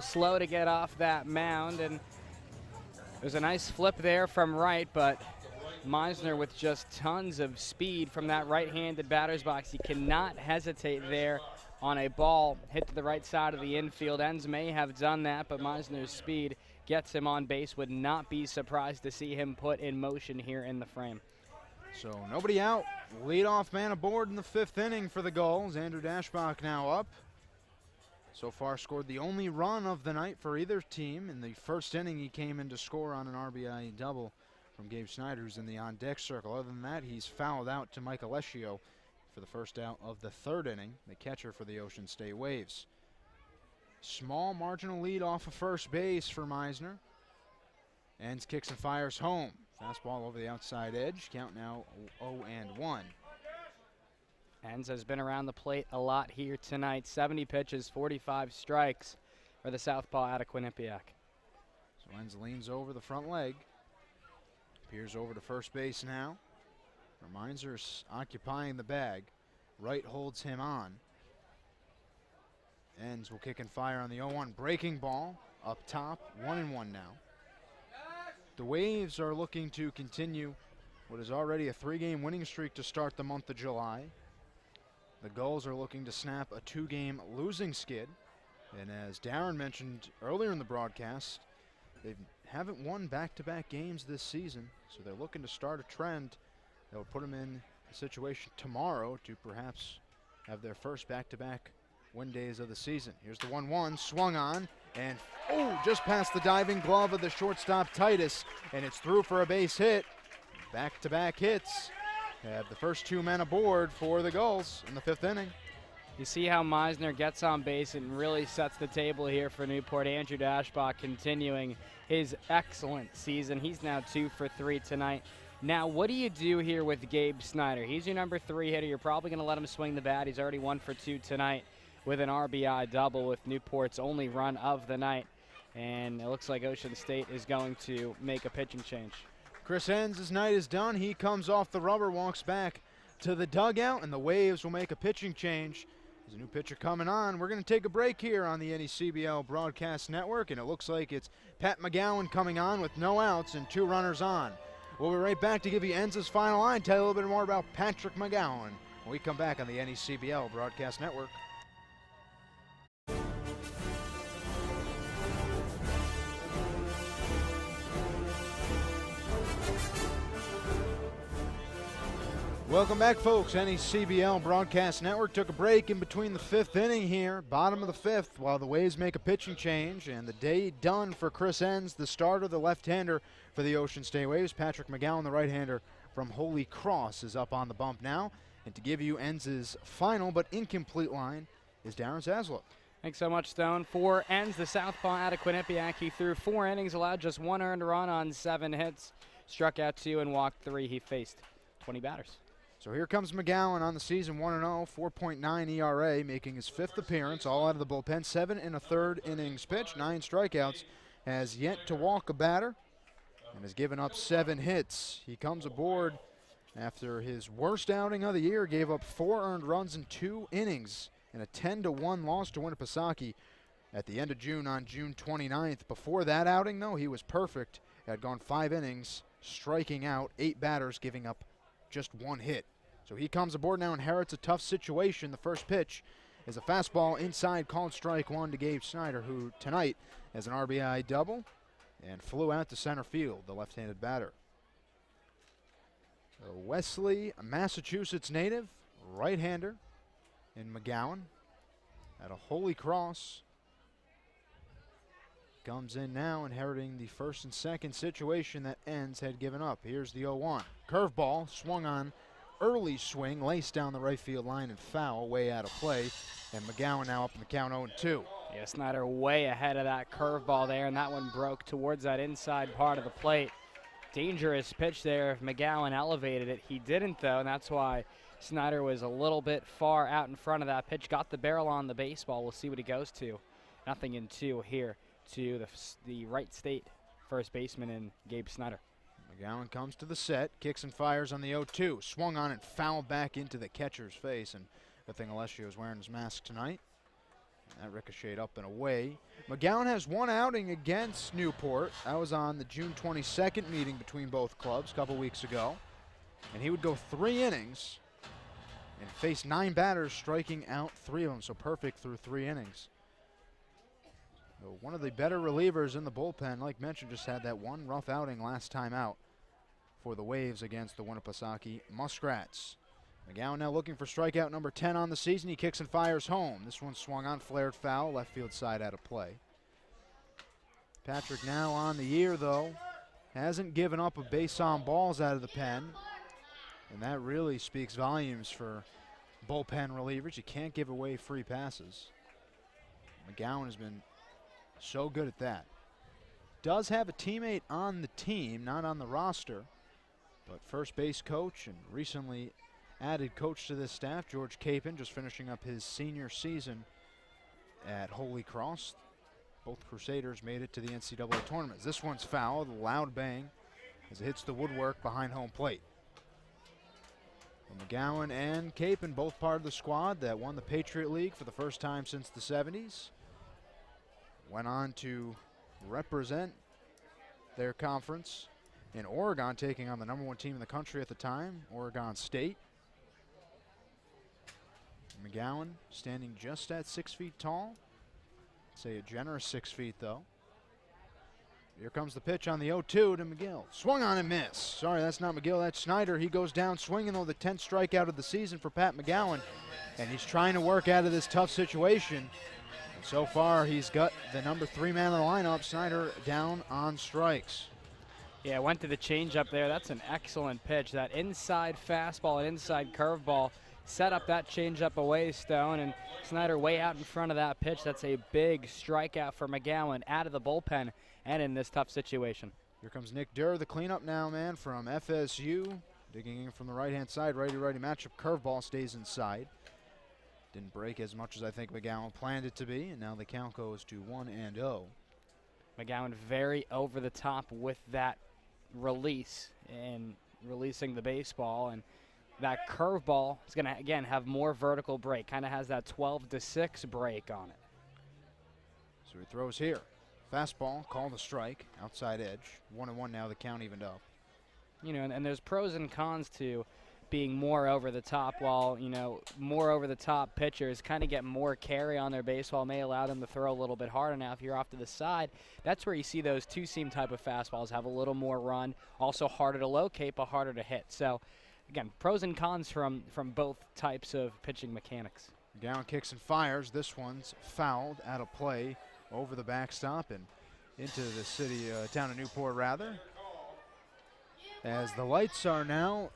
S4: slow to get off that mound, and there's a nice flip there from right, but Meisner with just tons of speed from that right-handed batter's box. He cannot hesitate there on a ball hit to the right side of the infield. Enns may have done that, but Meisner's speed gets him on base. Would not be surprised to see him put in motion here in the frame.
S9: So nobody out. Leadoff man aboard in the 5th inning for the Gulls. Andrew Dashbach now up. So far scored the only run of the night for either team. In the 1st inning, he came in to score on an RBI double from Gabe Snyder, who's in the on-deck circle. Other than that, he's fouled out to Mike Alessio for the first out of the 3rd inning, the catcher for the Ocean State Waves. Small marginal lead off of first base for Meisner. Enns kicks and fires home. Fastball over the outside edge. Count now 0-1.
S4: Enns has been around the plate a lot here tonight. 70 pitches, 45 strikes for the southpaw out of Quinnipiac.
S9: So Enns leans over the front leg. Peers over to first base now. Meisner's occupying the bag. Right holds him on. Enns will kick and fire on the 0-1 breaking ball. Up top, 1-1 now. The Waves are looking to continue what is already a 3-game winning streak to start the month of July. The Gulls are looking to snap a 2-game losing skid. And as Darren mentioned earlier in the broadcast, they haven't won back-to-back games this season, so they're looking to start a trend that will put them in a situation tomorrow to perhaps have their first back-to-back win days of the season. Here's the 1-1, swung on, and just past the diving glove of the shortstop Titus, and it's through for a base hit. Back-to-back hits have the first 2 men aboard for the Gulls in the 5th inning.
S4: You see how Meisner gets on base and really sets the table here for Newport. Andrew Dashbach continuing his excellent season. He's now 2 for 3 tonight. Now, what do you do here with Gabe Snyder? He's your number 3 hitter. You're probably going to let him swing the bat. He's already 1 for 2 tonight with an RBI double with Newport's only run of the night. And it looks like Ocean State is going to make a pitching change.
S9: Chris Enns' night is done. He comes off the rubber, walks back to the dugout, and the Waves will make a pitching change. There's a new pitcher coming on. We're going to take a break here on the NECBL Broadcast Network, and it looks like it's Pat McGowan coming on with no outs and 2 runners on. We'll be right back to give you Enns' final line, tell you a little bit more about Patrick McGowan when we come back on the NECBL Broadcast Network. Welcome back, folks. NECBL Broadcast Network took a break in between the 5th inning here, bottom of the 5th, while the Waves make a pitching change, and the day done for Chris Enns, the starter, the left-hander for the Ocean State Waves. Patrick McGowan, the right-hander from Holy Cross, is up on the bump now. And to give you Enns' final but incomplete line is Darren Zaslow.
S4: Thanks so much, Stone. For Enns, the southpaw out of Quinnipiac, he threw 4 innings, allowed just 1 earned run on 7 hits, struck out 2 and walked 3. He faced 20 batters.
S9: So here comes McGowan on the season, 1-0, 4.9 ERA, making his 5th appearance, all out of the bullpen, 7 1/3 innings pitched, 9 strikeouts, has yet to walk a batter, and has given up 7 hits. He comes aboard after his worst outing of the year, gave up 4 earned runs in 2 innings, in a 10-1 loss to Winnipesaukee at the end of June on June 29th. Before that outing, though, he was perfect, had gone 5 innings, striking out 8 batters, giving up just 1 hit. So he comes aboard now, inherits a tough situation. The first pitch is a fastball inside, called strike one to Gabe Snyder, who tonight has an RBI double and flew out to center field, the left-handed batter. Wesley, a Massachusetts native, right-hander in McGowan at a Holy Cross. Comes in now, inheriting the first and second situation that Enns had given up. Here's the 0-1. Curveball, swung on, early swing, laced down the right field line and foul, way out of play. And McGowan now up in the count 0-2.
S4: Yeah, Snyder way ahead of that curveball there, and that one broke towards that inside part of the plate. Dangerous pitch there if McGowan elevated it. He didn't, though, and that's why Snyder was a little bit far out in front of that pitch. Got the barrel on the baseball. We'll see what he goes to. 0-2 here to the Wright State first baseman in Gabe Snyder.
S9: McGowan comes to the set, kicks and fires on the 0-2. Swung on and fouled back into the catcher's face, and good thing Alessio is wearing his mask tonight. That ricocheted up and away. McGowan has one outing against Newport. That was on the June 22nd meeting between both clubs a couple weeks ago. And he would go 3 innings and face 9 batters, striking out 3 of them, so perfect through 3 innings. So one of the better relievers in the bullpen, like mentioned, just had that one rough outing last time out for the Waves against the Winnipesaukee Muskrats. McGowan now looking for strikeout number 10 on the season. He kicks and fires home. This one swung on, flared foul, left field side out of play. Patrick now on the year, though. Hasn't given up a base on balls out of the pen. And that really speaks volumes for bullpen relievers. You can't give away free passes. McGowan has been so good at that. Does have a teammate on the team, not on the roster, but first base coach and recently added coach to this staff, George Capon, just finishing up his senior season at Holy Cross. Both Crusaders made it to the NCAA tournaments. This one's fouled, a loud bang as it hits the woodwork behind home plate. McGowan and Capon, both part of the squad that won the Patriot League for the first time since the 70s. Went on to represent their conference in Oregon, taking on the #1 team in the country at the time, Oregon State. McGowan standing just at 6 feet tall. I'd say a generous 6 feet, though. Here comes the pitch on the 0-2 to McGill. Swung on and missed. Sorry, that's not McGill, that's Snyder. He goes down swinging, though, the 10th strikeout of the season for Pat McGowan. And he's trying to work out of this tough situation. And so far, he's got the number 3 man in the lineup, Snyder, down on strikes.
S4: Yeah, went to the changeup there. That's an excellent pitch. That inside fastball and inside curveball set up that changeup away, Stone, and Snyder way out in front of that pitch. That's a big strikeout for McGowan out of the bullpen and in this tough situation.
S9: Here comes Nick Durr, the cleanup now, man, from FSU. Digging in from the right-hand side, righty-righty matchup. Curveball stays inside. Didn't break as much as I think McGowan planned it to be, and now the count goes to 1-0.
S4: McGowan very over the top with that release and releasing the baseball, and that curveball is going to, again, have more vertical break. Kind of has that 12-6 break on it.
S9: So he throws here. Fastball, called a strike, outside edge. 1-1 now, the count evened up.
S4: You know, and there's pros and cons to being more over the top, while, you know, more over the top pitchers kind of get more carry on their baseball, may allow them to throw a little bit harder. Now, if you're off to the side, that's where you see those two-seam type of fastballs have a little more run, also harder to locate but harder to hit. So, again, pros and cons from both types of pitching mechanics.
S9: Down kicks and fires. This one's fouled, out of play, over the backstop and into the city, town of Newport, rather. As the lights are now,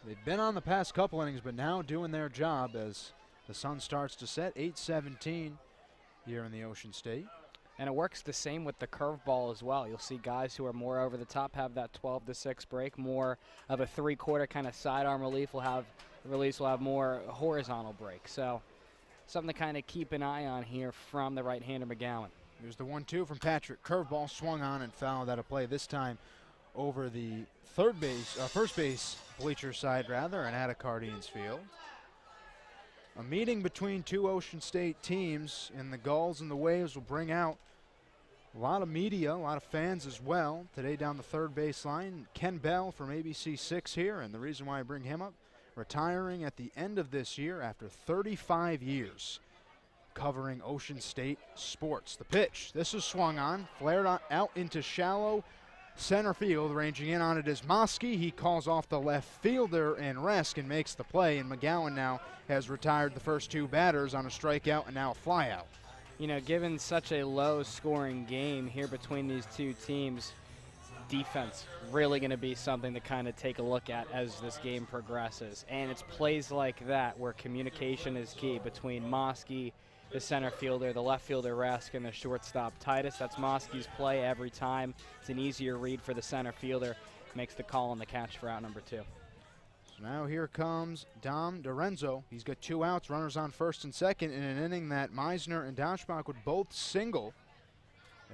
S9: they've been on the past couple innings, but now doing their job as the sun starts to set. 8:17 here in the Ocean State.
S4: And it works the same with the curveball as well. You'll see guys who are more over the top have that 12-6 break, more of a three-quarter kind of sidearm relief will have more horizontal break. So something to kind of keep an eye on here from the right-hander McGowan.
S9: Here's the 1-2 from Patrick. Curveball swung on and fouled out of play, this time over the first base bleacher side, rather, and out of Cardine's field. A meeting between two Ocean State teams, and the Gulls and the Waves will bring out a lot of media, a lot of fans as well. Today down the third base line, Ken Bell from ABC 6 here, and the reason why I bring him up, retiring at the end of this year after 35 years covering Ocean State sports. The pitch, this is swung on, flared out into shallow center field. Ranging in on it is Mosky. He calls off the left fielder and Reskin makes the play, and McGowan now has retired the first two batters on a strikeout and now a flyout.
S4: You know, given such a low-scoring game here between these two teams, defense really going to be something to kind of take a look at as this game progresses. And it's plays like that where communication is key between Mosky, the center fielder, the left fielder Rask, and the shortstop Titus. That's Mosky's play every time. It's an easier read for the center fielder. Makes the call on the catch for out number 2.
S9: So now here comes Dom DeRenzo. He's got 2 outs, runners on first and second in an inning that Meisner and Daschbach would both single.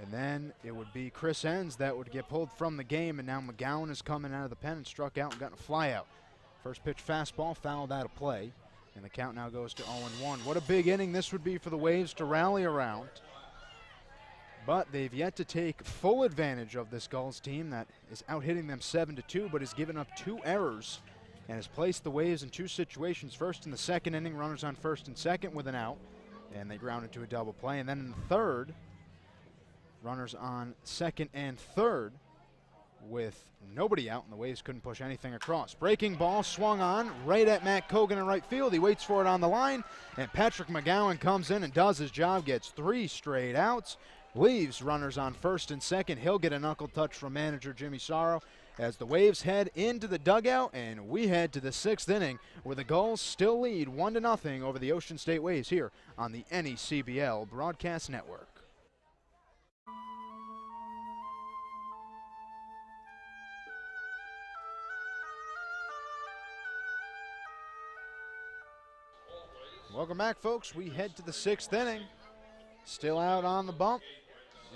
S9: And then it would be Chris Enns that would get pulled from the game, and now McGowan is coming out of the pen and struck out and gotten a fly out. First pitch fastball fouled out of play, and the count now goes to 0-1. What a big inning this would be for the Waves to rally around. But they've yet to take full advantage of this Gulls team that is out hitting them 7-2, but has given up 2 errors and has placed the Waves in 2 situations. First in the second inning, runners on first and second with an out, and they ground into a double play. And then in the third, runners on second and third with nobody out, and the Waves couldn't push anything across. Breaking ball swung on right at Matt Cogan in right field. He waits for it on the line, and Patrick McGowan comes in and does his job, gets 3 straight outs, leaves runners on first and second. He'll get a knuckle touch from manager Jimmy Sorrow as the Waves head into the dugout, and we head to the 6th inning where the Gulls still lead 1-0 over the Ocean State Waves here on the NECBL Broadcast Network. Welcome back, folks. We head to the 6th inning. Still out on the bump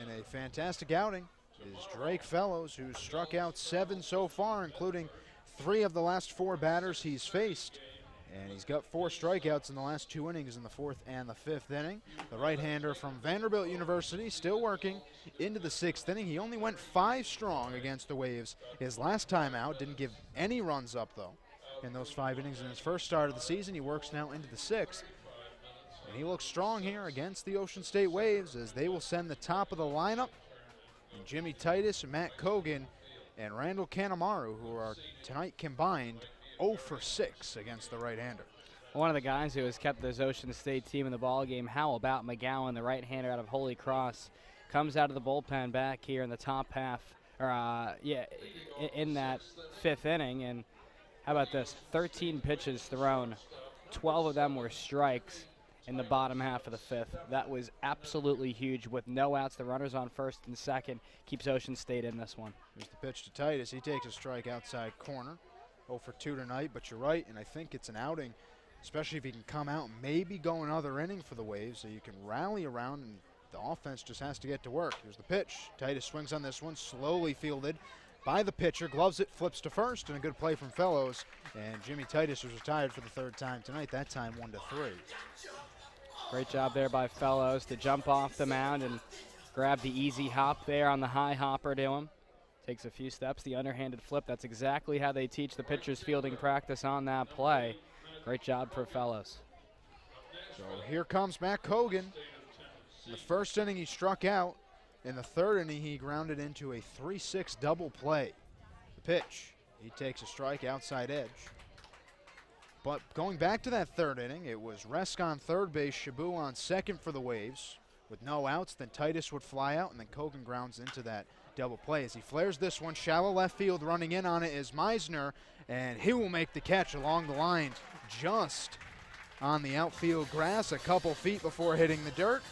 S9: in a fantastic outing is Drake Fellows, who's struck out 7 so far, including 3 of the last 4 batters he's faced. And he's got 4 strikeouts in the last 2 innings in the 4th and the 5th inning. The right-hander from Vanderbilt University still working into the 6th inning. He only went 5 strong against the Waves his last time out. Didn't give any runs up, though, in those 5 innings in his first start of the season. He works now into the 6th. And he looks strong here against the Ocean State Waves as they will send the top of the lineup. And Jimmy Titus, Matt Cogan, and Randall Kanemaru, who are tonight combined 0 for 6 against the right-hander.
S4: One of the guys who has kept this Ocean State team in the ballgame. How about McGowan, the right-hander out of Holy Cross, comes out of the bullpen back here in the top half, or in that 5th inning. And how about this? 13 pitches thrown, 12 of them were strikes in the bottom half of the 5th. That was absolutely huge with no outs. The runners on first and second keeps Ocean State in this one.
S9: Here's the pitch to Titus. He takes a strike outside corner. 0 for 2 tonight, but you're right, and I think it's an outing, especially if he can come out and maybe go another inning for the Waves, so you can rally around, and the offense just has to get to work. Here's the pitch. Titus swings on this one, slowly fielded by the pitcher, gloves it, flips to first, and a good play from Fellows, and Jimmy Titus was retired for the 3rd time tonight, that time 1-3.
S4: Great job there by Fellows to jump off the mound and grab the easy hop there on the high hopper to him. Takes a few steps, the underhanded flip. That's exactly how they teach the pitchers fielding practice on that play. Great job for Fellows.
S9: So here comes Matt Cogan. In the 1st inning, he struck out. In the 3rd inning, he grounded into a 3-6 double play. The pitch, he takes a strike outside edge. But going back to that 3rd inning, it was Resk on third base, Shabu on second for the Waves. With no outs, then Titus would fly out, and then Cogan grounds into that double play. As he flares this one, shallow left field, running in on it is Meisner, and he will make the catch along the line just on the outfield grass, a couple feet before hitting the dirt.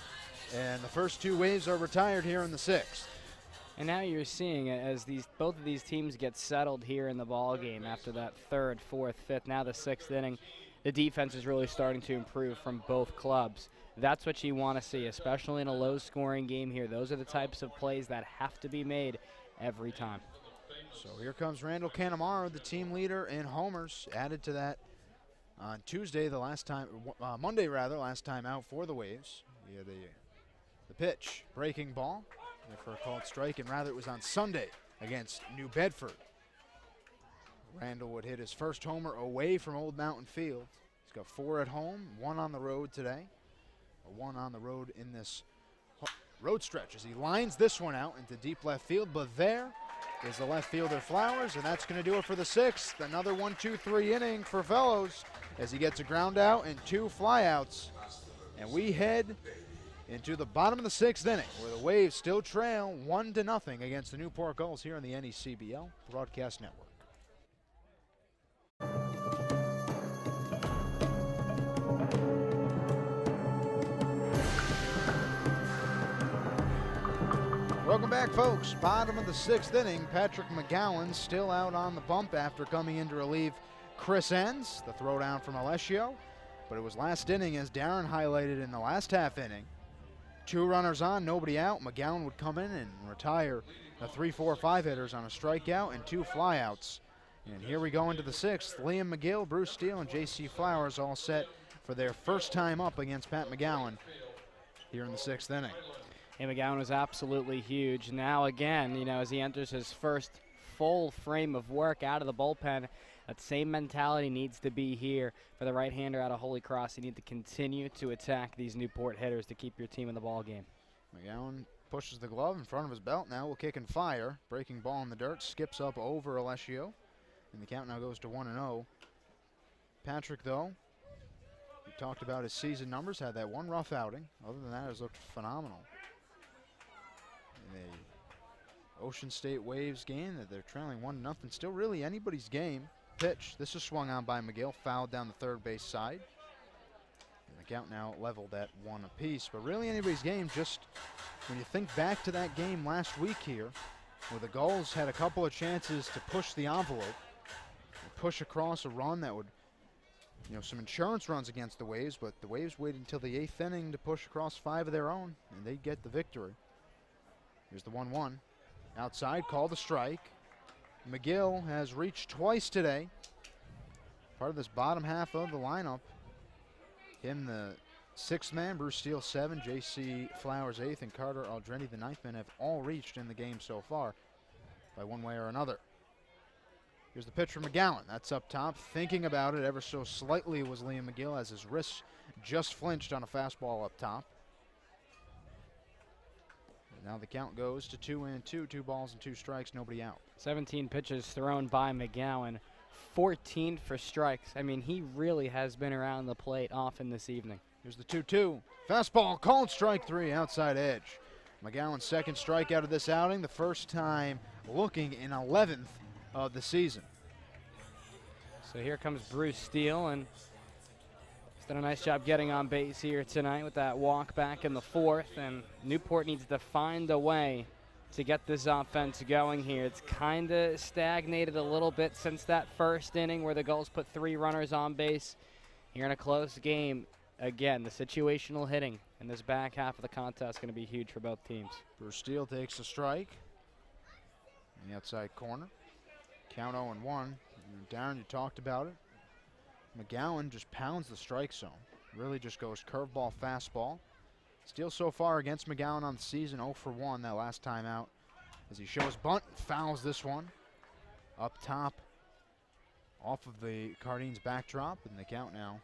S9: And the first 2 Waves are retired here in the 6th.
S4: And now you're seeing it as both of these teams get settled here in the ball game after that 3rd, 4th, 5th, now the 6th inning. The defense is really starting to improve from both clubs. That's what you want to see, especially in a low-scoring game here. Those are the types of plays that have to be made every time.
S9: So here comes Randall Kanemaru, the team leader in homers, added to that on Tuesday, Monday, last time out for the Waves. He had the pitch, breaking ball, for a called strike, and rather it was on Sunday against New Bedford. Randall would hit his first homer away from Old Mountain Field. He's got 4 at home, 1 on the road today. A 1 on the road in this road stretch as he lines this one out into deep left field, but there is the left fielder Flowers, and that's going to do it for the 6th. Another 1-2-3 inning for Fellows as he gets a ground out and 2 flyouts. And we head into the bottom of the 6th inning, where the Waves still trail 1-0 against the Newport Gulls here on the NECBL Broadcast Network. Welcome back, folks. Bottom of the 6th inning. Patrick McGowan still out on the bump after coming in to relieve Chris Enns. The throwdown from Alessio. But it was last inning, as Darren highlighted in the last half inning. 2 runners on, nobody out. McGowan would come in and retire the 3-4-5 hitters on a strikeout and 2 flyouts. And here we go into the 6th. Liam McGill, Bruce Steele, and J.C. Flowers all set for their first time up against Pat McGowan here in the 6th inning.
S4: And McGowan was absolutely huge. Now again, as he enters his first full frame of work out of the bullpen, that same mentality needs to be here for the right-hander out of Holy Cross. You need to continue to attack these Newport hitters to keep your team in the ball game.
S9: McGowan pushes the glove in front of his belt. Now will kick and fire. Breaking ball in the dirt, skips up over Alessio. And the count now goes to 1-0. Patrick, though, we talked about his season numbers, had that 1 rough outing. Other than that, has looked phenomenal. In a Ocean State Waves game that they're trailing 1-0, still really anybody's game. Pitch, this is swung on by McGill, fouled down the third base side. And the count now leveled at 1 apiece, but really anybody's game. Just when you think back to that game last week here, where the Gulls had a couple of chances to push the envelope, push across a run that would, some insurance runs against the Waves, but the Waves waited until the 8th inning to push across 5 of their own, and they'd get the victory. Here's the 1-1. Outside, called a strike. McGill has reached twice today. Part of this bottom half of the lineup. Him, the 6th man, Bruce Steele 7, J.C. Flowers 8th, and Carter Aldredi, the 9th man, have all reached in the game so far by one way or another. Here's the pitch from McGowan. That's up top. Thinking about it ever so slightly was Liam McGill as his wrist just flinched on a fastball up top. Now the count goes to 2-2, 2 balls and 2 strikes, nobody out.
S4: 17 pitches thrown by McGowan, 14 for strikes. I mean, he really has been around the plate often this evening.
S9: Here's the 2-2. Fastball called, strike 3, outside edge. McGowan's second strikeout of this outing, the first time looking in 11th of the season.
S4: So here comes Bruce Steele, and he's done a nice job getting on base here tonight with that walk back in the 4th, and Newport needs to find a way to get this offense going here. It's kind of stagnated a little bit since that first inning where the Gulls put 3 runners on base. Here in a close game, again, the situational hitting in this back half of the contest is going to be huge for both teams.
S9: Bruce Steele takes a strike in the outside corner. Count 0-1. Darren, you talked about it. McGowan just pounds the strike zone. Really just goes curveball, fastball. Steele so far against McGowan on the season, 0 for 1 that last time out. As he shows bunt, fouls this one. Up top, off of the Cardines backdrop, and the count now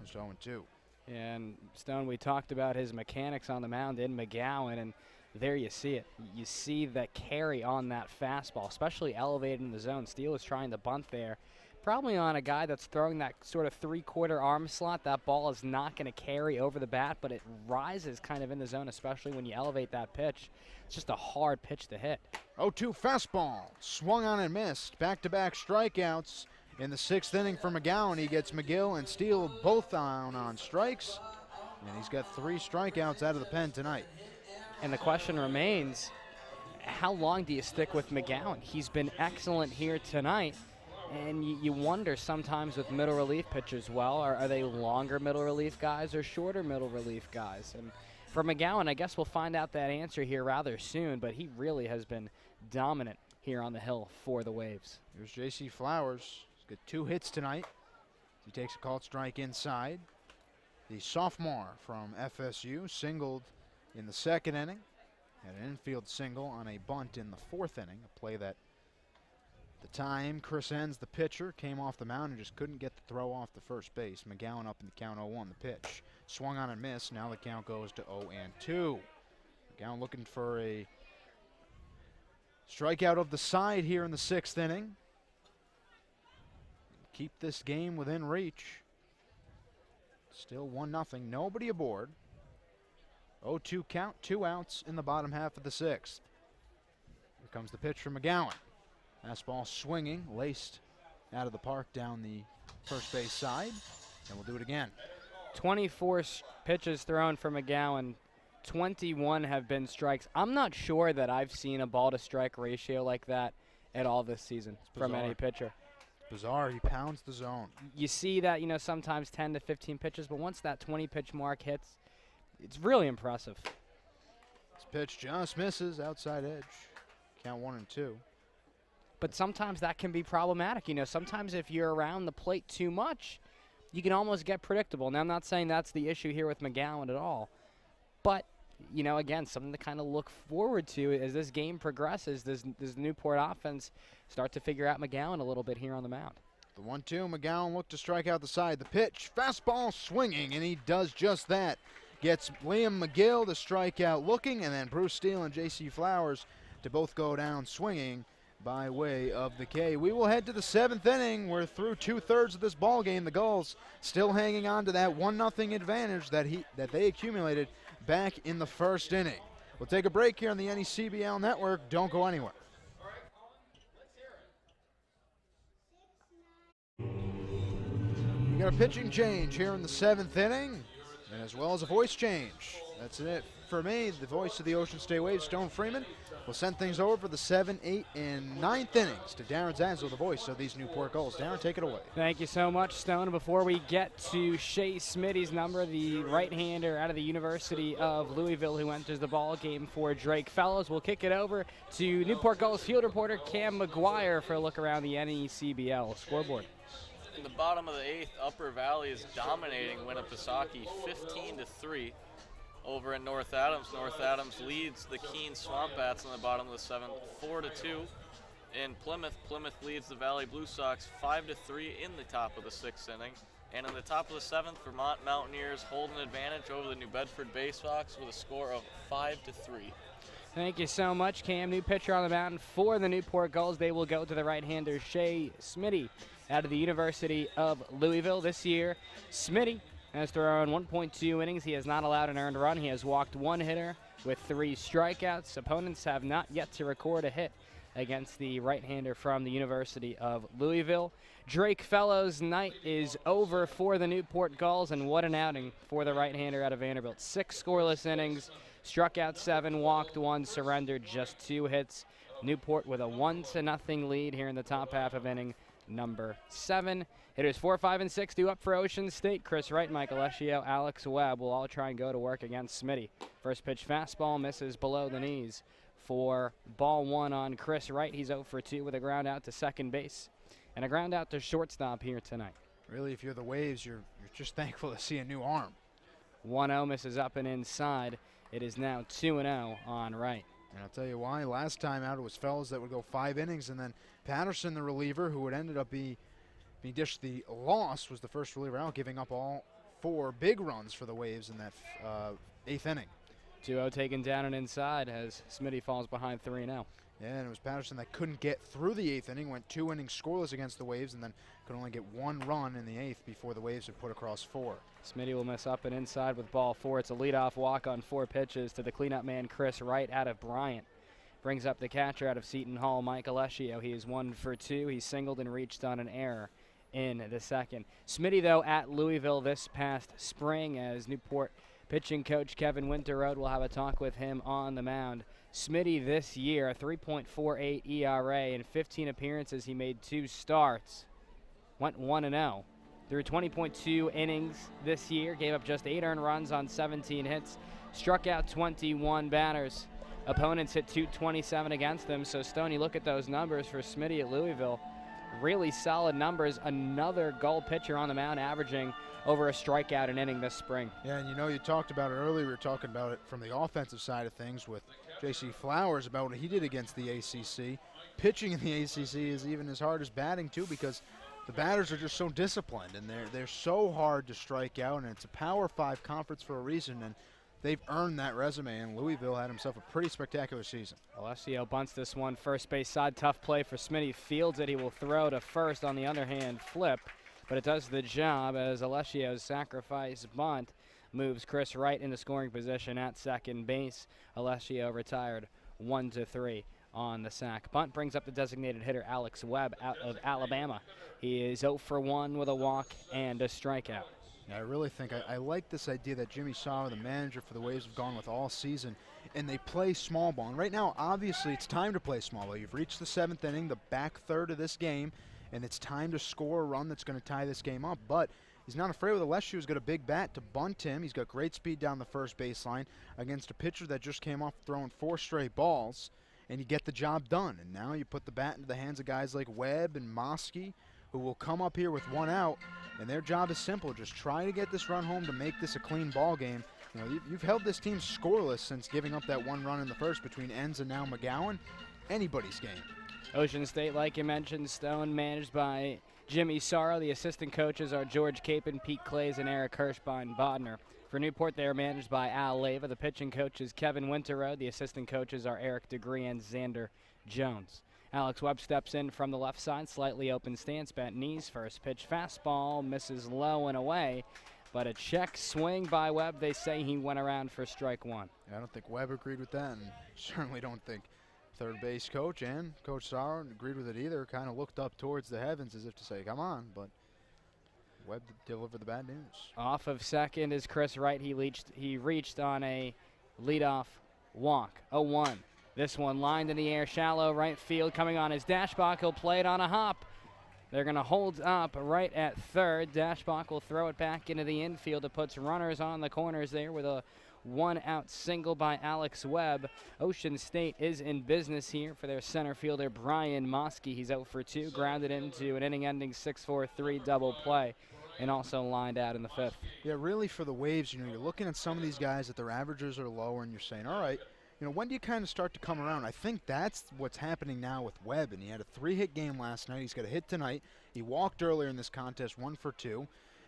S9: is 0-2.
S4: And Stone, we talked about his mechanics on the mound in McGowan, and there you see it. You see that carry on that fastball, especially elevated in the zone. Steele is trying to bunt there. Probably on a guy that's throwing that sort of 3/4 arm slot. That ball is not going to carry over the bat, but it rises kind of in the zone, especially when you elevate that pitch. It's just a hard pitch to hit.
S9: 0-2 fastball, swung on and missed. Back-to-back strikeouts in the 6th inning for McGowan. He gets McGill and Steele both down on strikes, and he's got 3 strikeouts out of the pen tonight.
S4: And the question remains, how long do you stick with McGowan? He's been excellent here tonight. And you wonder sometimes with middle relief pitchers, are they longer middle relief guys or shorter middle relief guys? And for McGowan, I guess we'll find out that answer here rather soon, but he really has been dominant here on the hill for the Waves.
S9: Here's J.C. Flowers. He's got 2 hits tonight. He takes a called strike inside. The sophomore from FSU singled in the 2nd inning. Had an infield single on a bunt in the 4th inning, a play that The time, Chris Enns, the pitcher, came off the mound and just couldn't get the throw off the first base. McGowan up in the count 0-1. The pitch swung on and missed. Now the count goes to 0-2. McGowan looking for a strikeout of the side here in the 6th inning. Keep this game within reach. Still 1-0. Nobody aboard. 0-2 count, 2 outs in the bottom half of the 6th. Here comes the pitch from McGowan. Fastball swinging, laced out of the park down the first base side. And we'll do it again.
S4: 24 pitches thrown for McGowan. 21 have been strikes. I'm not sure that I've seen a ball-to-strike ratio like that at all this season from any pitcher.
S9: Bizarre. He pounds the zone.
S4: You see that, sometimes 10 to 15 pitches, but once that 20-pitch mark hits, it's really impressive.
S9: This pitch just misses outside edge. Count 1-2.
S4: But sometimes that can be problematic. Sometimes if you're around the plate too much, you can almost get predictable. Now, I'm not saying that's the issue here with McGowan at all. But, again, something to kind of look forward to as this game progresses. Does Newport offense start to figure out McGowan a little bit here on the mound?
S9: The 1-2, McGowan looked to strike out the side. The pitch, fastball swinging, and he does just that. Gets Liam McGill to strike out looking, and then Bruce Steele and J.C. Flowers to both go down swinging by way of the K. We will head to the 7th inning. We're through 2/3 of this ball game. The Gulls still hanging on to that 1-0 advantage that they accumulated back in the 1st inning. We'll take a break here on the NECBL Network. Don't go anywhere. We got a pitching change here in the 7th inning, and as well as a voice change. That's it for me, the voice of the Ocean State Waves, Stone Freeman. We'll send things over for the 7th, 8th, and 9th innings to Darren Zazzle, the voice of these Newport Gulls. Darren, take it away.
S4: Thank you so much, Stone. Before we get to Shea Smitty's number, the right-hander out of the University of Louisville who enters the ball game for Drake Fellows, we'll kick it over to Newport Gulls field reporter Cam McGuire for a look around the NECBL scoreboard.
S5: In the bottom of the 8th, Upper Valley is dominating Winnipesaukee 15-3. Over at North Adams, North Adams leads the Keene Swamp Bats in the bottom of the 7th, 4-2. In Plymouth, Plymouth leads the Valley Blue Sox 5-3 in the top of the 6th inning. And in the top of the 7th, Vermont Mountaineers hold an advantage over the New Bedford Bay Sox with a score of 5-3.
S4: Thank you so much, Cam. New pitcher on the mound for the Newport Gulls. They will go to the right-hander, Shea Smitty, out of the University of Louisville. This year, Smitty has thrown 1.2 innings. He has not allowed an earned run. He has walked one hitter with 3 strikeouts. Opponents have not yet to record a hit against the right-hander from the University of Louisville. Drake Fellows' night is over for the Newport Gulls, and what an outing for the right-hander out of Vanderbilt. 6 scoreless innings, struck out 7, walked 1, surrendered just 2 hits. Newport with a 1-0 lead here in the top half of inning number 7. Hitters 4, 5, and 6 due up for Ocean State. Chris Wright, Michael Eschio, Alex Webb will all try and go to work against Smitty. First pitch fastball misses below the knees for ball 1 on Chris Wright. He's 0 for 2 with a ground out to second base and a ground out to shortstop here tonight.
S9: Really, if you're the Waves, you're just thankful to see a new arm.
S4: 1-0 misses up and inside. It is now 2-0 on Wright.
S9: And I'll tell you why. Last time out, it was Fellows that would go 5 innings, and then Patterson, the reliever, who would ended up being dished the loss, was the first reliever out, giving up all 4 big runs for the Waves in that 8th inning.
S4: 2-0 taken down and inside as Smitty falls behind 3-0.
S9: Yeah, and it was Patterson that couldn't get through the 8th inning, went 2 innings scoreless against the Waves, and then could only get 1 run in the 8th before the Waves had put across 4.
S4: Smitty will miss up and inside with ball 4. It's a leadoff walk on 4 pitches to the cleanup man, Chris Wright, out of Bryant. Brings up the catcher out of Seton Hall, Michael Eschio. He is 1 for 2. He singled and reached on an error in the second. Smitty, though, at Louisville this past spring as Newport pitching coach Kevin Winterroad will have a talk with him on the mound. Smitty this year, a 3.48 ERA. In 15 appearances, he made 2 starts. Went 1-0. Through 20.2 innings this year, gave up just 8 earned runs on 17 hits. Struck out 21 batters. Opponents hit 227 against them. So, Stoney, look at those numbers for Smitty at Louisville. Really solid numbers. Another Gull pitcher on the mound averaging over a strikeout an inning this spring.
S9: Yeah, and you talked about it earlier. We were talking about it from the offensive side of things with J.C. Flowers about what he did against the ACC. Pitching in the ACC is even as hard as batting, too, because the batters are just so disciplined, and they're so hard to strike out, and it's a Power 5 conference for a reason, and they've earned that resume, and Louisville had himself a pretty spectacular season.
S4: Alessio bunts this one first base side. Tough play for Smitty. Fields it. He will throw to first on the underhand flip, but it does the job as Alessio's sacrifice bunt moves Chris Wright into scoring position at second base. Alessio retired 1-3 on the sack. Bunt brings up the designated hitter Alex Webb out of Alabama. He is 0 for 1 with a walk and a strikeout.
S9: I really think I like this idea that Jimmy Sauer, the manager for the Waves, have gone with all season, and they play small ball. And right now, obviously, it's time to play small ball. You've reached the 7th inning, the back third of this game, and it's time to score a run that's going to tie this game up. But he's not afraid with Alessio. He's got a big bat to bunt him. He's got great speed down the first baseline against a pitcher that just came off throwing 4 straight balls, and you get the job done. And now you put the bat into the hands of guys like Webb and Mosky, who will come up here with 1 out, and their job is simple. Just try to get this run home to make this a clean ball game. You know, you've held this team scoreless since giving up that 1 run in the first between Enns and now McGowan. Anybody's game.
S4: Ocean State, like you mentioned, Stone managed by Jimmy Sorrow. The assistant coaches are George Capon, Pete Clays, and Eric Hirschbein-Bodner. For Newport, they are managed by Al Leyva. The pitching coach is Kevin Winterroad. The assistant coaches are Eric DeGree and Xander Jones. Alex Webb steps in from the left side, slightly open stance, bent knees, first pitch fastball, misses low and away, but a check swing by Webb. They say he went around for strike 1.
S9: I don't think Webb agreed with that, and certainly don't think third base coach and Coach Sauer agreed with it either. Kind of looked up towards the heavens as if to say, come on, but Webb delivered the bad news.
S4: Off of second is Chris Wright. He reached on a leadoff walk, 0-1. This one lined in the air, shallow right field, coming on his Dashbach. He'll play it on a hop. They're going to hold up right at third. Dashbach will throw it back into the infield. It puts runners on the corners there with a 1-out single by Alex Webb. Ocean State is in business here for their center fielder, Brian Mosky. He's 0 for 2, grounded into an inning-ending 6-4-3 double play, and also lined out in the 5th.
S9: Yeah, really for the Waves, you know, you're looking at some of these guys that their averages are lower, and you're saying, all right, you know, when do you kind of start to come around? I think that's what's happening now with Webb, and he had a 3-hit game last night. He's got a hit tonight. He walked earlier in this contest, 1 for 2.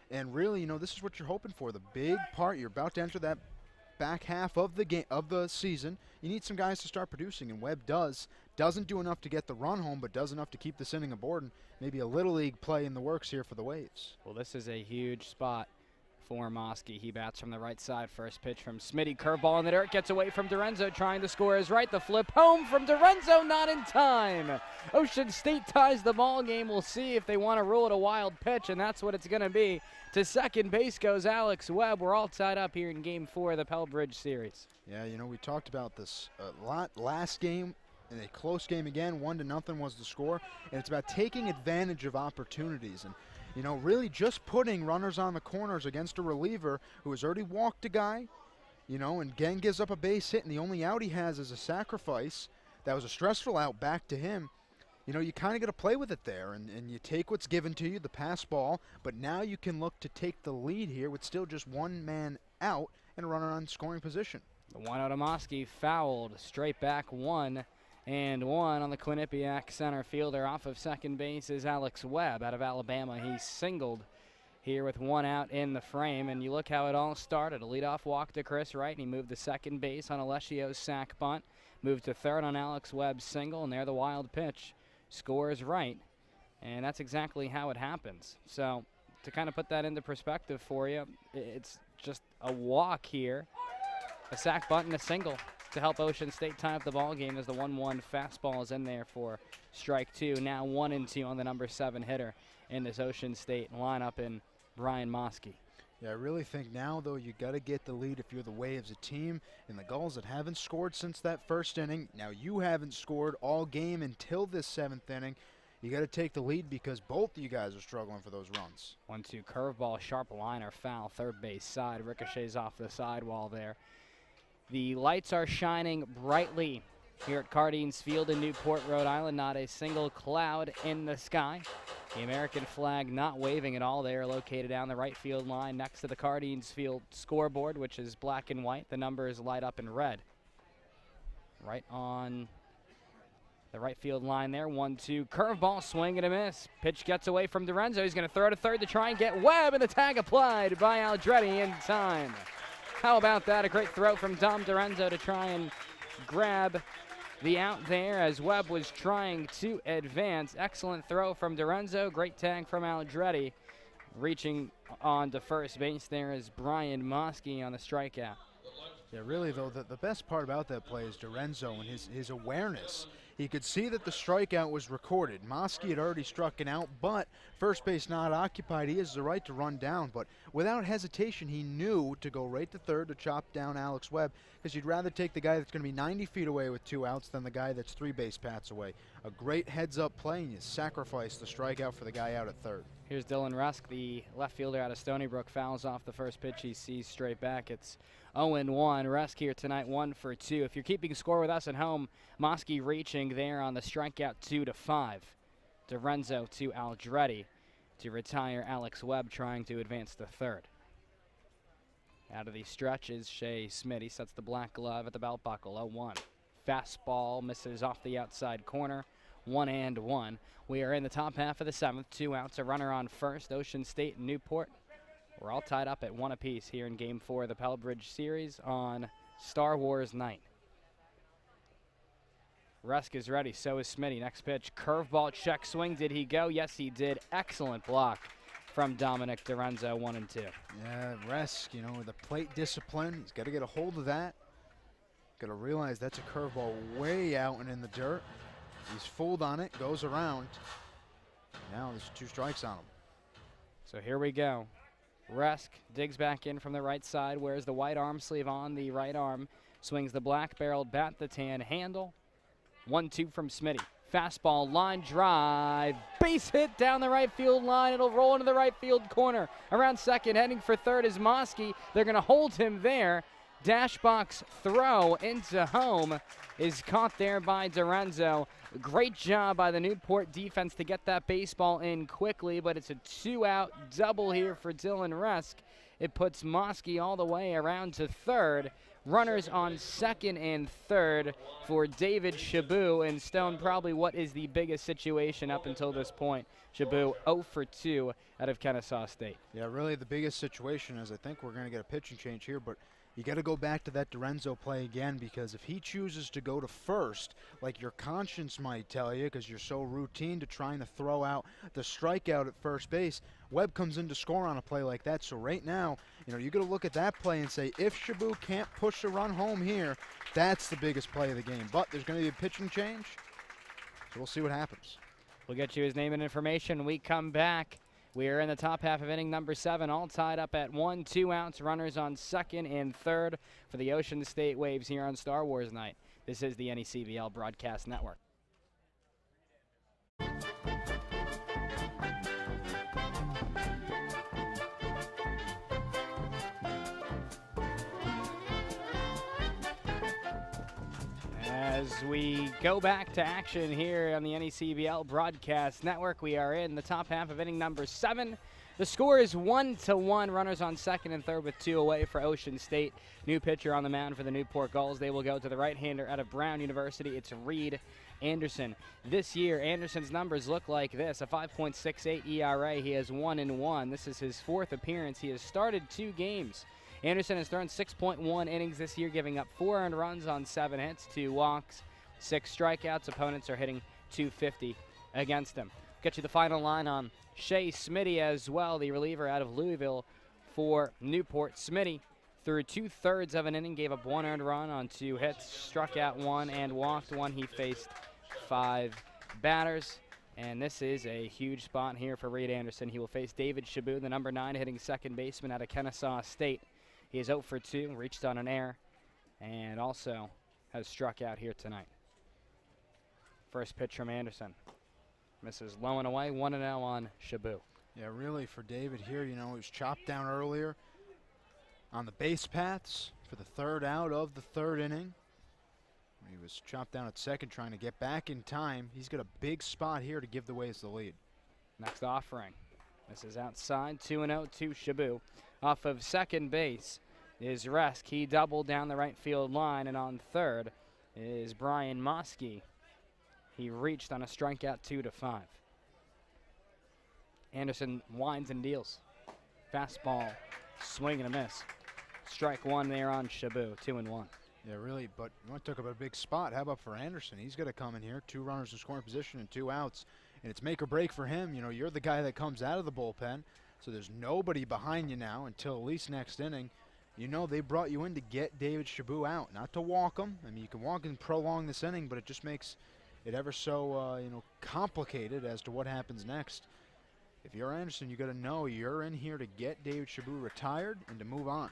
S9: And really, you know, this is what you're hoping for. The big part, you're about to enter that back half of the game of the season. You need some guys to start producing, and Webb doesn't do enough to get the run home, but does enough to keep this inning aboard, and maybe a little league play in the works here for the Waves.
S4: Well, this is a huge spot for Mosky. He bats from the right side. First pitch from Smitty. Curveball in the dirt. Gets away from Dorenzo. Trying to score is right. The flip home from Dorenzo. Not in time. Ocean State ties the ball game. We'll see if they want to rule it a wild pitch, and that's what it's going to be. To second base goes Alex Webb. We're all tied up here in Game 4 of the Pell Bridge Series.
S9: Yeah, you know, we talked about this a lot last game. In a close game again, 1-0 was the score, and it's about taking advantage of opportunities. And you know, really just putting runners on the corners against a reliever who has already walked a guy, you know, and again gives up a base hit, and the only out he has is a sacrifice. That was a stressful out back to him. You know, you kind of got to play with it there, and you take what's given to you, the pass ball, but now you can look to take the lead here with still just 1 man out and a runner on scoring position.
S4: The 1-0 to Mosky, fouled, straight back 1-1 on the Quinnipiac center fielder. Off of second base is Alex Webb out of Alabama. He singled here with 1 out in the frame, and you look how it all started. A leadoff walk to Chris Wright, and he moved to second base on Alessio's sac bunt, moved to third on Alex Webb's single, and there the wild pitch scores Wright, and that's exactly how it happens. So to kind of put that into perspective for you, it's just a walk here, a sac bunt and a single to help Ocean State tie up the ball game as the 1-1 fastball is in there for strike 2. Now 1-2 on the number 7 hitter in this Ocean State lineup in Brian Mosky.
S9: Yeah, I really think now, though, you got to get the lead if you're the Waves, a team and the Gulls that haven't scored since that first inning. Now you haven't scored all game until this 7th inning. You got to take the lead because both of you guys are struggling for those runs.
S4: 1-2 curveball, sharp liner, foul, third base side, ricochets off the sidewall there. The lights are shining brightly here at Cardines Field in Newport, Rhode Island. Not a single cloud in the sky. The American flag not waving at all. They are located down the right field line next to the Cardines Field scoreboard, which is black and white. The numbers light up in red. right on the right field line there. 1-2 curveball, swing and a miss. Pitch gets away from Dorenzo. He's going to throw to third to try and get Webb, and the tag applied by Aldretti in time. How about that? A great throw from Dom Dorenzo to try and grab the out there as Webb was trying to advance. Excellent throw from Dorenzo. Great tag from Aldretti. Reaching on to first base there is Brian Moskey on the strikeout.
S9: Yeah, really, though, the best part about that play is Dorenzo and his awareness. He could see that the strikeout was recorded. Moskey had already struck it out, but first base not occupied. He has the right to run down, but without hesitation, he knew to go right to third to chop down Alex Webb, because you'd rather take the guy that's going to be 90 feet away with 2 outs than the guy that's 3 base paths away. A great heads-up play, and you sacrifice the strikeout for the guy out at third.
S4: Here's Dylan Rusk, the left fielder out of Stony Brook, fouls off the first pitch he sees straight back. It's 0-1. Rusk here tonight, 1 for 2. If you're keeping score with us at home, Moskey reaching there on the strikeout 2-5. Dorenzo to Aldretti to retire Alex Webb, trying to advance to third. Out of the stretch is Shea Smitty, sets the black glove at the belt buckle. 0-1. Fastball misses off the outside corner. 1-1. We are in the top half of the 7th. 2 outs, a runner on first. Ocean State and Newport. We're all tied up at 1 apiece here in Game 4 of the Pell Bridge Series on Star Wars night. Rusk is ready, so is Smitty. Next pitch, curveball, check swing. Did he go? Yes, he did. Excellent block from Dominic Dorenzo, 1-2.
S9: Yeah, Rusk, with the plate discipline, he's got to get a hold of that. Got to realize that's a curveball way out and in the dirt. He's fooled on it, goes around. Now there's 2 strikes on him.
S4: So here we go. Rusk digs back in from the right side, wears the white arm sleeve on the right arm, swings the black-barreled bat, the tan handle. 1-2 from Smitty. Fastball, line drive, base hit down the right field line. It'll roll into the right field corner. Around second, heading for third is Moskey. They're going to hold him there. Dash box throw into home is caught there by Dorenzo. Great job by the Newport defense to get that baseball in quickly, but it's a 2-out double here for Dylan Rusk. It puts Moskey all the way around to third. Runners on second and third for David Chabot, and Stone, probably what is the biggest situation up until this point. Chabot 0 for 2 out of Kennesaw State.
S9: Yeah, really the biggest situation is I think we're going to get a pitching change here, but you got to go back to that Dorenzo play again, because if he chooses to go to first, like your conscience might tell you, because you're so routine to trying to throw out the strikeout at first base, Webb comes in to score on a play like that. So right now, you got to look at that play and say, if Chabot can't push a run home here, that's the biggest play of the game. But there's going to be a pitching change, so we'll see what happens.
S4: We'll get you his name and information when we come back. We are in the top half of inning number 7, all tied up at 1, 2 outs, runners on second and third for the Ocean State Waves here on Star Wars night. This is the NECBL Broadcast Network. As we go back to action here on the NECBL Broadcast Network, we are in the top half of inning number 7. The score is 1-1. Runners on second and third with 2 away for Ocean State. New pitcher on the mound for the Newport Gulls. They will go to the right-hander out of Brown University. It's Reed Anderson. This year, Anderson's numbers look like this: a 5.68 ERA. He has 1-1. This is his 4th appearance. He has started 2 games. Anderson has thrown 6.1 innings this year, giving up 4 earned runs on 7 hits, 2 walks, 6 strikeouts. Opponents are hitting .250 against him. Get you the final line on Shea Smitty as well, the reliever out of Louisville for Newport. Smitty through 2/3 of an inning, gave up 1 earned run on 2 hits, struck out 1 and walked 1. He faced 5 batters. And this is a huge spot here for Reed Anderson. He will face David Chabot, the number 9 hitting second baseman out of Kennesaw State. He is 0 for 2, reached on an error, and also has struck out here tonight. First pitch from Anderson. Misses low and away, 1-0 on Chabot.
S9: Yeah, really for David here, he was chopped down earlier on the base paths for the 3rd out of the 3rd inning. He was chopped down at second, trying to get back in time. He's got a big spot here to give the Waves the lead.
S4: Next offering. This is outside, 2-0 to Chabot. Off of second base is Rusk. He doubled down the right field line, and on third is Brian Moskey. He reached on a strikeout 2-5. Anderson winds and deals. Fastball, swing and a miss. Strike one there on Shabu, 2-1.
S9: Yeah, really, but you took up a big spot. How about for Anderson? He's going to come in here, 2 runners in scoring position and 2 outs, and it's make or break for him. You know, you're the guy that comes out of the bullpen, so there's nobody behind you now until at least next inning. You know they brought you in to get David Shabu out, not to walk him. I mean, you can walk and prolong this inning, but it just makes it ever so, complicated as to what happens next. If you're Anderson, you got to know you're in here to get David Shabu retired and to move on.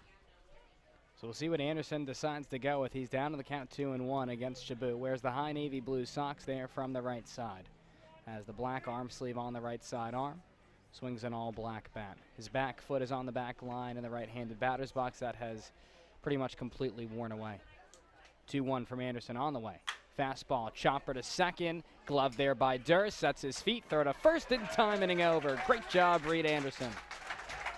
S4: So we'll see what Anderson decides to go with. He's down to the count 2-1 against Shabu. Wears the high navy blue socks there from the right side. Has the black arm sleeve on the right side arm. Swings an all black bat. His back foot is on the back line in the right-handed batter's box. That has pretty much completely worn away. 2-1 from Anderson on the way. Fastball, chopper to second. Glove there by Durst. Sets his feet. Throw to first in time, inning over. Great job, Reed Anderson.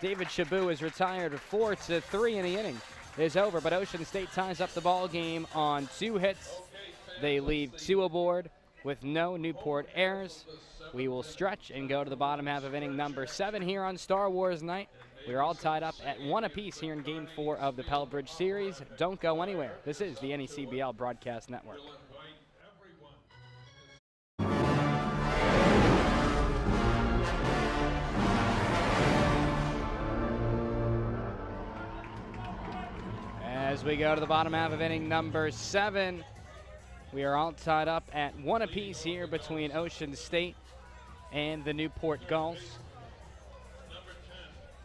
S4: David Shabu is retired 4-3 in the inning. Is over, but Ocean State ties up the ball game on 2 hits. They leave 2 aboard with no Newport errors. We will stretch and go to the bottom half of inning number 7 here on Star Wars Night. We're all tied up at 1 apiece here in Game 4 of the Pell Bridge Series. Don't go anywhere. This is the NECBL Broadcast Network. As we go to the bottom half of inning number 7, we are all tied up at 1 apiece here between Ocean State and the Newport Gulls.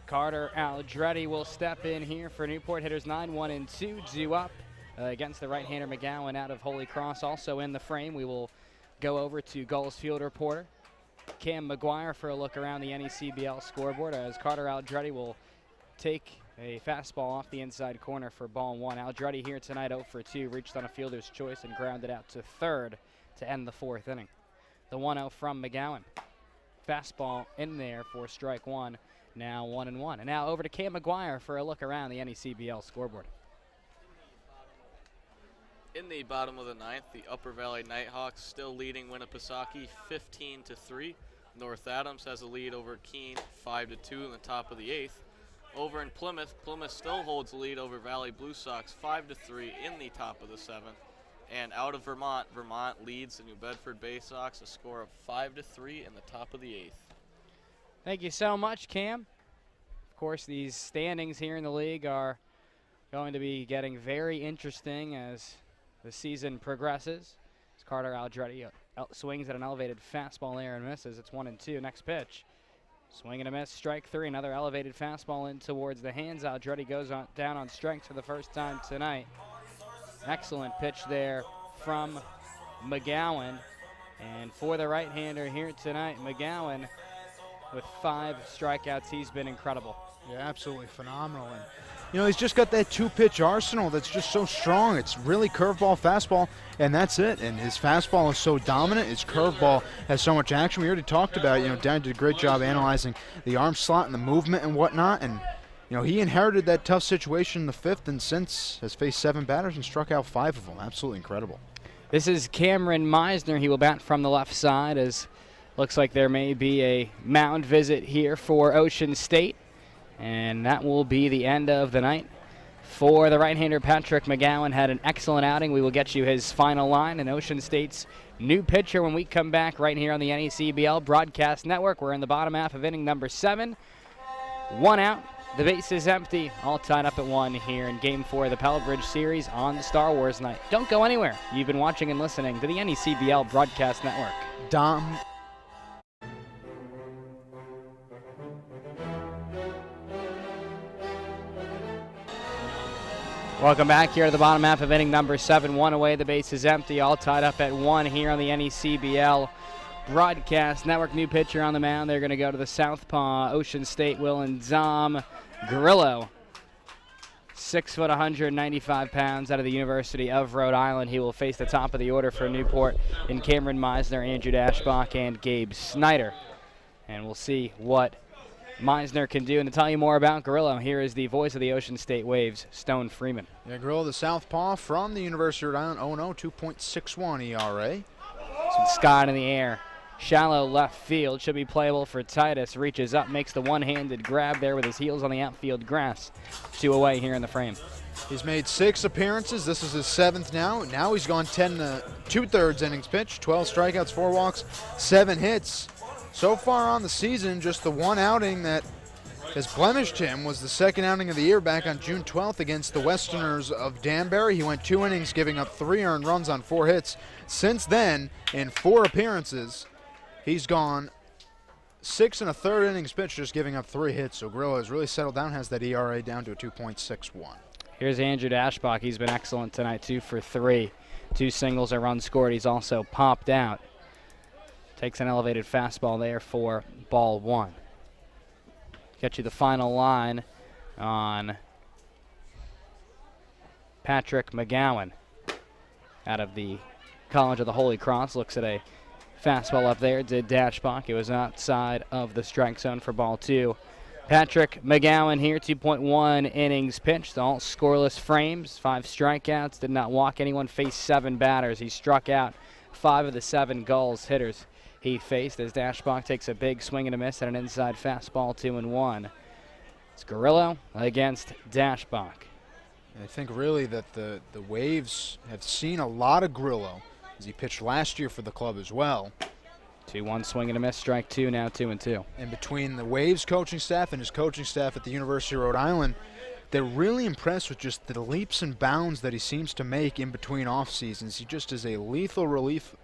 S4: Carter Aldretti will step in here for Newport. Hitters 9-1 and 2 due up against the right-hander McGowan out of Holy Cross. Also in the frame, we will go over to Gulls field reporter Cam McGuire for a look around the NECBL scoreboard as Carter Aldretti will take a fastball off the inside corner for ball 1. Aldretti here tonight 0 for 2, reached on a fielder's choice and grounded out to third to end the 4th inning. The 1-0 from McGowan. Fastball in there for strike 1, now 1-1. And now over to Cam McGuire for a look around the NECBL scoreboard.
S5: In the bottom of the 9th, the Upper Valley Nighthawks still leading Winnipesaukee 15-3. North Adams has a lead over Keene 5-2 in the top of the 8th. Over in Plymouth, Plymouth still holds the lead over Valley Blue Sox 5-3 in the top of the 7th. And out of Vermont, Vermont leads the New Bedford Bay Sox a score of 5-3 in the top of the 8th.
S4: Thank you so much, Cam. Of course, these standings here in the league are going to be getting very interesting as the season progresses. As Carter Aldretti swings at an elevated fastball there and misses. It's 1-2. Next pitch. Swing and a miss, strike 3. Another elevated fastball in towards the hands. Aldretti goes down on strikes for the first time tonight. Excellent pitch there from McGowan. And for the right-hander here tonight, McGowan with 5 strikeouts. He's been incredible.
S9: Yeah, absolutely phenomenal. And he's just got that 2-pitch arsenal that's just so strong. It's really curveball, fastball, and that's it. And his fastball is so dominant. His curveball has so much action. We already talked about it. Dan did a great job analyzing the arm slot and the movement and whatnot. And, he inherited that tough situation in the 5th and since has faced 7 batters and struck out 5 of them. Absolutely incredible.
S4: This is Cameron Meisner. He will bat from the left side as looks like there may be a mound visit here for Ocean State. And that will be the end of the night. For the right-hander, Patrick McGowan had an excellent outing. We will get you his final line and Ocean State's new pitcher when we come back right here on the NECBL Broadcast Network. We're in the bottom half of inning number 7. 1 out. The base is empty. All tied up at 1 here in Game 4 of the Pell Bridge Series on the Star Wars Night. Don't go anywhere. You've been watching and listening to the NECBL Broadcast Network.
S9: Dom.
S4: Welcome back here to the bottom half of inning number 7. 1 away, the base is empty, all tied up at 1 here on the NECBL Broadcast Network. New pitcher on the mound. They're going to go to the southpaw, Ocean State, Willendom Grillo. 6 foot, 195 pounds out of the University of Rhode Island. He will face the top of the order for Newport in Cameron Meisner, Andrew Dashbach, and Gabe Snyder. And we'll see what Meisner can do. And to tell you more about Grillo, here is the voice of the Ocean State Waves, Stone Freeman.
S9: Yeah, Grillo, the southpaw from the University of Rhode Island, 0-0, 2.61 ERA.
S4: Some Scott in the air. Shallow left field, should be playable for Titus. Reaches up, makes the one-handed grab there with his heels on the outfield grass. 2 away here in the frame.
S9: He's made 6 appearances. This is his 7th now. Now he's gone 10 2/3 innings pitched, 12 strikeouts, 4 walks, 7 hits. So far on the season, just the one outing that has blemished him was the second outing of the year back on June 12th against the Westerners of Danbury. He went 2 innings, giving up 3 earned runs on 4 hits. Since then, in 4 appearances, he's gone 6 1/3 innings pitched, just giving up 3 hits. So Grillo has really settled down, has that ERA down to a 2.61.
S4: Here's Andrew Dashbach. He's been excellent tonight, 2 for 3. 2 singles, a run scored. He's also popped out. Takes an elevated fastball there for ball 1. Get you the final line on Patrick McGowan out of the College of the Holy Cross. Looks at a fastball up there. Did Dashbach. It was outside of the strike zone for ball 2. Patrick McGowan here, 2.1 innings pitched, all scoreless frames, 5 strikeouts, did not walk anyone, faced 7 batters. He struck out 5 of the 7 Gulls hitters he faced as Dashbach takes a big swing and a miss at an inside fastball, 2-1. It's Grillo against Dashbach.
S9: I think really that the Waves have seen a lot of Grillo as he pitched last year for the club as well.
S4: 2-1 swing and a miss, strike 2, now 2-2.
S9: And between the Waves coaching staff and his coaching staff at the University of Rhode Island, they're really impressed with just the leaps and bounds that he seems to make in between off seasons. He just is a lethal relief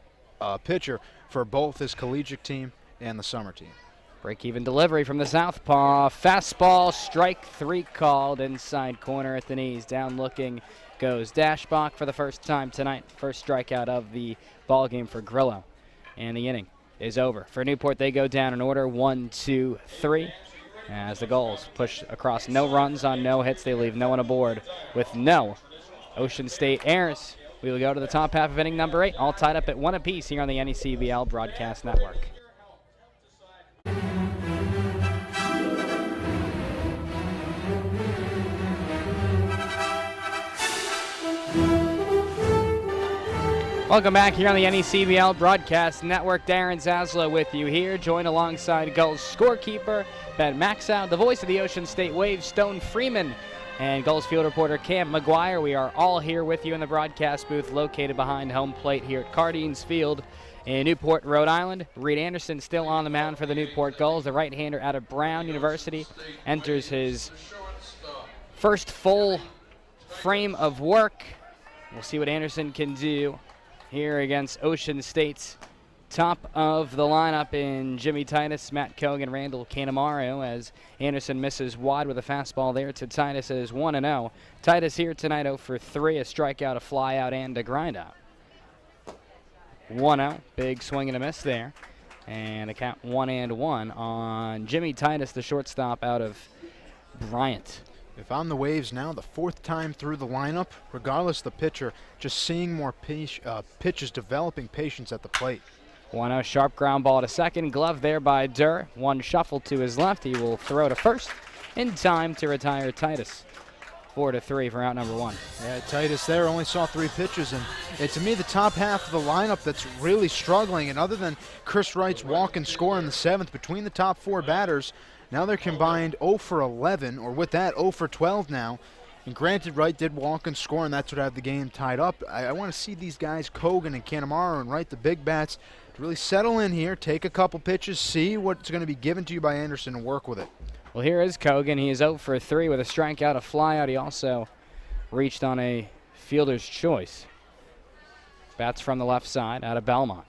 S9: pitcher for both his collegiate team and the summer team.
S4: Break-even delivery from the southpaw. Fastball, strike 3 called, inside corner at the knees. Down looking goes Dashbach for the first time tonight. First strikeout of the ball game for Grillo. And the inning is over. For Newport, they go down in order 1, 2, 3. As the Gulls push across, no runs on no hits. They leave no one aboard with no Ocean State errors. We will go to the top half of inning number 8, all tied up at 1 apiece here on the NECBL Broadcast Network. Welcome back here on the NECBL Broadcast Network. Darren Zaslow with you here, joined alongside Gulls scorekeeper Ben Maxow, the voice of the Ocean State Waves, Stone Freeman, and Gulls field reporter Cam McGuire. We are all here with you in the broadcast booth located behind home plate here at Cardines Field in Newport, Rhode Island. Reed Anderson still on the mound for the Newport Gulls. The right-hander out of Brown University enters his first full frame of work. We'll see what Anderson can do here against Ocean State's top of the lineup in Jimmy Titus, Matt Kogan, Randall Canamaro, as Anderson misses wide with a fastball there to Titus as 1-0. Titus here tonight 0 for 3, a strikeout, a flyout, and a grindout. 1-0, big swing and a miss there. And a count 1-1 on Jimmy Titus, the shortstop out of Bryant.
S9: If I'm the Waves now, the 4th time through the lineup, regardless of the pitcher, just seeing more pitches, developing patience at the plate.
S4: 1-0, sharp ground ball to second, glove there by Durr. One shuffle to his left, he will throw to first in time to retire Titus. 4-3 for out number 1.
S9: Yeah, Titus there only saw 3 pitches, and to me the top half of the lineup that's really struggling, and other than Chris Wright's walk and score in the 7th, between the top 4 batters, now they're combined 0 for 11, or with that 0 for 12 now. And granted, Wright did walk and score, and that's what had the game tied up. I want to see these guys, Kogan and Canamaro and Wright, the big bats, to really settle in here, take a couple pitches, see what's going to be given to you by Anderson, and work with it.
S4: Well, here is Kogan. He is 0 for 3 with a strikeout, a flyout. He also reached on a fielder's choice. Bats from the left side out of Belmont.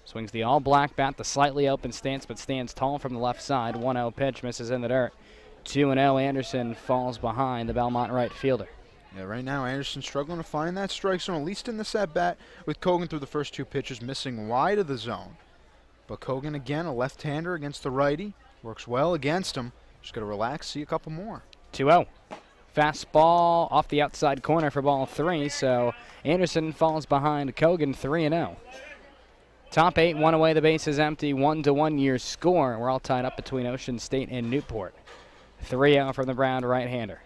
S4: Swings the all-black bat, the slightly open stance, but stands tall from the left side. 1-0 pitch, misses in the dirt. 2-0, Anderson falls behind the Belmont right fielder.
S9: Yeah, right now Anderson struggling to find that strike zone, at least in this at-bat, with Kogan through the first 2 pitches, missing wide of the zone. But Kogan again, a left-hander against the righty, works well against him. Just got to relax, see a couple more.
S4: 2-0. Fastball off the outside corner for ball 3, so Anderson falls behind Kogan 3-0. Top 8, 1 away, the base is empty, 1-1 your score. We're all tied up between Ocean State and Newport. 3-0 from the Brown right-hander.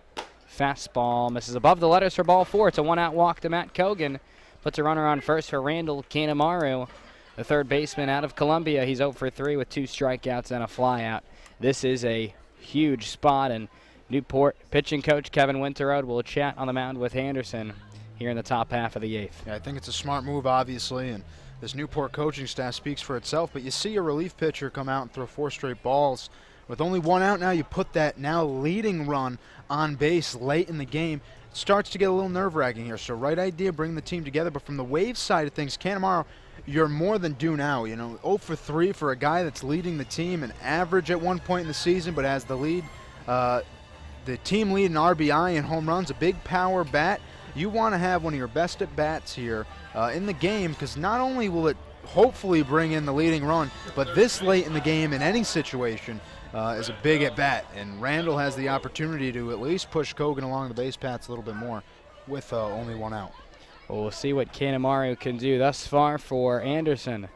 S4: Fastball misses above the letters for ball 4. It's a 1-out walk to Matt Kogan. Puts a runner on first for Randall Kanemaru, the third baseman out of Columbia. He's 0 for 3 with 2 strikeouts and a flyout. This is a huge spot, and Newport pitching coach Kevin Winterode will chat on the mound with Anderson here in the top half of the 8th.
S9: Yeah, I think it's a smart move, obviously, and this Newport coaching staff speaks for itself, but you see a relief pitcher come out and throw 4 straight balls. With only 1 out now, you put that now leading run on base late in the game. It starts to get a little nerve-wracking here, so right idea, bring the team together, but from the Waves side of things, Kanemaru, you're more than due now. 0 for 3 for a guy that's leading the team, an average at one point in the season, but has the lead, the team lead in RBI and home runs, a big power bat. You want to have one of your best at-bats here in the game, because not only will it hopefully bring in the leading run, but this late in the game in any situation is a big at-bat, and Randall has the opportunity to at least push Kogan along the base paths a little bit more with only 1 out.
S4: Well, we'll see what Kanemaru can do thus far for Anderson.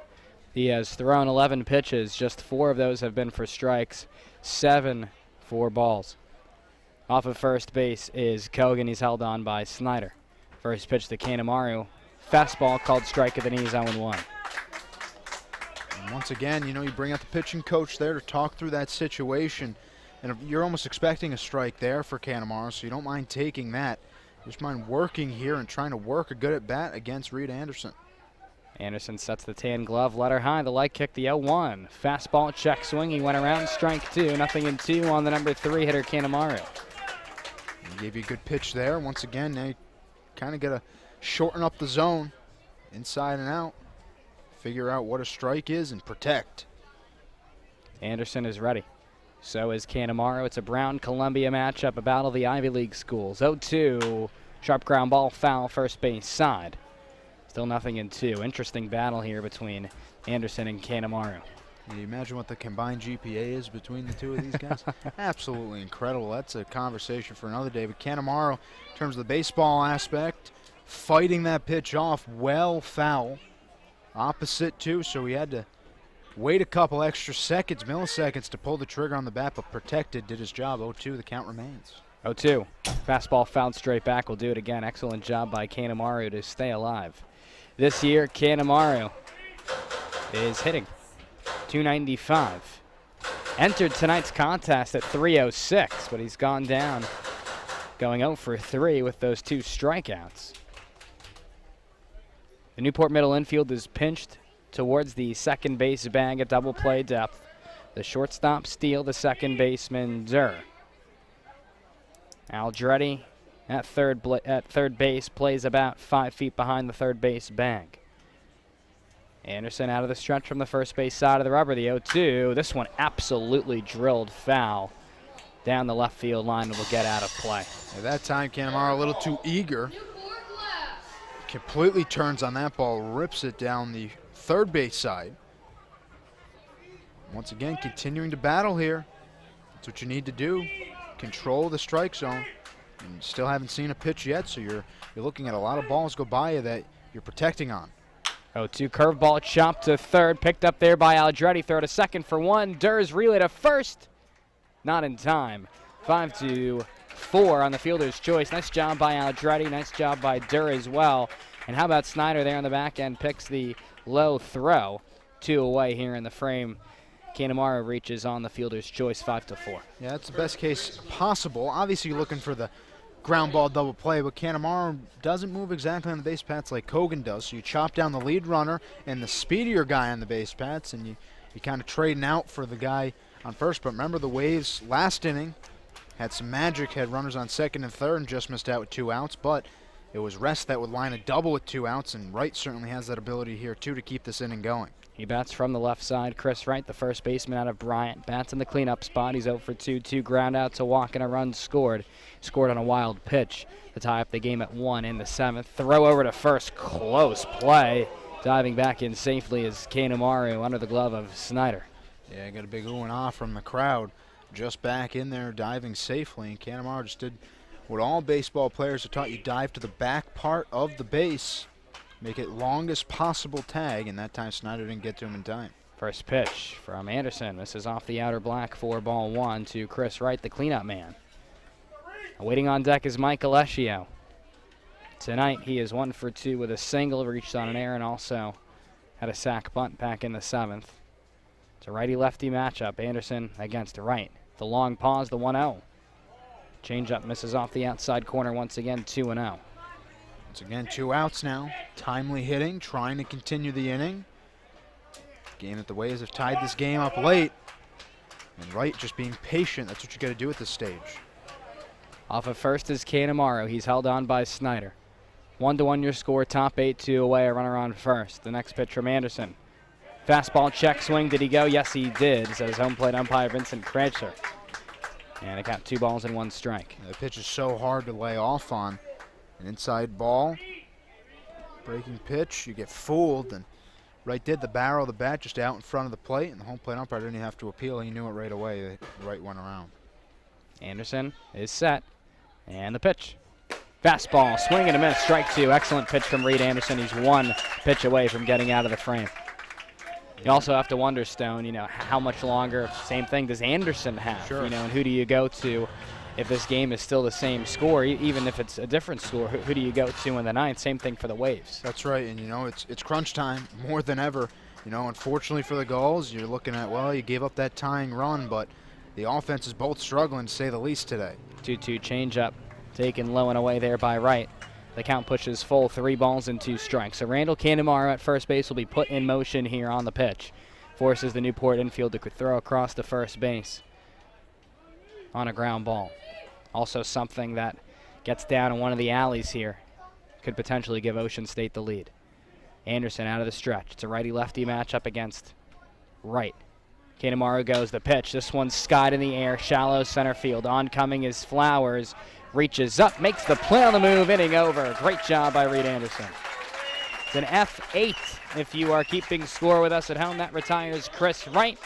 S4: He has thrown 11 pitches. Just 4 of those have been for strikes, 7 for balls. Off of first base is Kogan. He's held on by Snyder. First pitch to Kanemaru. Fastball called strike at the knees, 0-1.
S9: And once again, you bring out the pitching coach there to talk through that situation. And you're almost expecting a strike there for Kanemaru, so you don't mind taking that. You just mind working here and trying to work a good at-bat against Reed Anderson.
S4: Anderson sets the tan glove, letter high, the leg kick, the 0-1. Fastball, check swing, he went around, strike 2, 0-2 on the number 3 hitter, Kanemaru.
S9: He gave you a good pitch there. Once again, now you kind of got to shorten up the zone, inside and out, figure out what a strike is, and protect.
S4: Anderson is ready. So is Kanemaru. It's a Brown-Columbia matchup, a battle of the Ivy League schools. 0-2, sharp ground ball, foul, first base side. Still 0-2. Interesting battle here between Anderson and Kanemaru.
S9: Can you imagine what the combined GPA is between the two of these guys? Absolutely incredible. That's a conversation for another day. But Kanemaru, in terms of the baseball aspect, fighting that pitch off, well foul. Opposite too, so he had to wait a couple extra seconds, milliseconds, to pull the trigger on the bat, but protected, did his job. 0-2, the count remains.
S4: 0-2. Fastball fouled straight back. We'll do it again. Excellent job by Kanemaru to stay alive. This year, Kanemaru is hitting .295. Entered tonight's contest at .306, but he's gone down, going 0 for 3 with those 2 strikeouts. The Newport middle infield is pinched towards the second base bag at double play depth. The shortstop Steele, the second baseman Durr. Aldretti at third base plays about 5 feet behind the third base bag. Anderson out of the stretch from the first base side of the rubber, the 0-2. This one absolutely drilled foul down the left field line and will get out of play.
S9: At that time, Kanemaru a little too eager. Completely turns on that ball, rips it down the third base side. Once again, continuing to battle here. That's what you need to do. Control the strike zone. And still haven't seen a pitch yet, so you're looking at a lot of balls go by you that you're protecting on.
S4: 0-2 curveball chopped to third, picked up there by Aldretti. Throw to second for 1. Durr's relay to first. Not in time. 5-4 on the fielder's choice. Nice job by Aldretti. Nice job by Durr as well. And how about Snyder there on the back end, picks the low throw. 2 away here in the frame. Kanemaru reaches on the fielder's choice, 5-4.
S9: Yeah, that's the best case possible. Obviously, you're looking for the ground ball double play, but Kanemaru doesn't move exactly on the base paths like Kogan does. So you chop down the lead runner and the speedier guy on the base paths, and you kind of trading out for the guy on first. But remember, the Waves last inning had some magic, had runners on second and third, and just missed out with 2 outs. But it was Rest that would line a double with 2 outs, and Wright certainly has that ability here, too, to keep this inning going.
S4: He bats from the left side. Chris Wright, the first baseman out of Bryant, bats in the cleanup spot. He's 0 for 2, 2 ground outs, a walk and a run scored. Scored on a wild pitch to tie up the game at 1 in the 7th. Throw over to first, close play. Diving back in safely is Kanemaru under the glove of Snyder.
S9: Yeah, got a big ooh and ah from the crowd. Just back in there, diving safely, and Kanemaru just did what all baseball players are taught. You dive to the back part of the base. make it longest possible tag, and that time Snyder didn't get to him in time.
S4: First pitch from Anderson. This is off the outer black for ball one to Chris Wright, the cleanup man. Waiting on deck is Mike Alessio. Tonight he is 1 for 2 with a single, reached on an error, and also had a sac bunt back in the 7th. It's a righty-lefty matchup. Anderson against Wright. The long pause, the 1-0. Changeup misses off the outside corner once again, 2-0.
S9: Once again, 2 outs now. Timely hitting, trying to continue the inning. Game that the Waves have tied this game up late. And Wright just being patient. That's what you got to do at this stage.
S4: Off of first is Canamaro. He's held on by Snyder. 1-1 your score, top 8-2 away, a runner on first. The next pitch from Anderson. Fastball check swing. Did he go? Yes, he did, says home plate umpire Vincent Kretschler. And it got 2 balls and 1 strike.
S9: The pitch is so hard to lay off on. An inside ball. Breaking pitch. You get fooled. And Wright did the barrel of the bat just out in front of the plate, and the home plate umpire didn't even have to appeal. He knew it right away. Wright went around.
S4: Anderson is set. And the pitch. Fastball, swing and a miss, strike 2. Excellent pitch from Reed Anderson. He's 1 pitch away from getting out of the frame. You also have to wonder, Stone, how much longer, same thing, does Anderson have?
S9: Sure.
S4: And who do you go to if this game is still the same score, even if it's a different score? Who do you go to in the 9th? Same thing for the Waves.
S9: That's right, and it's crunch time more than ever. Unfortunately for the Gulls, you're looking at, well, you gave up that tying run, but the offense is both struggling, to say the least, today.
S4: 2-2 changeup, taken low and away there by Wright. The count pushes full, 3 balls and 2 strikes. So Randall Canamaro at first base will be put in motion here on the pitch. Forces the Newport infield to throw across the first base on a ground ball. Also something that gets down in one of the alleys here. Could potentially give Ocean State the lead. Anderson out of the stretch. It's a righty-lefty matchup against Wright. Canamaro goes the pitch. This one's skied in the air, shallow center field. Oncoming is Flowers. Reaches up, makes the play on the move, inning over. Great job by Reed Anderson. It's an F8 if you are keeping score with us at home. That retires Chris Wright.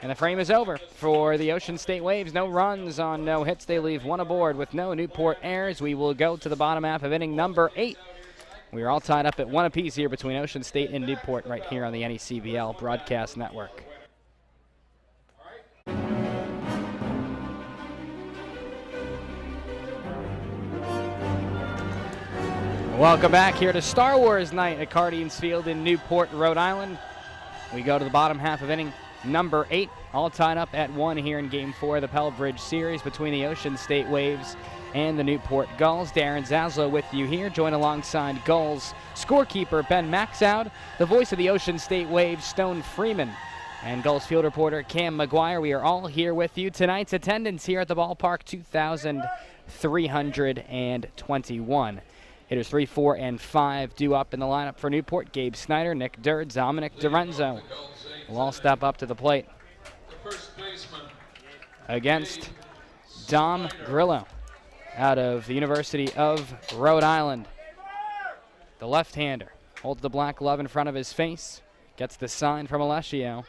S4: And the frame is over for the Ocean State Waves. No runs on no hits. They leave 1 aboard with no Newport errors. We will go to the bottom half of inning number 8. We are all tied up at 1 apiece here between Ocean State and Newport right here on the NECBL Broadcast Network. Welcome back here to Star Wars Night at Cardines Field in Newport, Rhode Island. We go to the bottom half of inning number 8, all tied up at 1 here in Game 4 of the Pell Bridge Series between the Ocean State Waves and the Newport Gulls. Darren Zaslow with you here, joined alongside Gulls scorekeeper Ben Maxoud, the voice of the Ocean State Waves, Stone Freeman, and Gulls field reporter Cam McGuire. We are all here with you. Tonight's attendance here at the ballpark, 2,321. Hitters 3, 4, and 5 due up in the lineup for Newport. Gabe Snyder, Nick Durd, Dominic DiRenzo will all step up to the plate against Dom Grillo out of the University of Rhode Island. The left-hander holds the black glove in front of his face, gets the sign from Alessio.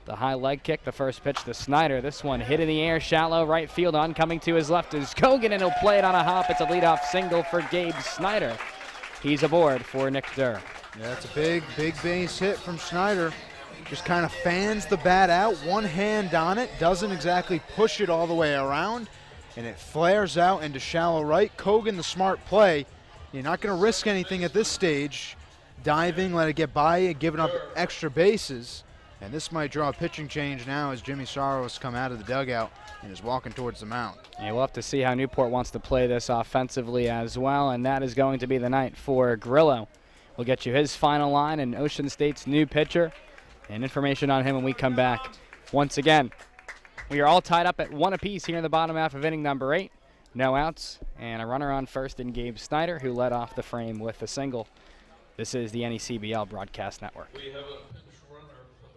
S4: The high leg kick, the first pitch to Snyder. This one hit in the air, shallow right field. Oncoming to his left is Kogan, and he'll play it on a hop. It's a leadoff single for Gabe Snyder. He's aboard for Nick Durr.
S9: Yeah, it's a big base hit from Snyder. Just kind of fans the bat out, one hand on it, doesn't exactly push it all the way around, and it flares out into shallow right. Kogan, the smart play. You're not going to risk anything at this stage. Diving, let it get by you, giving up extra bases. And this might draw a pitching change now as Jimmy Saros come out of the dugout and is walking towards the mound.
S4: Yeah, we'll have to see how Newport wants to play this offensively as well, and that is going to be the night for Grillo. We'll get you his final line and Ocean State's new pitcher and information on him when we come back. Once again, we are all tied up at 1 apiece here in the bottom half of inning number 8. No outs and a runner on first in Gabe Snyder, who led off the frame with a single. This is the NECBL Broadcast Network.
S11: We have a pinch runner for the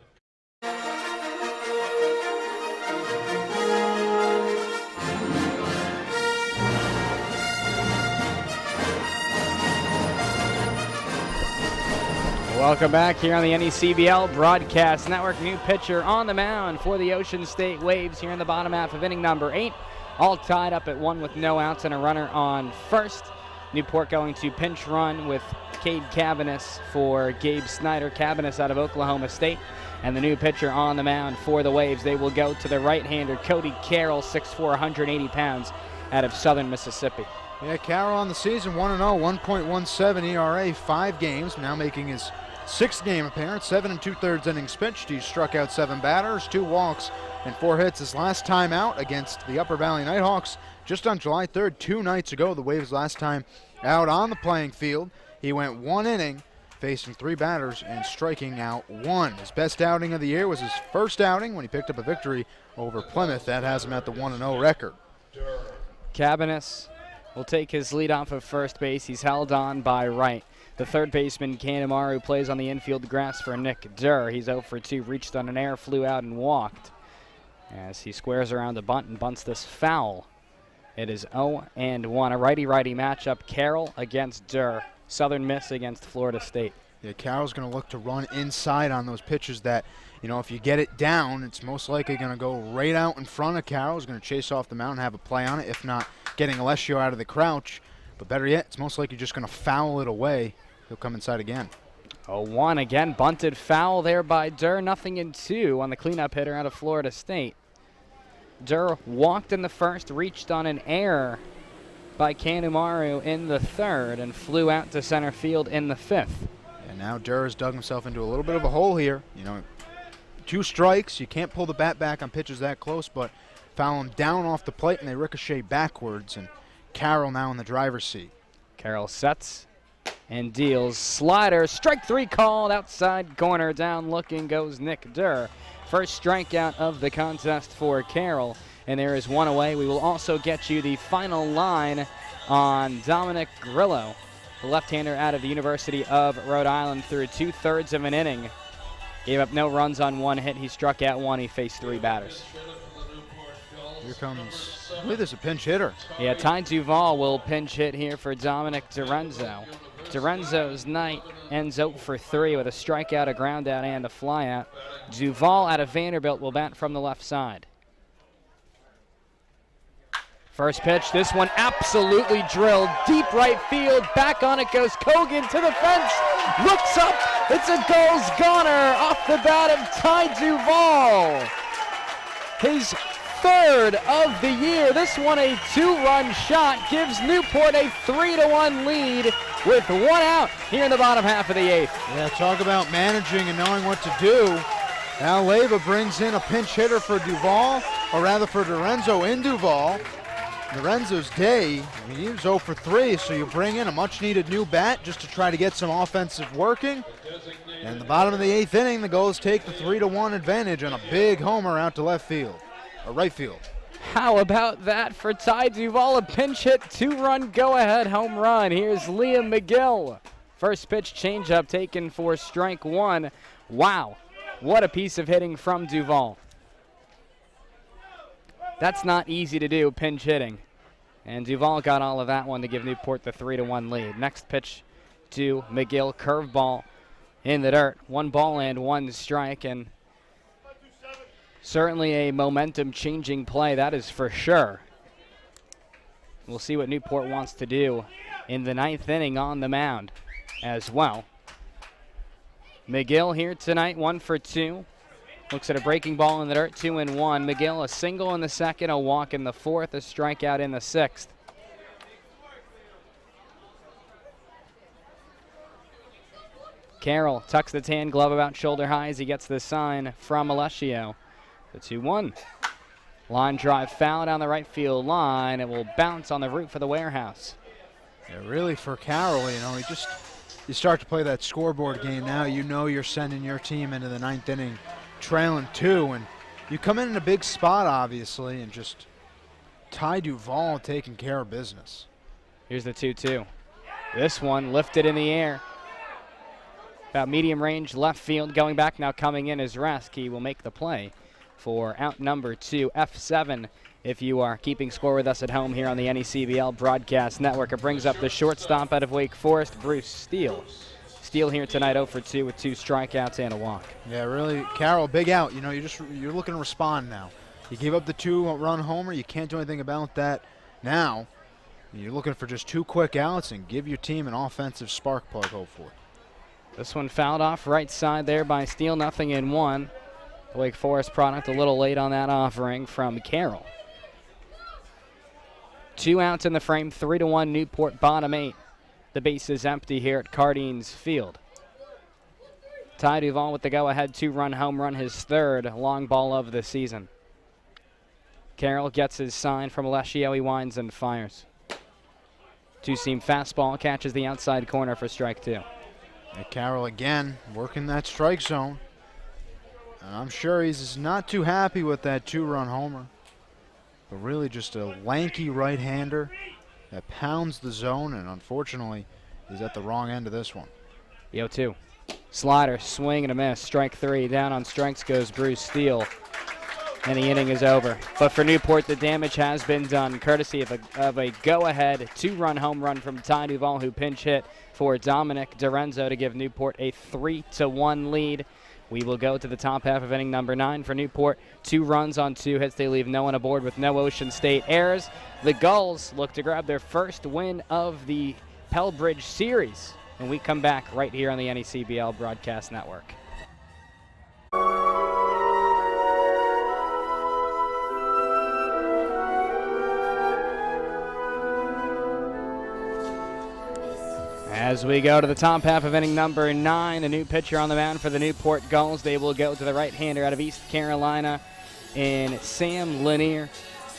S4: Welcome back here on the NECBL Broadcast Network. New pitcher on the mound for the Ocean State Waves here in the bottom half of inning number 8. All tied up at 1 with no outs and a runner on first. Newport going to pinch run with Cade Cabanis for Gabe Snyder. Cabanis out of Oklahoma State. And the new pitcher on the mound for the Waves. They will go to the right-hander, Cody Carroll, 6'4", 180 pounds, out of Southern Mississippi.
S9: Yeah, Carroll on the season, 1-0, 1.17 ERA, 5 games, now making his 6th game appearance, 7 2/3 innings pitched. He struck out 7 batters, 2 walks, and 4 hits. His last time out against the Upper Valley Nighthawks just on July 3rd, 2 nights ago. The Waves last time out on the playing field. He went 1 inning, facing 3 batters and striking out 1. His best outing of the year was his first outing when he picked up a victory over Plymouth. That has him at the 1-0 record.
S4: Cabanis will take his lead off of first base. He's held on by Wright. The third baseman, Kanemaru, plays on the infield grass for Nick Durr. He's 0 for 2, reached on an air, flew out, and walked as he squares around the bunt and bunts this foul. It is 0-1, a righty-righty matchup. Carroll against Durr. Southern Miss against Florida State.
S9: Yeah, Carroll's going to look to run inside on those pitches that, if you get it down, it's most likely going to go right out in front of Carroll. He's going to chase off the mound and have a play on it, if not getting Alessio out of the crouch. But better yet, it's most likely just going to foul it away. He'll come inside again.
S4: 0-1 again, bunted foul there by Durr. 0-2 on the cleanup hitter out of Florida State. Durr walked in the first, reached on an error by Kanemaru in the third, and flew out to center field in the 5th.
S9: And now Durr has dug himself into a little bit of a hole here. 2 strikes. You can't pull the bat back on pitches that close, but foul him down off the plate, and they ricochet backwards. And Carroll now in the driver's seat.
S4: Carroll sets and deals. Slider, strike 3 called, outside corner, down looking goes Nick Durr. First strikeout of the contest for Carroll, and there is 1 away. We will also get you the final line on Dominic Grillo, the left-hander out of the University of Rhode Island, through 2/3 of an inning. Gave up no runs on 1 hit. He struck out 1. He faced 3 batters.
S9: Here comes, I believe there's a pinch hitter.
S4: Yeah, Ty Duval will pinch hit here for Dominic Dorenzo. Dorenzo's night ends 0 for 3 with a strikeout, a ground out, and a flyout. Duval out of Vanderbilt will bat from the left side. First pitch, this one absolutely drilled. Deep right field, back on it goes Kogan to the fence. Looks up, it's a Gulls goner off the bat of Ty Duval. His 3rd of the year. This one a 2-run shot, gives Newport a 3-1 lead with 1 out here in the bottom half of the 8th.
S9: Yeah, talk about managing and knowing what to do. Now Leyva brings in a pinch hitter for Duval, or rather for Dorenzo in Duval. Dorenzo's day, he was 0 for 3, so you bring in a much-needed new bat just to try to get some offensive working. And the bottom of the 8th inning, the Gulls take the 3-1 advantage on a big homer out to left field. Or right field.
S4: How about that for Ty Duval? A pinch hit, 2-run go-ahead home run. Here's Liam McGill. First pitch changeup taken for strike 1. Wow, what a piece of hitting from Duval. That's not easy to do, pinch hitting. And Duval got all of that one to give Newport the 3-1 lead. Next pitch to McGill, curveball in the dirt. 1 ball and 1 strike, and certainly a momentum-changing play, that is for sure. We'll see what Newport wants to do in the 9th inning on the mound as well. McGill here tonight, 1 for 2. Looks at a breaking ball in the dirt, 2-1. McGill a single in the 2nd, a walk in the 4th, a strikeout in the 6th. Carroll tucks the tan glove about shoulder high as he gets the sign from Alessio. The 2-1. Line drive foul down the right field line. It will bounce on the root for the Warehouse.
S9: Yeah, really for Carroll, you start to play that scoreboard game now. You're sending your team into the 9th inning trailing 2, and you come in a big spot, obviously, and just Ty Duval taking care of business.
S4: Here's the 2-2. This one lifted in the air. About medium range left field, going back now, coming in is Resk. He will make the play for out number 2, F7, if you are keeping score with us at home here on the NECBL Broadcast Network. It brings up the shortstop out of Wake Forest, Bruce Steele. Steele here tonight 0 for 2 with 2 strikeouts and a walk.
S9: Yeah, really, Carroll, big out. You're looking to respond now. You gave up the 2-run homer. You can't do anything about that now. You're looking for just 2 quick outs and give your team an offensive spark plug, hopefully.
S4: This one fouled off right side there by Steele, 0-1. The Wake Forest product a little late on that offering from Carroll. 2 outs in the frame, 3-1 Newport, bottom 8. The base is empty here at Cardines Field. Ty Duvall with the go-ahead 2-run home run, his 3rd long ball of the season. Carroll gets his sign from Alessio. He winds and fires. 2-seam fastball catches the outside corner for strike 2.
S9: And Carroll again working that strike zone. And I'm sure he's not too happy with that 2-run homer. But really just a lanky right-hander that pounds the zone, and unfortunately he's at the wrong end of this one.
S4: 0-2. Slider, swing and a miss. Strike 3. Down on strikes goes Bruce Steele. And the inning is over. But for Newport, the damage has been done, courtesy of a go-ahead 2-run home run from Ty Duvall, who pinch hit for Dominic Dorenzo to give Newport a 3-1 lead. We will go to the top half of inning number 9 for Newport. 2 runs on 2 hits. They leave no one aboard with no Ocean State errors. The Gulls look to grab their first win of the Pell Bridge Series. And we come back right here on the NECBL Broadcast Network. As we go to the top half of inning number 9, a new pitcher on the mound for the Newport Gulls. They will go to the right-hander out of East Carolina in Sam Lanier.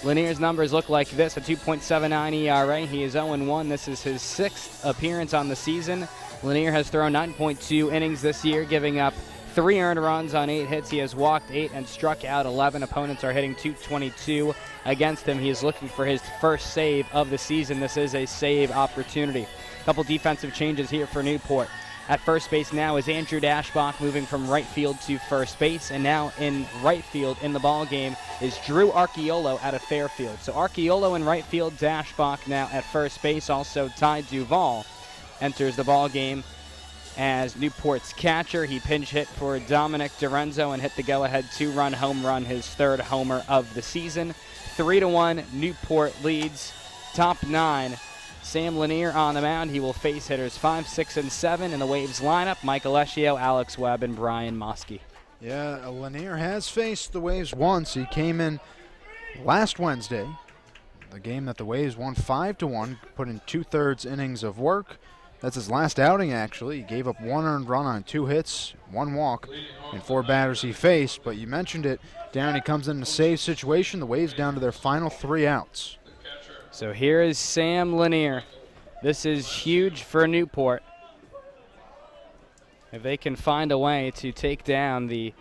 S4: Lanier's numbers look like this: a 2.79 ERA. He is 0-1. This is his 6th appearance on the season. Lanier has thrown 9.2 innings this year, giving up 3 earned runs on 8 hits. He has walked 8 and struck out 11. Opponents are hitting .222 against him. He is looking for his first save of the season. This is a save opportunity. Couple defensive changes here for Newport. At first base now is Andrew Dashbach, moving from right field to first base. And now in right field in the ball game is Drew Archiolo out of Fairfield. So Archiolo in right field, Dashbach now at first base. Also Ty Duvall enters the ball game as Newport's catcher. He pinch hit for Dominic Dorenzo and hit the go-ahead 2-run home run, his 3rd homer of the season. 3-1 Newport leads. Top 9. Sam Lanier on the mound. He will face hitters 5, 6, and 7 in the Waves lineup: Mike Alessio, Alex Webb, and Brian Moskey.
S9: Yeah, Lanier has faced the Waves once. He came in last Wednesday, the game that the Waves won 5-1, put in 2/3 innings of work. That's his last outing, actually. He gave up 1 earned run on 2 hits, 1 walk, and 4 batters he faced. But you mentioned it, Darren, he comes in a save situation. The Waves down to their final 3 outs.
S4: So here is Sam Lanier. This is huge for Newport. If they can find a way to take down the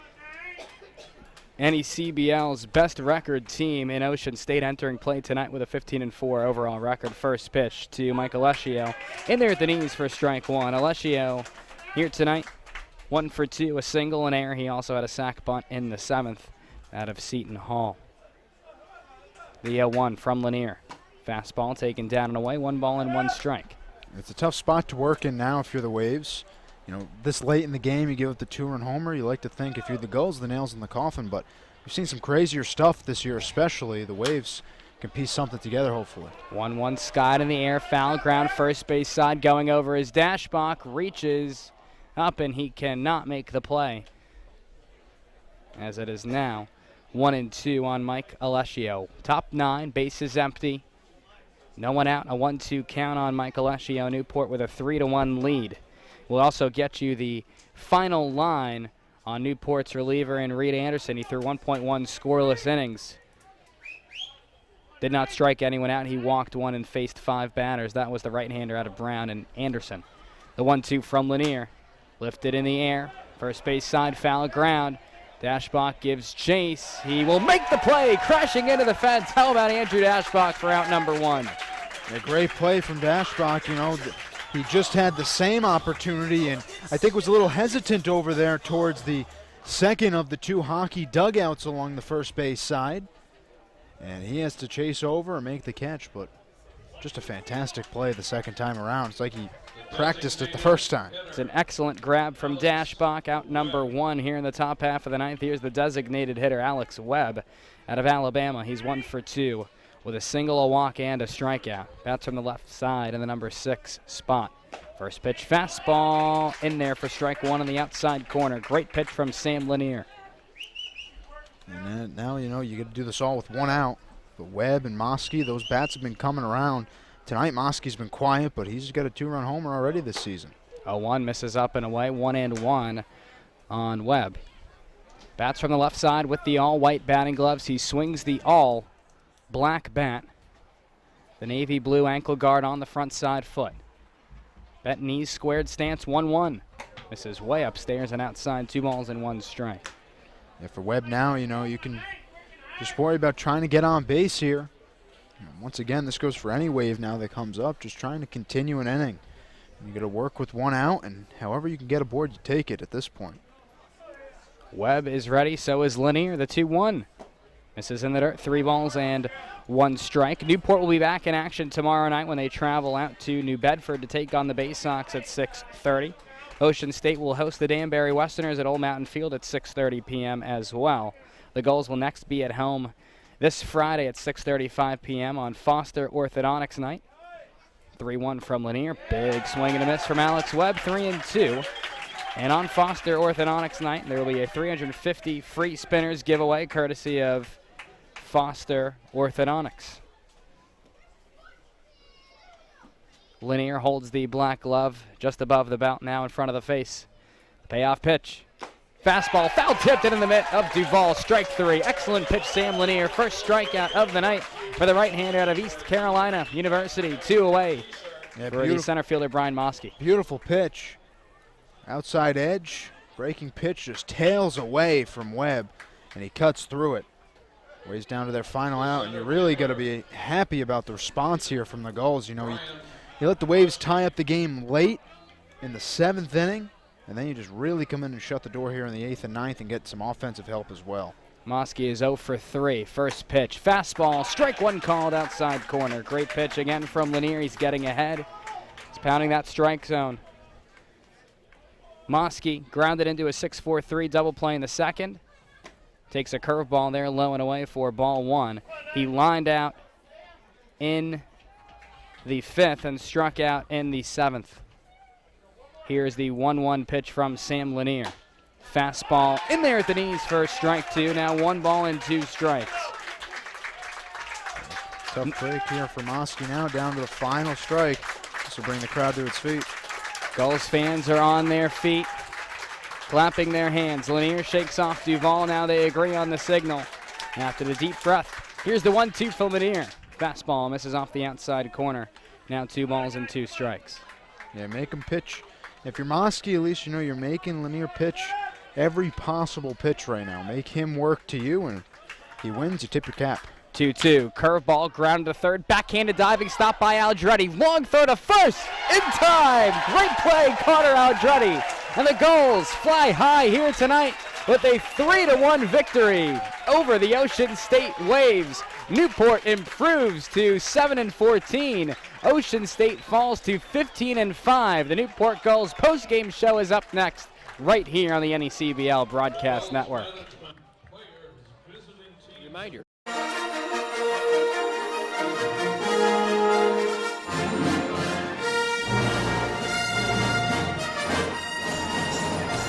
S4: NECBL's best record team in Ocean State, entering play tonight with a 15-4 overall record. First pitch to Mike Alessio. In there at the knees for strike 1. Alessio here tonight, 1 for 2, a single, an error. He also had a sac bunt in the 7th out of Seton Hall. The 0-1 from Lanier. Fastball taken down and away, 1 ball and 1 strike.
S9: It's a tough spot to work in now if you're the Waves. You know, this late in the game, you give up the 2-run homer. You like to think if you're the Gulls, the nail's in the coffin. But we've seen some crazier stuff this year, especially. The Waves can piece something together, hopefully.
S4: 1-1 Scott in the air, foul ground, first base side, going over his Dashbach, reaches up, and he cannot make the play. As it is now 1-2 on Mike Alessio. Top 9, bases empty. No one out, a 1-2 count on Mike Alessio. Newport with a 3-1 lead. We'll also get you the final line on Newport's reliever in Reed Anderson. He threw 1.1 scoreless innings. Did not strike anyone out. He walked 1 and faced 5 batters. That was the right-hander out of Brown and Anderson. The 1-2 from Lanier. Lifted in the air. First base side, foul ground. Dashbach gives chase. He will make the play, crashing into the fence. How about Andrew Dashbach for out number 1?
S9: A great play from Dashbach. You know, he just had the same opportunity, and I think was a little hesitant over there towards the second of the 2 hockey dugouts along the first base side. And he has to chase over and make the catch, but just a fantastic play the second time around. It's like he practiced it the first time.
S4: It's an excellent grab from Dashbach, out number 1 here in the top half of the 9th. Here's the designated hitter, Alex Webb, out of Alabama. He's 1 for 2. with a single, a walk, and a strikeout. Bats from the left side in the number 6 spot. First pitch fastball in there for strike one on the outside corner. Great pitch from Sam Lanier.
S9: And then now, you get to do this all with one out. But Webb and Mosky, those bats have been coming around. Tonight, Mosky's been quiet, but he's got a 2-run homer already this season.
S4: 0-1 misses up and away, 1-1 on Webb. Bats from the left side with the all-white batting gloves. He swings the all-black bat. The navy blue ankle guard on the front side foot. Bent knees, squared stance, 1-1. Misses way upstairs and outside, 2 balls and 1 strike.
S9: Yeah, for Webb now, you can just worry about trying to get on base here. Once again, this goes for any wave now that comes up, just trying to continue an inning. You got to work with one out, and however you can get aboard, you take it at this point.
S4: Webb is ready, so is Lanier, the 2-1. Misses in the dirt, 3 balls and 1 strike. Newport will be back in action tomorrow night when they travel out to New Bedford to take on the Bay Sox at 6:30. Ocean State will host the Danbury Westerners at Old Mountain Field at 6:30 p.m. as well. The Gulls will next be at home this Friday at 6:35 p.m. on Foster Orthodontics night. 3-1 from Lanier. Big swing and a miss from Alex Webb, 3-2. And on Foster Orthodontics night, there will be a 350 free spinners giveaway courtesy of Foster Orthodontics. Lanier holds the black glove just above the belt now in front of the face. Payoff pitch. Fastball foul tipped in the mitt of Duvall. Strike 3. Excellent pitch, Sam Lanier. First strikeout of the night for the right-hander out of East Carolina University. 2 away for the center fielder Brian Mosky.
S9: Beautiful pitch. Outside edge. Breaking pitch just tails away from Webb, and he cuts through it. Ways down to their final out, and you're really going to be happy about the response here from the Gulls. You let the Waves tie up the game late in the 7th inning, and then you just really come in and shut the door here in the 8th and 9th and get some offensive help as well.
S4: Mosky is 0 for 3. First pitch, fastball, strike 1 called outside corner. Great pitch again from Lanier. He's getting ahead. He's pounding that strike zone. Mosky grounded into a 6-4-3 double play in the second. Takes a curveball there, low and away for ball 1. He lined out in the 5th and struck out in the 7th. Here's the 1-1 pitch from Sam Lanier. Fastball in there at the knees for strike 2. Now 1 ball and 2 strikes.
S9: Tough break here for Mosky now, down to the final strike. This will bring the crowd to its feet.
S4: Gulls fans are on their feet, clapping their hands. Lanier shakes off Duvall. Now they agree on the signal. After the deep breath, here's the 1-2 for Lanier. Fastball misses off the outside corner. Now 2 balls and 2 strikes.
S9: Yeah, make him pitch. If you're Mosky, at least you're making Lanier pitch every possible pitch right now. Make him work to you, and he wins, you tip your cap.
S4: 2-2. Curveball, ground to third. Backhanded diving stop by Aldretti. Long throw to first. In time. Great play, Carter Aldretti. And the Gulls fly high here tonight with a 3-1 victory over the Ocean State Waves. Newport improves to 7-14. Ocean State falls to 15-5. The Newport Gulls postgame show is up next, right here on the NECBL Broadcast Network.
S1: Reminder.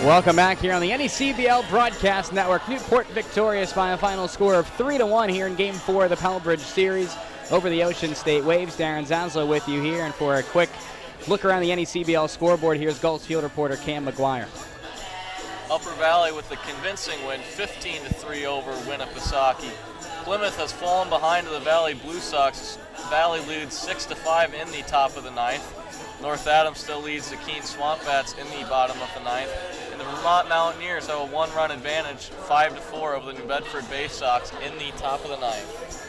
S4: Welcome back here on the NECBL Broadcast Network. Newport victorious by a final score of 3-1 here in Game 4 of the Pell Bridge Series over the Ocean State Waves. Darren Zaslow with you here, and for a quick look around the NECBL scoreboard, here's Gulls field reporter Cam McGuire.
S5: Upper Valley with a convincing win, 15-3 over Winnipesaukee. Plymouth has fallen behind to the Valley Blue Sox. Valley leads 6-5 in the top of the 9th. North Adams still leads the Keene Swamp Bats in the bottom of the 9th. And the Vermont Mountaineers have a 1-run advantage, 5-4 over the New Bedford Bay Sox in the top of the 9th.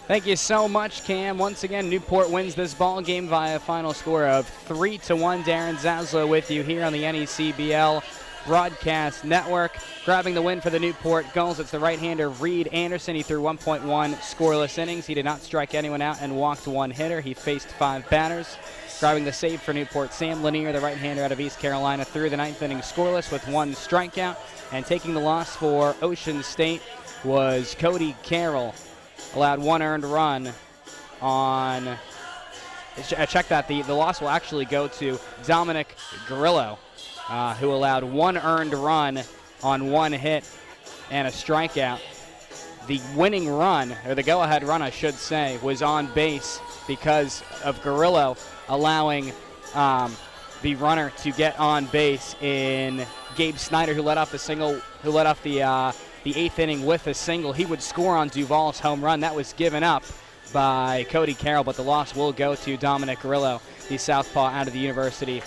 S4: Thank you so much, Cam. Once again, Newport wins this ball game via a final score of 3-1. Darren Zaslow with you here on the NECBL Broadcast Network. Grabbing the win for the Newport Gulls, it's the right-hander Reed Anderson. He threw 1.1 scoreless innings. He did not strike anyone out and walked 1 hitter. He faced 5 batters. Grabbing the save for Newport, Sam Lanier, the right-hander out of East Carolina, threw the 9th inning scoreless with 1 strikeout. And taking the loss for Ocean State was Cody Carroll. allowed 1 earned run on. Check that. The loss will actually go to Dominic Grillo, who allowed 1 earned run on 1 hit and a strikeout. The winning run, or the go-ahead run, I should say, was on base because of Grillo allowing the runner to get on base in Gabe Snyder, who led off the 8th inning with a single. He would score on Duvall's home run. That was given up by Cody Carroll, but the loss will go to Dominic Grillo, the southpaw out of the University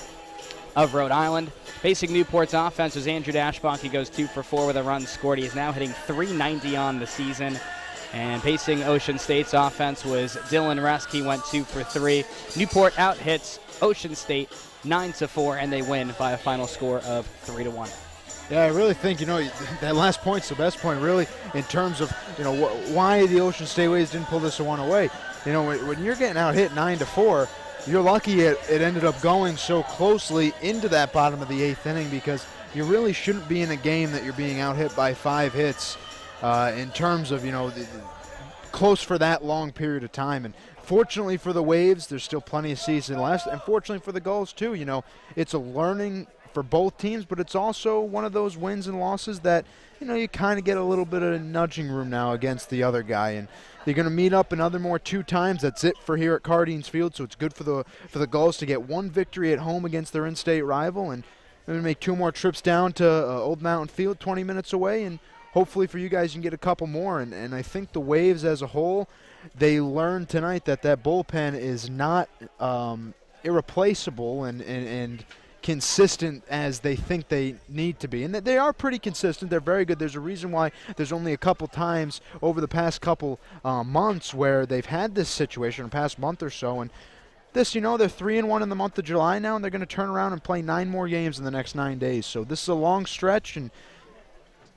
S4: of Rhode Island. Facing Newport's offense was Andrew Dashbach. He goes 2 for 4 with a run scored. He is now hitting .390 on the season. And facing Ocean State's offense was Dylan Resk. He went 2 for 3. Newport out-hits Ocean State 9-4, and they win by a final score of 3-1.
S9: Yeah, I really think, that last point's the best point, really, in terms of, why the Ocean State Waves didn't pull this one away. When you're getting out hit 9-4, you're lucky it ended up going so closely into that bottom of the 8th inning, because you really shouldn't be in a game that you're being out hit by 5 hits in terms of, close for that long period of time. And fortunately for the Waves, there's still plenty of season left. And fortunately for the Gulls, too, it's a learning for both teams, but it's also one of those wins and losses that, you kind of get a little bit of nudging room now against the other guy. And they're going to meet up another more 2 times. That's it for here at Cardines Field, so it's good for the Gulls to get 1 victory at home against their in-state rival, and they're going to make 2 more trips down to Old Mountain Field, 20 minutes away, and hopefully for you guys you can get a couple more. And I think the Waves as a whole, they learned tonight that bullpen is not irreplaceable and consistent as they think they need to be. And they are pretty consistent. They're very good. There's a reason why there's only a couple times over the past couple months where they've had this situation, the past month or so. And this, they're 3-1 in the month of July now, and they're going to turn around and play 9 more games in the next 9 days. So this is a long stretch, and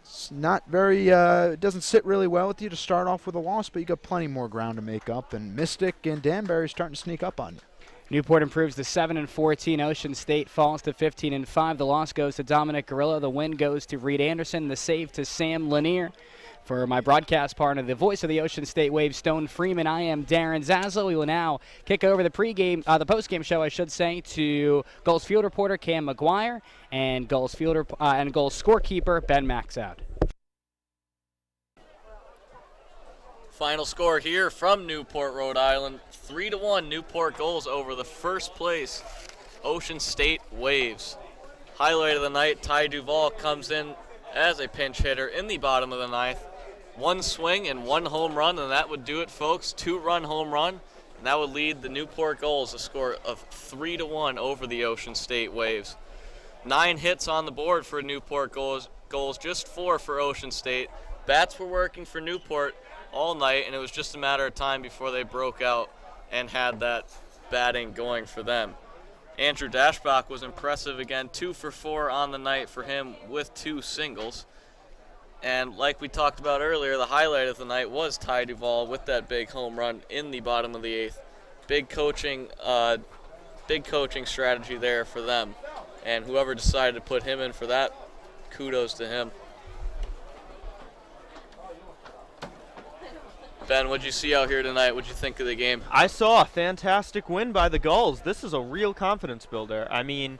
S9: it's not very, it doesn't sit really well with you to start off with a loss, but you got plenty more ground to make up. And Mystic and Danbury starting to sneak up on you.
S4: Newport improves to 7-14. Ocean State falls to 15-5. The loss goes to Dominic Grillo. The win goes to Reed Anderson. The save to Sam Lanier. For my broadcast partner, the voice of the Ocean State Waves, Stone Freeman, I am Darren Zazzle. We will now kick over the postgame show, I should say, to Gulls field reporter Cam McGuire and Gulls scorekeeper Ben Maxout.
S5: Final score here from Newport, Rhode Island, 3-1 Newport Gulls over the first place Ocean State Waves. Highlight of the night, Ty Duvall comes in as a pinch hitter in the bottom of the 9th. 1 swing and 1 home run, and that would do it, folks. 2-run home run, and that would lead the Newport Gulls a score of 3-1 over the Ocean State Waves. 9 hits on the board for Newport Gulls, just 4 for Ocean State. Bats were working for Newport all night, and it was just a matter of time before they broke out and had that batting going for them. Andrew Dashbach was impressive again, 2 for 4 on the night for him with 2 singles. And like we talked about earlier, the highlight of the night was Ty Duvall with that big home run in the bottom of the 8th. Big coaching strategy there for them. And whoever decided to put him in for that, kudos to him. Ben, what'd you see out here tonight? What'd you think of the game?
S12: I saw a fantastic win by the Gulls. This is a real confidence builder. I mean,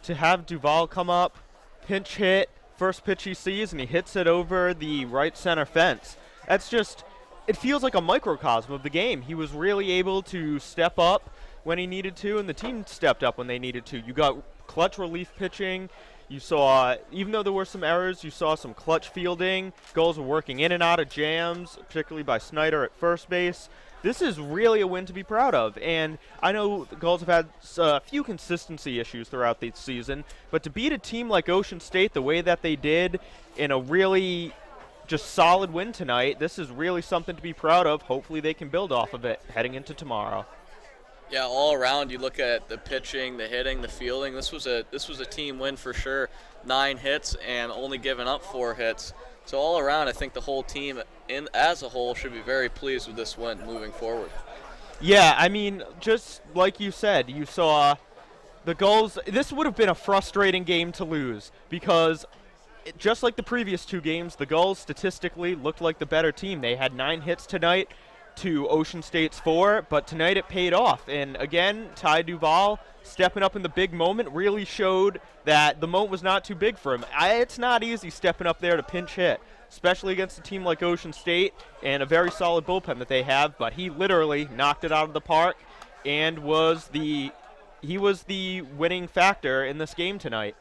S12: to have Duvall come up, pinch hit, first pitch he sees, and he hits it over the right center fence. That's just, it feels like a microcosm of the game. He was really able to step up when he needed to, and the team stepped up when they needed to. You got clutch relief pitching. You saw, even though there were some errors, you saw some clutch fielding. Gulls were working in and out of jams, particularly by Snyder at first base. This is really a win to be proud of. And I know the Gulls have had a few consistency issues throughout the season, but to beat a team like Ocean State the way that they did in a really just solid win tonight, this is really something to be proud of. Hopefully they can build off of it heading into tomorrow.
S5: Yeah, all around, you look at the pitching, the hitting, the fielding. This was a team win for sure. 9 hits and only giving up 4 hits. So all around, I think the whole team as a whole should be very pleased with this win moving forward.
S12: Yeah, I mean, just like you said, you saw the Gulls. This would have been a frustrating game to lose because just like the previous 2 games, the Gulls statistically looked like the better team. They had 9 hits tonight to Ocean State's 4, but tonight it paid off. And again, Ty Duval stepping up in the big moment really showed that the moment was not too big for him. It's not easy stepping up there to pinch hit, especially against a team like Ocean State and a very solid bullpen that they have, but he literally knocked it out of the park and he was the winning factor in this game tonight.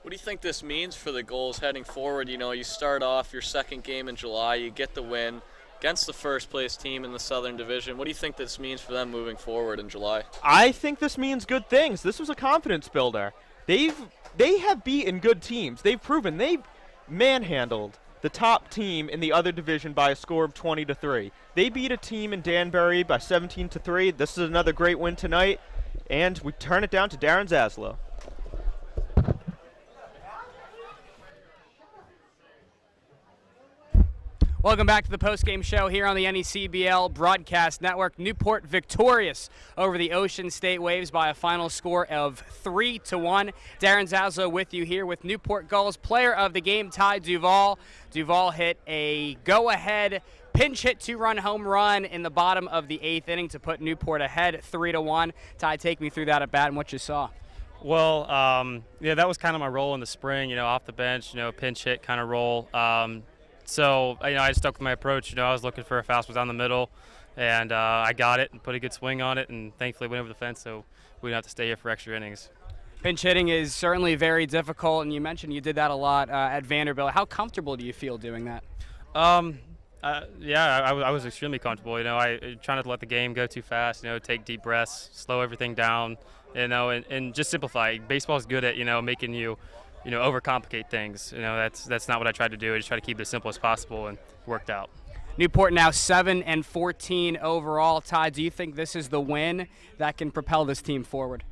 S5: What do you think this means for the Gulls heading forward? You know, you start off your second game in July, you get the win against the first place team in the Southern Division. What do you think this means for them moving forward in July?
S12: I think this means good things. This was a confidence builder. They have beaten good teams. They've proven they manhandled the top team in the other division by a score of 20-3. They beat a team in Danbury by 17-3. This is another great win tonight, and we turn it down to Darren Zaslow.
S4: Welcome back to the post-game show here on the NECBL Broadcast Network. Newport victorious over the Ocean State Waves by a final score of 3-1. Darren Zaslow with you here with Newport Gulls player of the game, Ty Duval. Duval hit a go-ahead pinch hit 2-run home run in the bottom of the 8th inning to put Newport ahead 3-1. Ty, take me through that at bat and what you saw.
S13: Well, yeah, that was kind of my role in the spring, off the bench, pinch hit kind of role. So, I stuck with my approach. I was looking for a fastball down the middle, and I got it and put a good swing on it, and thankfully went over the fence, so we didn't have to stay here for extra innings.
S4: Pinch hitting is certainly very difficult, and you mentioned you did that a lot at Vanderbilt. How comfortable do you feel doing that?
S13: Yeah, I was extremely comfortable. I try not to let the game go too fast. Take deep breaths, slow everything down. And just simplify. Baseball is good at making you overcomplicate things. That's not what I tried to do. I just tried to keep it as simple as possible, and worked out.
S4: Newport now 7-14 overall. Ty, do you think this is the win that can propel this team forward?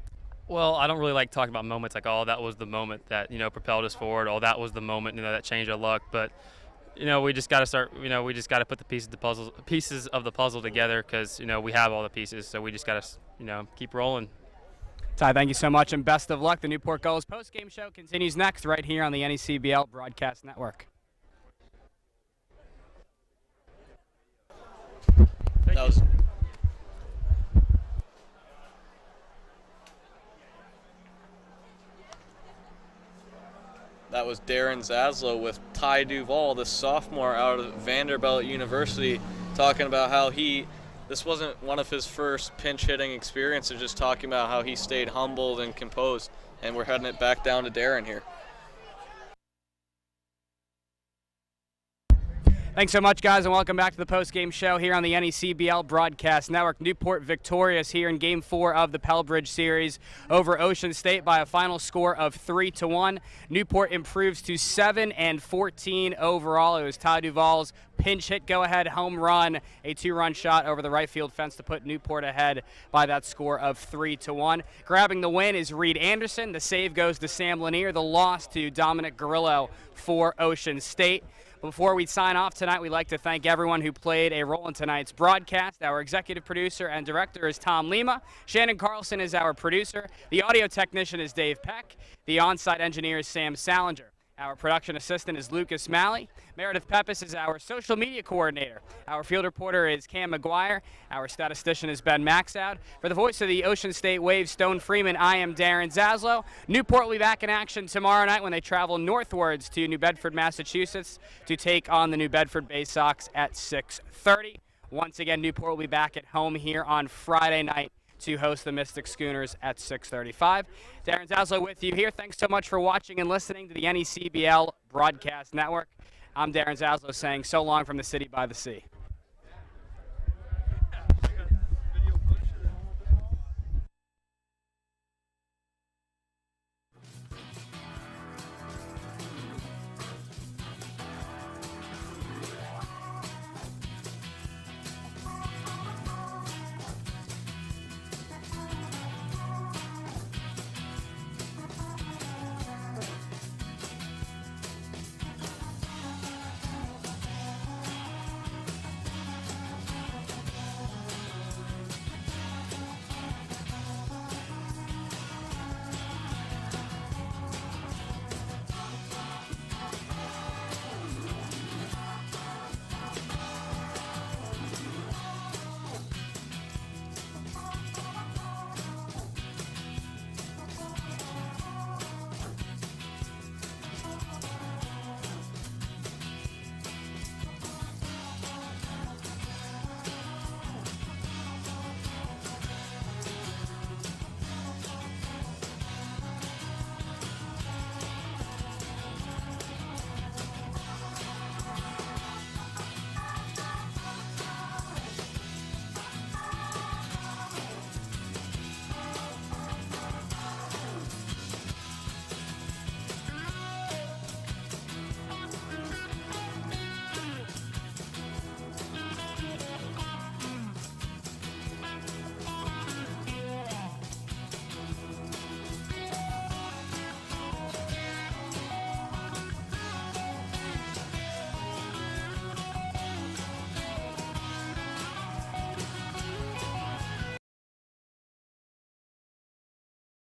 S13: Well, I don't really like talking about moments like, oh, that was the moment that propelled us forward. Oh, that was the moment that changed our luck. But we just got to start. We just got to put the pieces of the puzzle together, because we have all the pieces. So we just got to keep rolling.
S4: Ty, thank you so much, and best of luck. The Newport Gulls post-game show continues next right here on the NECBL Broadcast Network.
S5: That was Darren Zaslow with Ty Duval, the sophomore out of Vanderbilt University, talking about how this wasn't one of his first pinch hitting experiences, just talking about how he stayed humbled and composed. And we're heading it back down to Darren here.
S4: Thanks so much, guys, and welcome back to the post-game show here on the NECBL Broadcast Network. Newport victorious here in Game 4 of the Pell Bridge Series over Ocean State by a final score of 3-1. Newport improves to 7-14 overall. It was Ty Duval's pinch hit go-ahead home run, a 2-run shot over the right field fence to put Newport ahead by that score of 3-1. Grabbing the win is Reed Anderson. The save goes to Sam Lanier. The loss to Dominic Garillo for Ocean State. Before we sign off tonight, we'd like to thank everyone who played a role in tonight's broadcast. Our executive producer and director is Tom Lima. Shannon Carlson is our producer. The audio technician is Dave Peck. The on-site engineer is Sam Salinger. Our production assistant is Lucas Malley. Meredith Peppis is our social media coordinator. Our field reporter is Cam McGuire. Our statistician is Ben Maxout. For the voice of the Ocean State Waves, Stone Freeman, I am Darren Zaslow. Newport will be back in action tomorrow night when they travel northwards to New Bedford, Massachusetts to take on the New Bedford Bay Sox at 6:30. Once again, Newport will be back at home here on Friday night to host the Mystic Schooners at 6:35. Darren Zaslow with you here. Thanks so much for watching and listening to the NECBL Broadcast Network. I'm Darren Zaslow saying so long from the city by the sea.